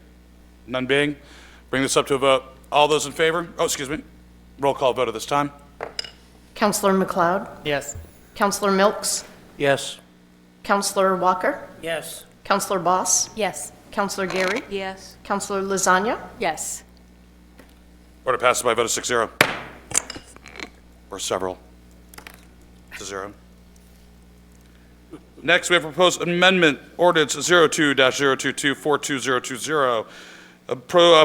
None being. Bring this up to a vote. All those in favor? Oh, excuse me. Roll call vote at this time. Counselor McLeod? Yes. Counselor Milks? Yes. Counselor Walker? Yes. Counselor Boss? Yes. Counselor Gary? Yes. Counselor Lasagna? Yes. Order passes by a vote of 6-0. Or several. To 0. Next, we have proposed amendment, ordinance 02-022-42020.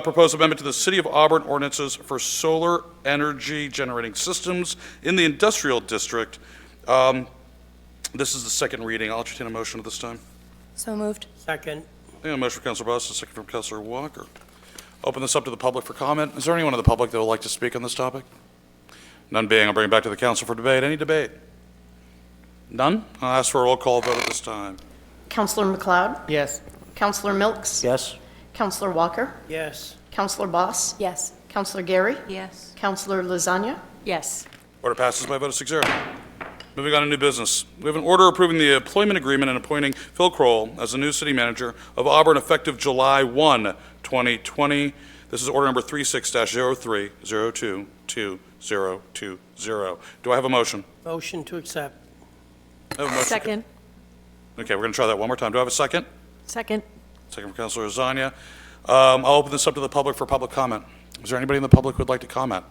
Proposed amendment to the City of Auburn ordinances for solar energy generating systems in the industrial district. This is the second reading. I'll entertain a motion at this time. So moved. Second. A motion from Councilor Boss, a second from Councilor Walker. Open this up to the public for comment. Is there anyone in the public that would like to speak on this topic? None being, I'll bring it back to the council for debate. Any debate? None? I'll ask for a roll call vote at this time. Counselor McLeod? Yes. Counselor Milks? Yes. Counselor Walker? Yes. Counselor Boss? Yes. Counselor Gary? Yes. Counselor Lasagna? Yes. Order passes by a vote of 6-0. Moving on to new business. We have an order approving the employment agreement and appointing Phil Kroll as the new city manager of Auburn effective July 1, 2020. This is order number 36-03-022020. Do I have a motion? Motion to accept. I have a motion. Second? Okay, we're going to try that one more time. Do I have a second? Second? Second from Councilor Azania. I'll open this up to the public for public comment. Is there anybody in the public who would like to comment?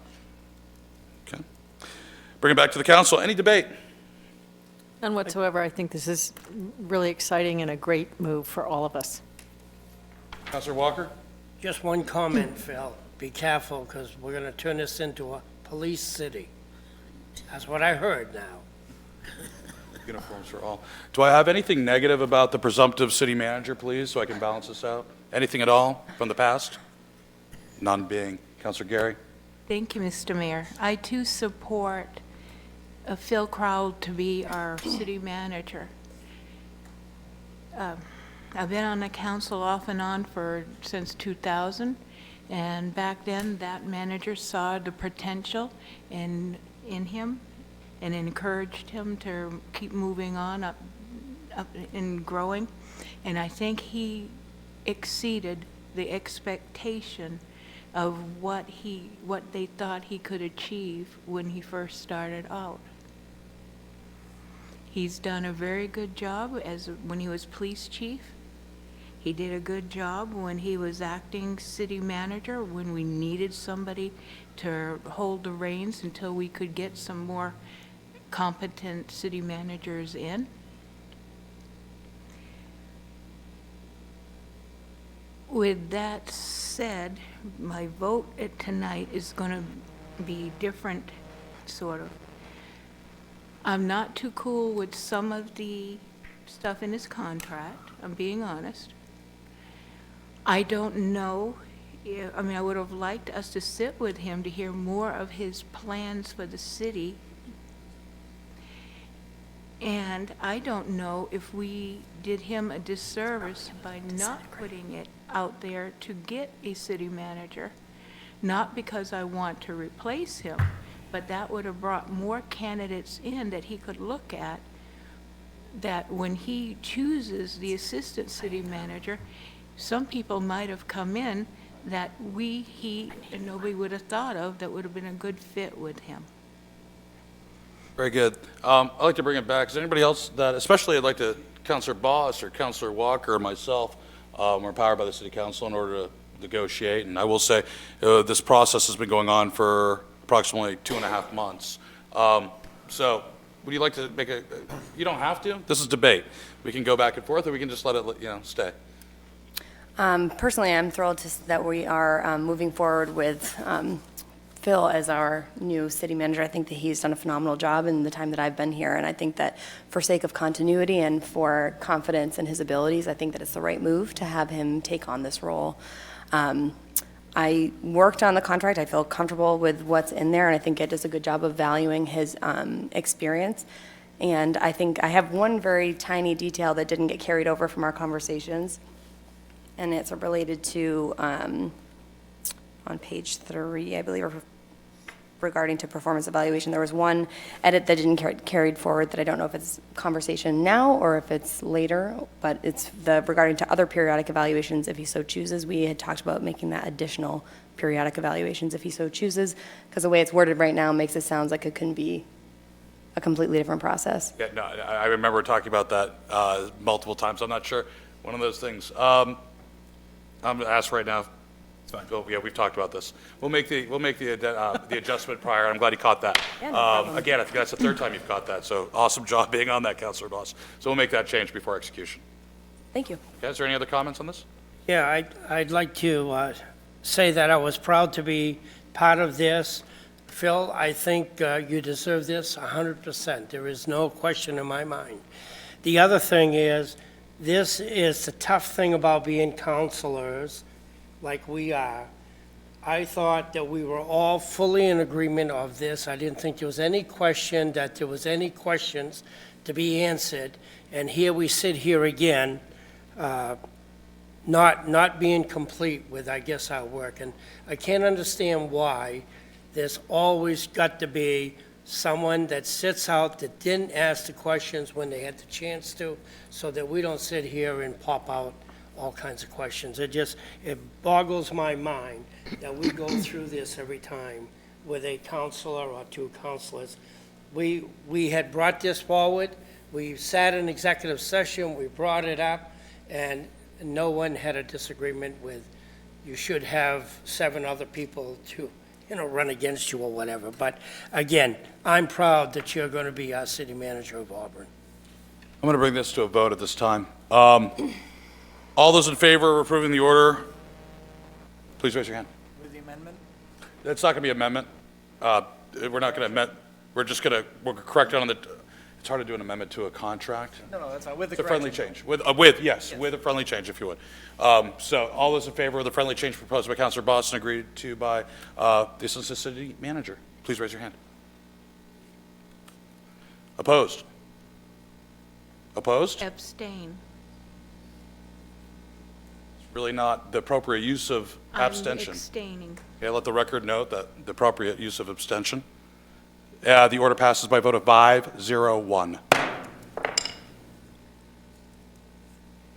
Okay. Bring it back to the council. Any debate? None whatsoever. I think this is really exciting and a great move for all of us. Councilor Walker? Just one comment, Phil. Be careful, because we're going to turn this into a police city. That's what I heard now. Uniforms for all. Do I have anything negative about the presumptive city manager, please, so I can balance this out? Anything at all from the past? None being. Councilor Gary? Thank you, Mr. Mayor. I too support Phil Crowell to be our city manager. I've been on the council off and on since 2000, and back then, that manager saw the potential in him and encouraged him to keep moving on up and growing. And I think he exceeded the expectation of what they thought he could achieve when he first started out. He's done a very good job when he was police chief. He did a good job when he was acting city manager, when we needed somebody to hold the reins until we could get some more competent city managers in. With that said, my vote tonight is going to be different, sort of. I'm not too cool with some of the stuff in his contract, I'm being honest. I don't know, I would have liked us to sit with him to hear more of his plans for the city. And I don't know if we did him a disservice by not putting it out there to get a city manager. Not because I want to replace him, but that would have brought more candidates in that he could look at, that when he chooses the assistant city manager, some people might have come in that he, and nobody would have thought of that would have been a good fit with him. Very good. I'd like to bring it back. Is there anybody else that, especially I'd like to, Councilor Boss or Councilor Walker or myself, we're empowered by the City Council in order to negotiate. And I will say, this process has been going on for approximately 2.5 months. So would you like to make you don't have to. This is debate. We can go back and forth, or we can just let it, stay. Personally, I'm thrilled that we are moving forward with Phil as our new city manager. I think that he's done a phenomenal job in the time that I've been here, and I think that for sake of continuity and for confidence in his abilities, I think that it's the right move to have him take on this role. I worked on the contract. I feel comfortable with what's in there, and I think it does a good job of valuing his experience. And I think I have one very tiny detail that didn't get carried over from our conversations, and it's related to, on page 3, I believe, regarding to performance evaluation. There was one edit that didn't carried forward that I don't know if it's conversation now or if it's later, but it's regarding to other periodic evaluations if he so chooses. We had talked about making that additional periodic evaluations if he so chooses, because the way it's worded right now makes it sound like it can be a completely different process. Yeah, no, I remember talking about that multiple times. I'm not sure. One of those things. I'm going to ask right now. It's fine. Oh, yeah, we've talked about this. We'll make the adjustment prior. I'm glad he caught that. Yeah, no problem. Again, I think that's the third time you've caught that. So awesome job being on that, Councilor Boss. So we'll make that change before execution. Thank you. Okay, is there any other comments on this? Yeah, I'd like to say that I was proud to be part of this. Phil, I think you deserve this 100%. There is no question in my mind. The other thing is, this is the tough thing about being counselors like we are. I thought that we were all fully in agreement of this. I didn't think there was any question that there was any questions to be answered. And here we sit here again, not being complete with, I guess, our work. And I can't understand why there's always got to be someone that sits out that didn't ask the questions when they had the chance to, so that we don't sit here and pop out all kinds of questions. It boggles my mind that we go through this every time with a counselor or two counselors. We had brought this forward, we sat in executive session, we brought it up, and no one had a disagreement with, you should have 7 other people to run against you or whatever. But again, I'm proud that you're going to be our city manager of Auburn. I'm going to bring this to a vote at this time. All those in favor of approving the order, please raise your hand. With the amendment? It's not going to be amendment. We're not going to amend. We're correct on the. It's hard to do an amendment to a contract. No, that's not with the It's a friendly correction. change. With a friendly change, if you would. So all those in favor of the friendly change proposed by Councilor Boston, agreed to by the Assistant City Manager, please raise your hand. Opposed? Opposed? Abstain. Really not the appropriate use of abstention. I'm abstaining. Okay, let the record note that the appropriate use of abstention. The order passes by a vote of 5-0-1.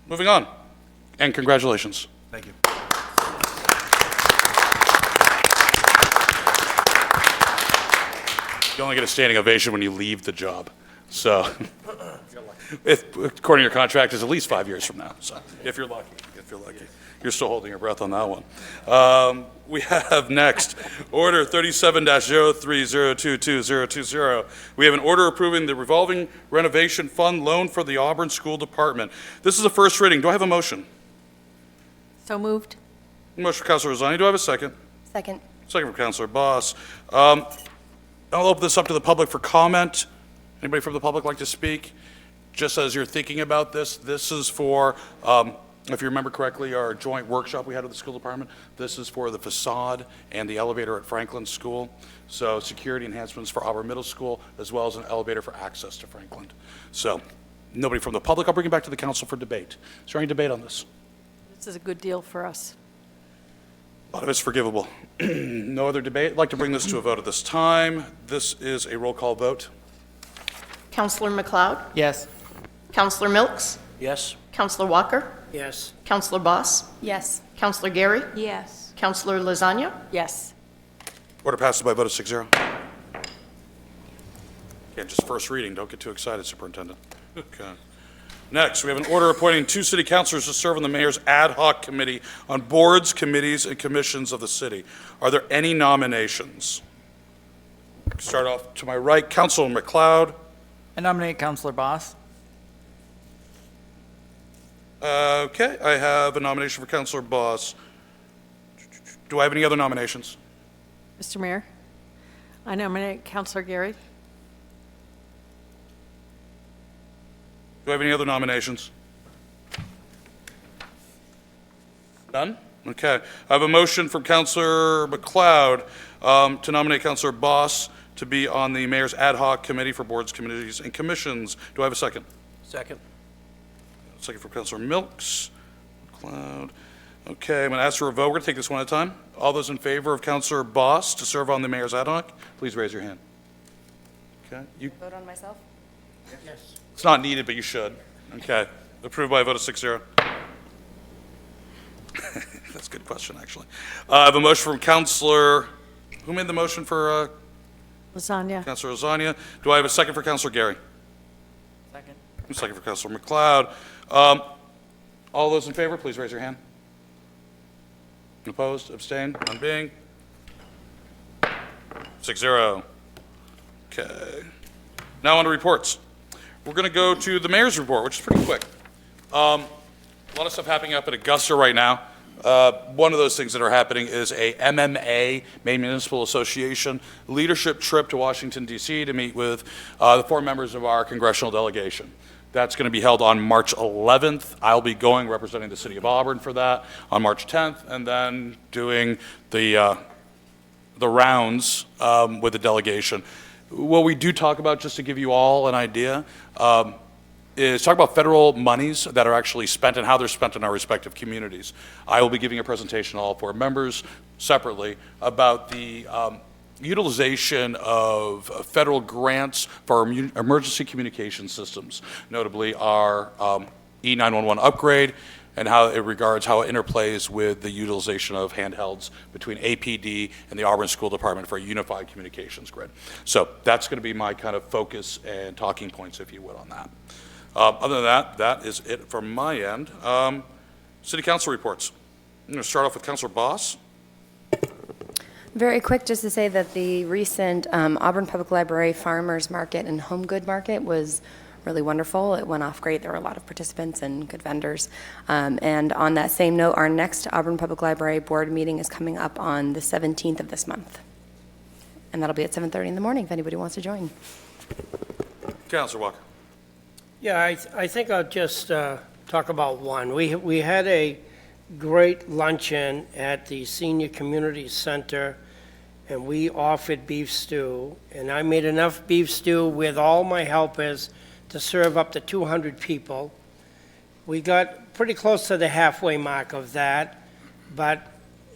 Moving on, and congratulations. Thank you. You only get a standing ovation when you leave the job. So, according to your contract, is at least 5 years from now. So, if you're lucky, you're still holding your breath on that one. We have next Order 37-03022020. We have an order approving the revolving renovation fund loan for the Auburn School Department. This is a first reading. Do I have a motion? So moved. Motion for Councilor Rosani. Do I have a second? Second. Second for Councilor Boss. I'll open this up to the public for comment. Anybody from the public like to speak? Just as you're thinking about this, this is for, if you remember correctly, our joint workshop we had with the school department. This is for the facade and the elevator at Franklin School. So security enhancements for Auburn Middle School, as well as an elevator for access to Franklin. So nobody from the public. I'll bring it back to the council for debate. Is there any debate on this? This is a good deal for us. A lot of it's forgivable. No other debate. I'd like to bring this to a vote at this time. This is a roll call vote. Counselor McLeod? Yes. Counselor Milks? Yes? Counselor Walker? Yes. Counselor Boss? Yes. Counselor Gary? Yes. Counselor Lasagna? Yes. Order passes by a vote of 6-0. Again, just first reading. Don't get too excited, Superintendent. Okay. Next, we have an order appointing 2 city councilors to serve on the mayor's ad hoc committee on boards, committees, and commissions of the city. Are there any nominations? Start off to my right, Councilor McLeod. I nominate Counselor Boss. Okay, I have a nomination for Councilor Boss. Do I have any other nominations? Mr. Mayor, I nominate Counselor Gary. Do I have any other nominations? None? Okay. I have a motion from Councilor McLeod to nominate Councilor Boss to be on the mayor's ad hoc committee for boards, committees, and commissions. Do I have a second? Second? Second from Councilor Milks. McLeod. Okay, I'm going to ask for a vote. We're going to take this one at a time. All those in favor of Councilor Boss to serve on the mayor's ad hoc, please raise your hand. Okay. You. Vote on myself? Yes. It's not needed, but you should. Okay. Approved by a vote of 6-0. That's a good question, actually. I have a motion from Councilor, who made the motion for Lasagna. Councilor Lasagna? Do I have a second for Councilor Gary? Second. A second for Councilor McLeod. All those in favor, please raise your hand. Opposed? Abstained? None being? 6-0. Okay. Now on to reports. We're going to go to the mayor's report, which is pretty quick. A lot of stuff happening up at Augusta right now. One of those things that are happening is a MMA, Maine Municipal Association, leadership trip to Washington, D.C. to meet with the 4 members of our congressional delegation. That's going to be held on March 11th. I'll be going representing the city of Auburn for that on March 10th, and then doing the rounds with the delegation. What we do talk about, just to give you all an idea, is talk about federal monies that are actually spent and how they're spent in our respective communities. I will be giving a presentation to all 4 members separately about the utilization of federal grants for our emergency communication systems, notably our E911 upgrade, and how it regards how it interplays with the utilization of handhelds between APD and the Auburn School Department for a unified communications grid. So that's going to be my kind of focus and talking points, if you would, on that. Other than that, that is it from my end. City Council reports. I'm going to start off with Councilor Boss. Very quick, just to say that the recent Auburn Public Library Farmers Market and Home Good Market was really wonderful. It went off great. There were a lot of participants and good vendors. And on that same note, our next Auburn Public Library Board meeting is coming up on the 17th of this month. And that'll be at 7:30 in the morning if anybody wants to join. Councilor Walker. Yeah, I think I'll just talk about one. We had a great luncheon at the Senior Community Center, and we offered beef stew, and I made enough beef stew with all my helpers to serve up to 200 people. We got pretty close to the halfway mark of that, but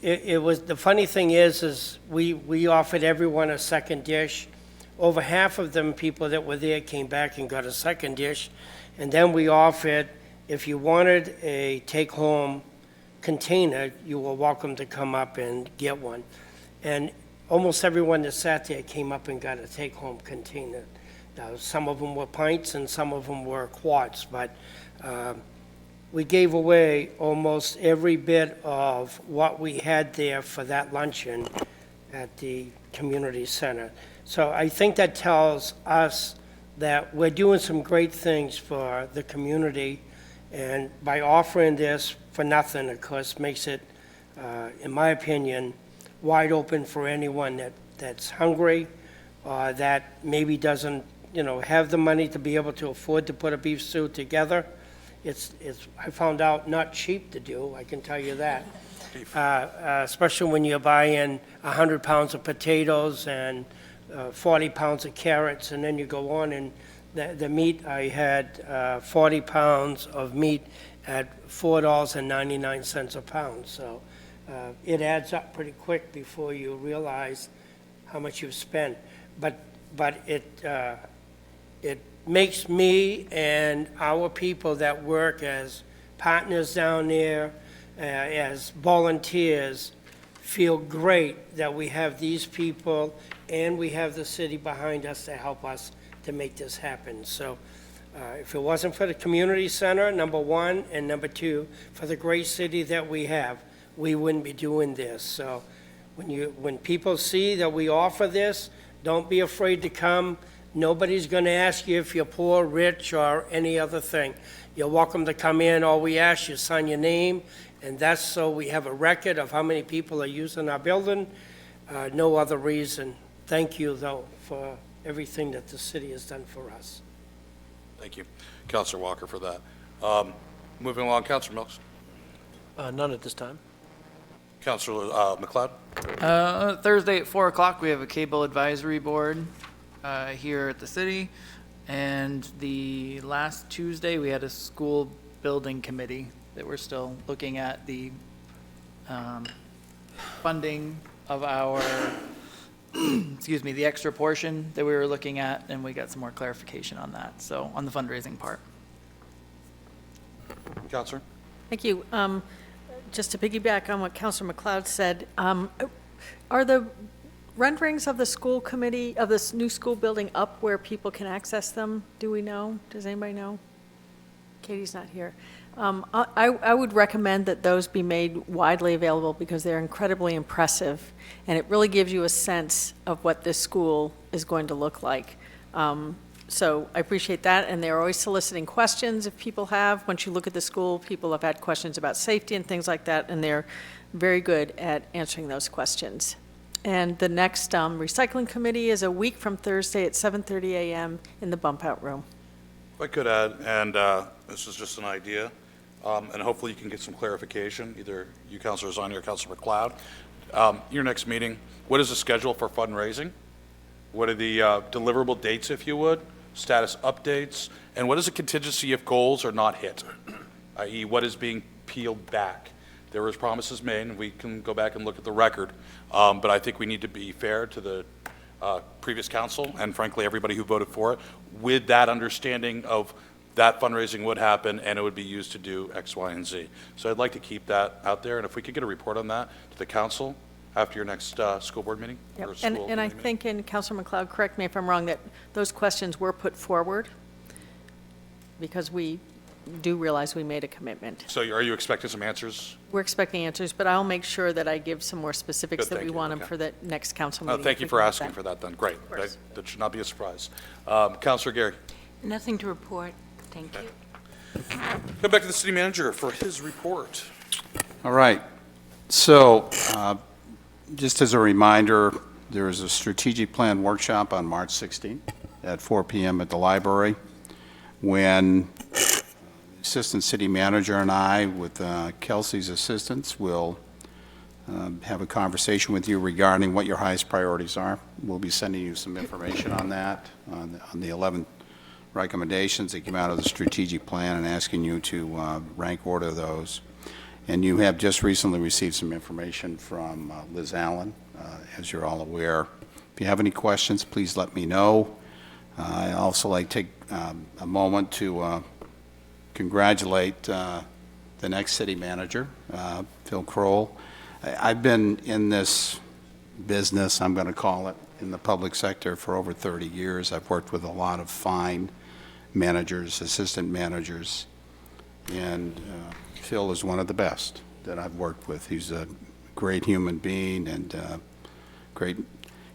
it was, the funny thing is we offered everyone a second dish. Over half of them, people that were there, came back and got a second dish. And then we offered, if you wanted a take-home container, you were welcome to come up and get one. And almost everyone that sat there came up and got a take-home container. Now, some of them were pints and some of them were quarts, but we gave away almost every bit of what we had there for that luncheon at the community center. So I think that tells us that we're doing some great things for the community, and by offering this for nothing, of course, makes it, in my opinion, wide open for anyone that's hungry, that maybe doesn't, have the money to be able to afford to put a beef stew together. It's I found out, not cheap to do, I can tell you that. Especially when you're buying 100 pounds of potatoes and 40 pounds of carrots, and then you go on and the meat, I had 40 pounds of meat at $4.99 a pound. So it adds up pretty quick before you realize how much you've spent. But it makes me and our people that work as partners down there, as volunteers, feel great that we have these people and we have the city behind us to help us to make this happen. So if it wasn't for the community center, number one, and number two, for the great city that we have, we wouldn't be doing this. So when people see that we offer this, don't be afraid to come. Nobody's going to ask you if you're poor, rich, or any other thing. You're welcome to come in. All we ask you is sign your name, and that's so we have a record of how many people are using our building. No other reason. Thank you, though, for everything that the city has done for us. Thank you, Councilor Walker, for that. Moving along, Councilor Milks. None at this time. Councilor McLeod. Thursday at 4 o'clock, we have a cable advisory board here at the city. And the last Tuesday, we had a school building committee that we're still looking at the funding of our, excuse me, the extra portion that we were looking at, and we got some more clarification on that, so on the fundraising part. Councilor. Thank you. Just to piggyback on what Councilor McLeod said, are the renderings of the school committee, of this new school building up where people can access them? Do we know? Does anybody know? Katie's not here. I would recommend that those be made widely available because they're incredibly impressive, and it really gives you a sense of what this school is going to look like. So I appreciate that, and they're always soliciting questions if people have. Once you look at the school, people have had questions about safety and things like that, and they're very good at answering those questions. And the next recycling committee is a week from Thursday at 7:30 a.m. in the bump out room. If I could add, and this is just an idea, and hopefully you can get some clarification, either you, Councilor Zani or Councilor McLeod. Your next meeting, what is the schedule for fundraising? What are the deliverable dates, if you would? Status updates? And what is a contingency if goals are not hit? I.e., what is being peeled back? There was promises made, and we can go back and look at the record, but I think we need to be fair to the previous council and frankly everybody who voted for it with that understanding of that fundraising would happen and it would be used to do X, Y, and Z. So I'd like to keep that out there, and if we could get a report on that to the council after your next school board meeting. Yep. Or school And I committee think, and Councilor McLeod, correct me if I'm wrong, that those questions were put forward because we do realize we made a commitment. So are you expecting some answers? We're expecting answers, but I'll make sure that I give some more specifics Good, that thank we you. want them Okay. for the next council meeting. Thank if you we for can get asking for that then. Great. That should not be a surprise. Councilor Gary. Nothing to report. Thank you. Come back to the city manager for his report. All right. So, just as a reminder, there is a strategic plan workshop on March 16th at 4 p.m. at the library, when Assistant City Manager and I, with Kelsey's assistance, will have a conversation with you regarding what your highest priorities are. We'll be sending you some information on that on the 11th recommendations that came out of the strategic plan and asking you to rank order those. And you have just recently received some information from Liz Allen, as you're all aware. If you have any questions, please let me know. I'd also like to take a moment to congratulate the next city manager, Phil Kroll. I've been in this business, I'm going to call it, in the public sector for over 30 years. I've worked with a lot of fine managers, assistant managers, and Phil is one of the best that I've worked with. He's a great human being and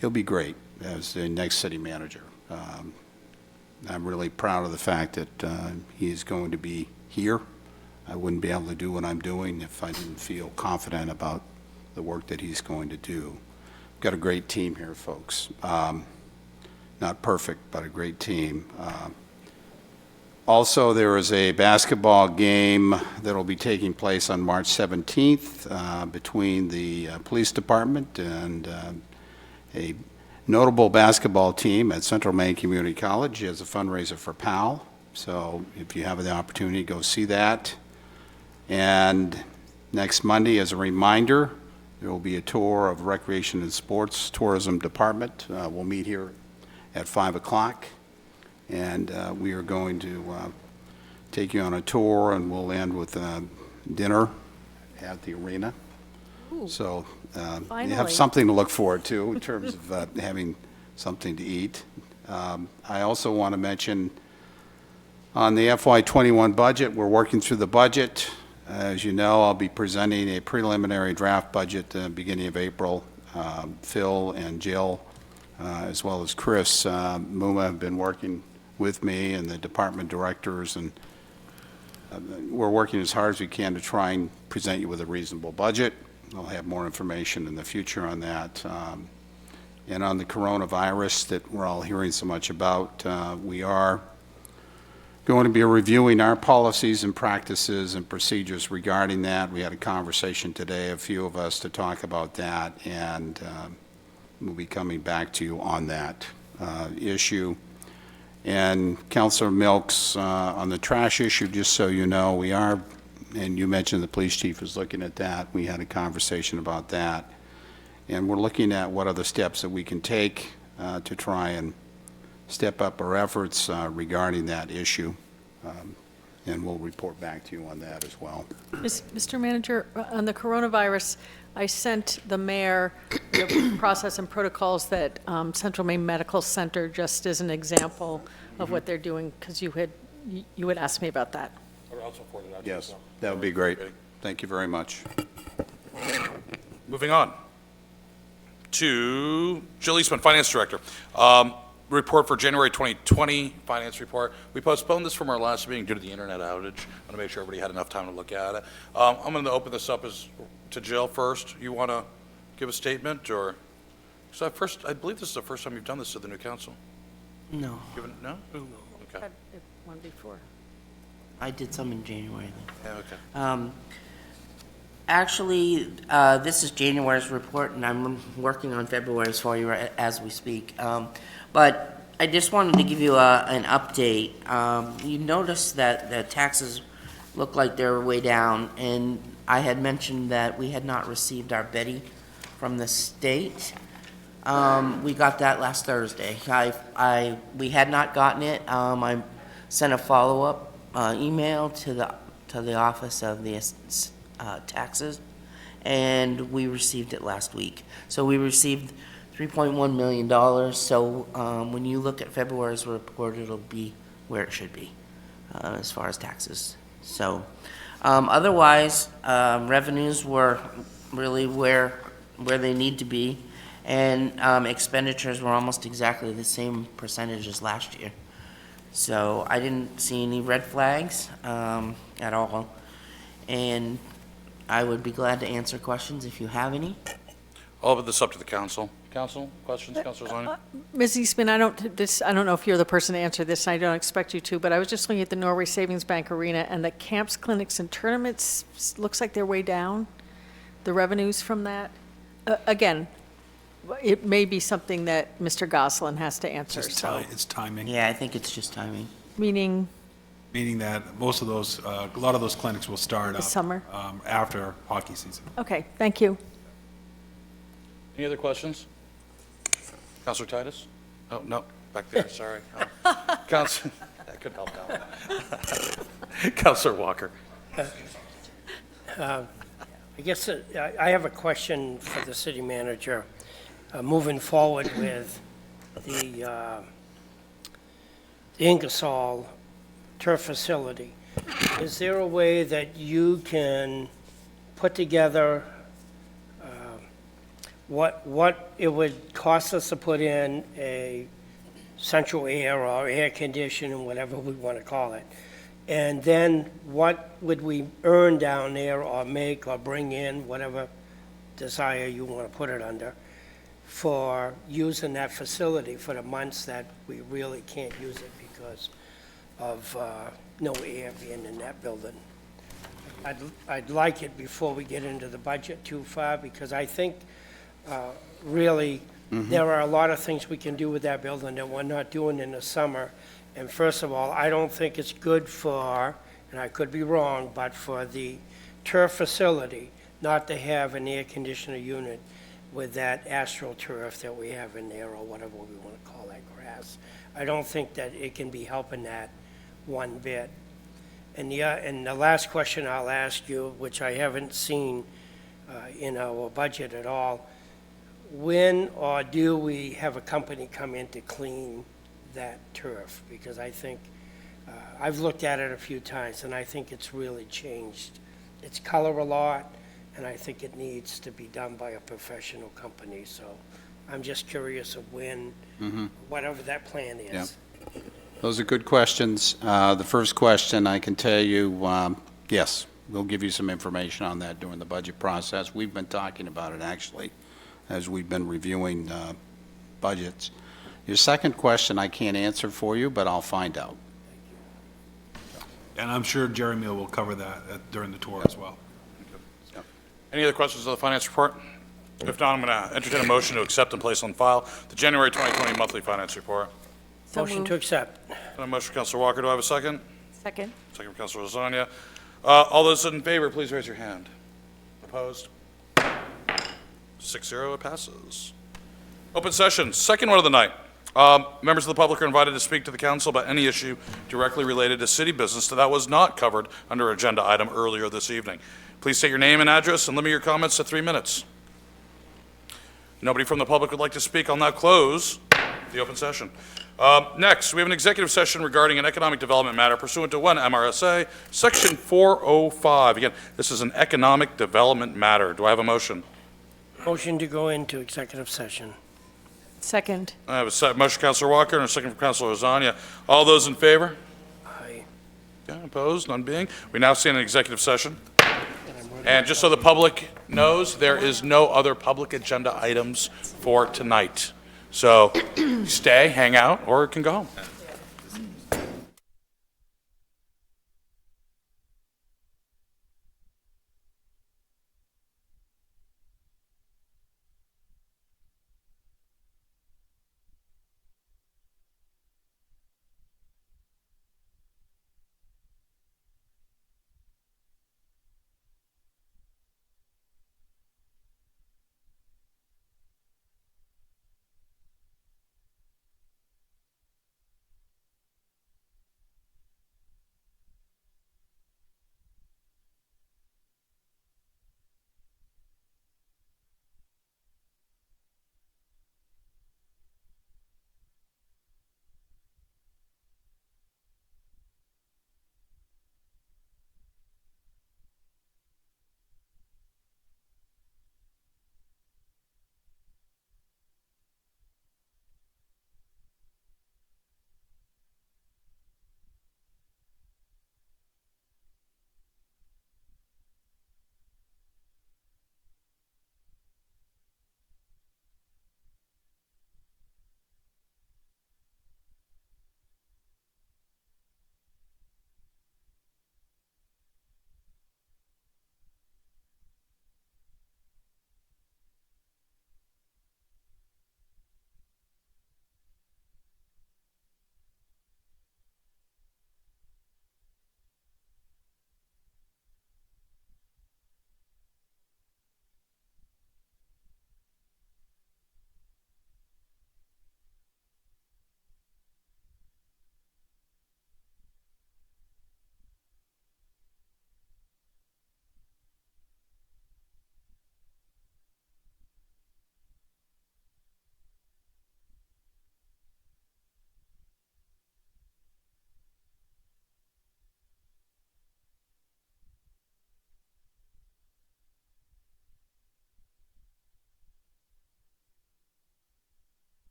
he'll be great as the next city manager. I'm really proud of the fact that he is going to be here. I wouldn't be able to do what I'm doing if I didn't feel confident about the work that he's going to do. We've got a great team here, folks. Not perfect, but a great team. Also, there is a basketball game that will be taking place on March 17th between the police department and a notable basketball team at Central Maine Community College as a fundraiser for PAL. So if you have the opportunity, go see that. And next Monday, as a reminder, there will be a tour of Recreation and Sports Tourism Department. We'll meet here at 5 o'clock. And we are going to take you on a tour, and we'll end with dinner at the arena. Ooh, so you finally. have something to look forward to in terms of having something to eat. I also want to mention on the FY21 budget, we're working through the budget. As you know, I'll be presenting a preliminary draft budget at the beginning of April. Phil and Jill, as well as Chris Muma, have been working with me and the department directors, and we're working as hard as we can to try and present you with a reasonable budget. I'll have more information in the future on that. And on the coronavirus that we're all hearing so much about, we are going to be reviewing our policies and practices and procedures regarding that. We had a conversation today, a few of us, to talk about that, and we'll be coming back to you on that issue. And Councilor Milks, on the trash issue, just so you know, we are, and you mentioned the police chief is looking at that. We had a conversation about that. And we're looking at what other steps that we can take to try and step up our efforts regarding that issue. And we'll report back to you on that as well. Mr. Manager, on the coronavirus, I sent the mayor the process and protocols that Central Maine Medical Center, just as an example of what they're doing, because you had asked me about that. Yes, that would be great. Thank you very much. Moving on to Jill Eastman, Finance Director. Report for January 2020, Finance Report. We postponed this from our last meeting due to the internet outage. I want to make sure everybody had enough time to look at it. I'm going to open this up to Jill first. You want to give a statement, or? So I believe this is the first time you've done this to the new council. No, No? Okay. Had one before. I did some in January. Yeah, okay. Actually, this is January's report, and I'm working on February's for you as we speak. But I just wanted to give you an update. You noticed that the taxes look like they're way down, and I had mentioned that we had not received our Betty from the state. We got that last Thursday. We had not gotten it. I sent a follow-up email to the office of the taxes, and we received it last week. So we received $3.1 million. So when you look at February's report, it'll be where it should be as far as taxes. So otherwise, revenues were really where they need to be, and expenditures were almost exactly the same percentage as last year. So I didn't see any red flags at all, and I would be glad to answer questions if you have any. I'll open this up to the council. Council, questions, Councilor Zoni? Ms. Eastman, I don't know if you're the person to answer this, and I don't expect you to, but I was just looking at the Norway Savings Bank Arena, and the camps, clinics, and tournaments, looks like they're way down, the revenues from that. Again, it may be something that Mr. Gosselin has to answer, so. It's timing. Yeah, I think it's just timing. Meaning Meaning that most of those, a lot of those clinics will start the up summer? after hockey season. Okay, thank you. Any other questions? Counselor Titus? Oh, no, back there, sorry. Oh. Counselor, that could help out. Counselor Walker. I guess I have a question for the city manager. Moving forward with the Ingersoll turf facility, is there a way that you can put together what it would cost us to put in a central air or air conditioning, whatever we want to call it, and then what would we earn down there or make or bring in, whatever desire you want to put it under, for using that facility for the months that we really can't use it because of no air being in that building. I'd like it before we get into the budget too far, because I think really there are a lot of things we can do with that building that we're not doing in the summer. And first of all, I don't think it's good for, and I could be wrong, but for the turf facility not to have an air conditioner unit with that astroturf that we have in there, or whatever we want to call that grass. I don't think that it can be helping that one bit. And the last question I'll ask you, which I haven't seen in our budget at all, when or do we have a company come in to clean that turf? Because I think, I've looked at it a few times, and I think it's really changed its color a lot, and I think it needs to be done by a professional company. So I'm just curious of when, whatever that plan is. Yeah. Those are good questions. The first question, I can tell you, yes, we'll give you some information on that during the budget process. We've been talking about it, actually, as we've been reviewing budgets. Your second question I can't answer for you, but I'll find out. And I'm sure Jeremy will cover that during the tour as well. Any other questions of the finance report? If not, I'm going to entertain a motion to accept and place on file the January 2020 monthly finance report. Motion to accept. A motion for Councilor Walker. Do I have a second? Second. Second for Councilor Lasagna. All those in favor, please raise your hand. Opposed? 6-0, it passes. Open session, second one of the night. Members of the public are invited to speak to the council about any issue directly related to city business that was not covered under agenda item earlier this evening. Please state your name and address and limit your comments to 3 minutes. Nobody from the public would like to speak. I'll now close the open session. Next, we have an executive session regarding an economic development matter pursuant to 1 MRSA, Section 405. Again, this is an economic development matter. Do I have a motion? Motion to go into executive session. Second. I have a motion, Councilor Walker, and a second from Councilor Lasagna. All those in favor? Aye. Yeah, opposed, none being. We now stand in executive session. And just so the public knows, there is no other public agenda items for tonight. So stay, hang out, or it can go home.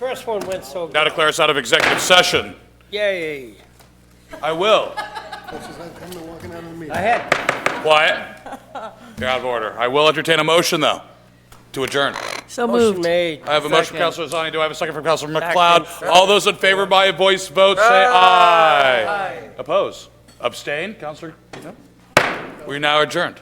First one went so good. Now declare us out of executive session. Yay. I will. Ahead. Quiet. You're out of order. I will entertain a motion, though, to adjourn. So Motion moved. made. I have a motion from Councilor Zani. Do I have a second from Councilor McLeod? All those in favor by a voice vote, say aye. Oppose? Abstain? Councilor? No? We're now adjourned.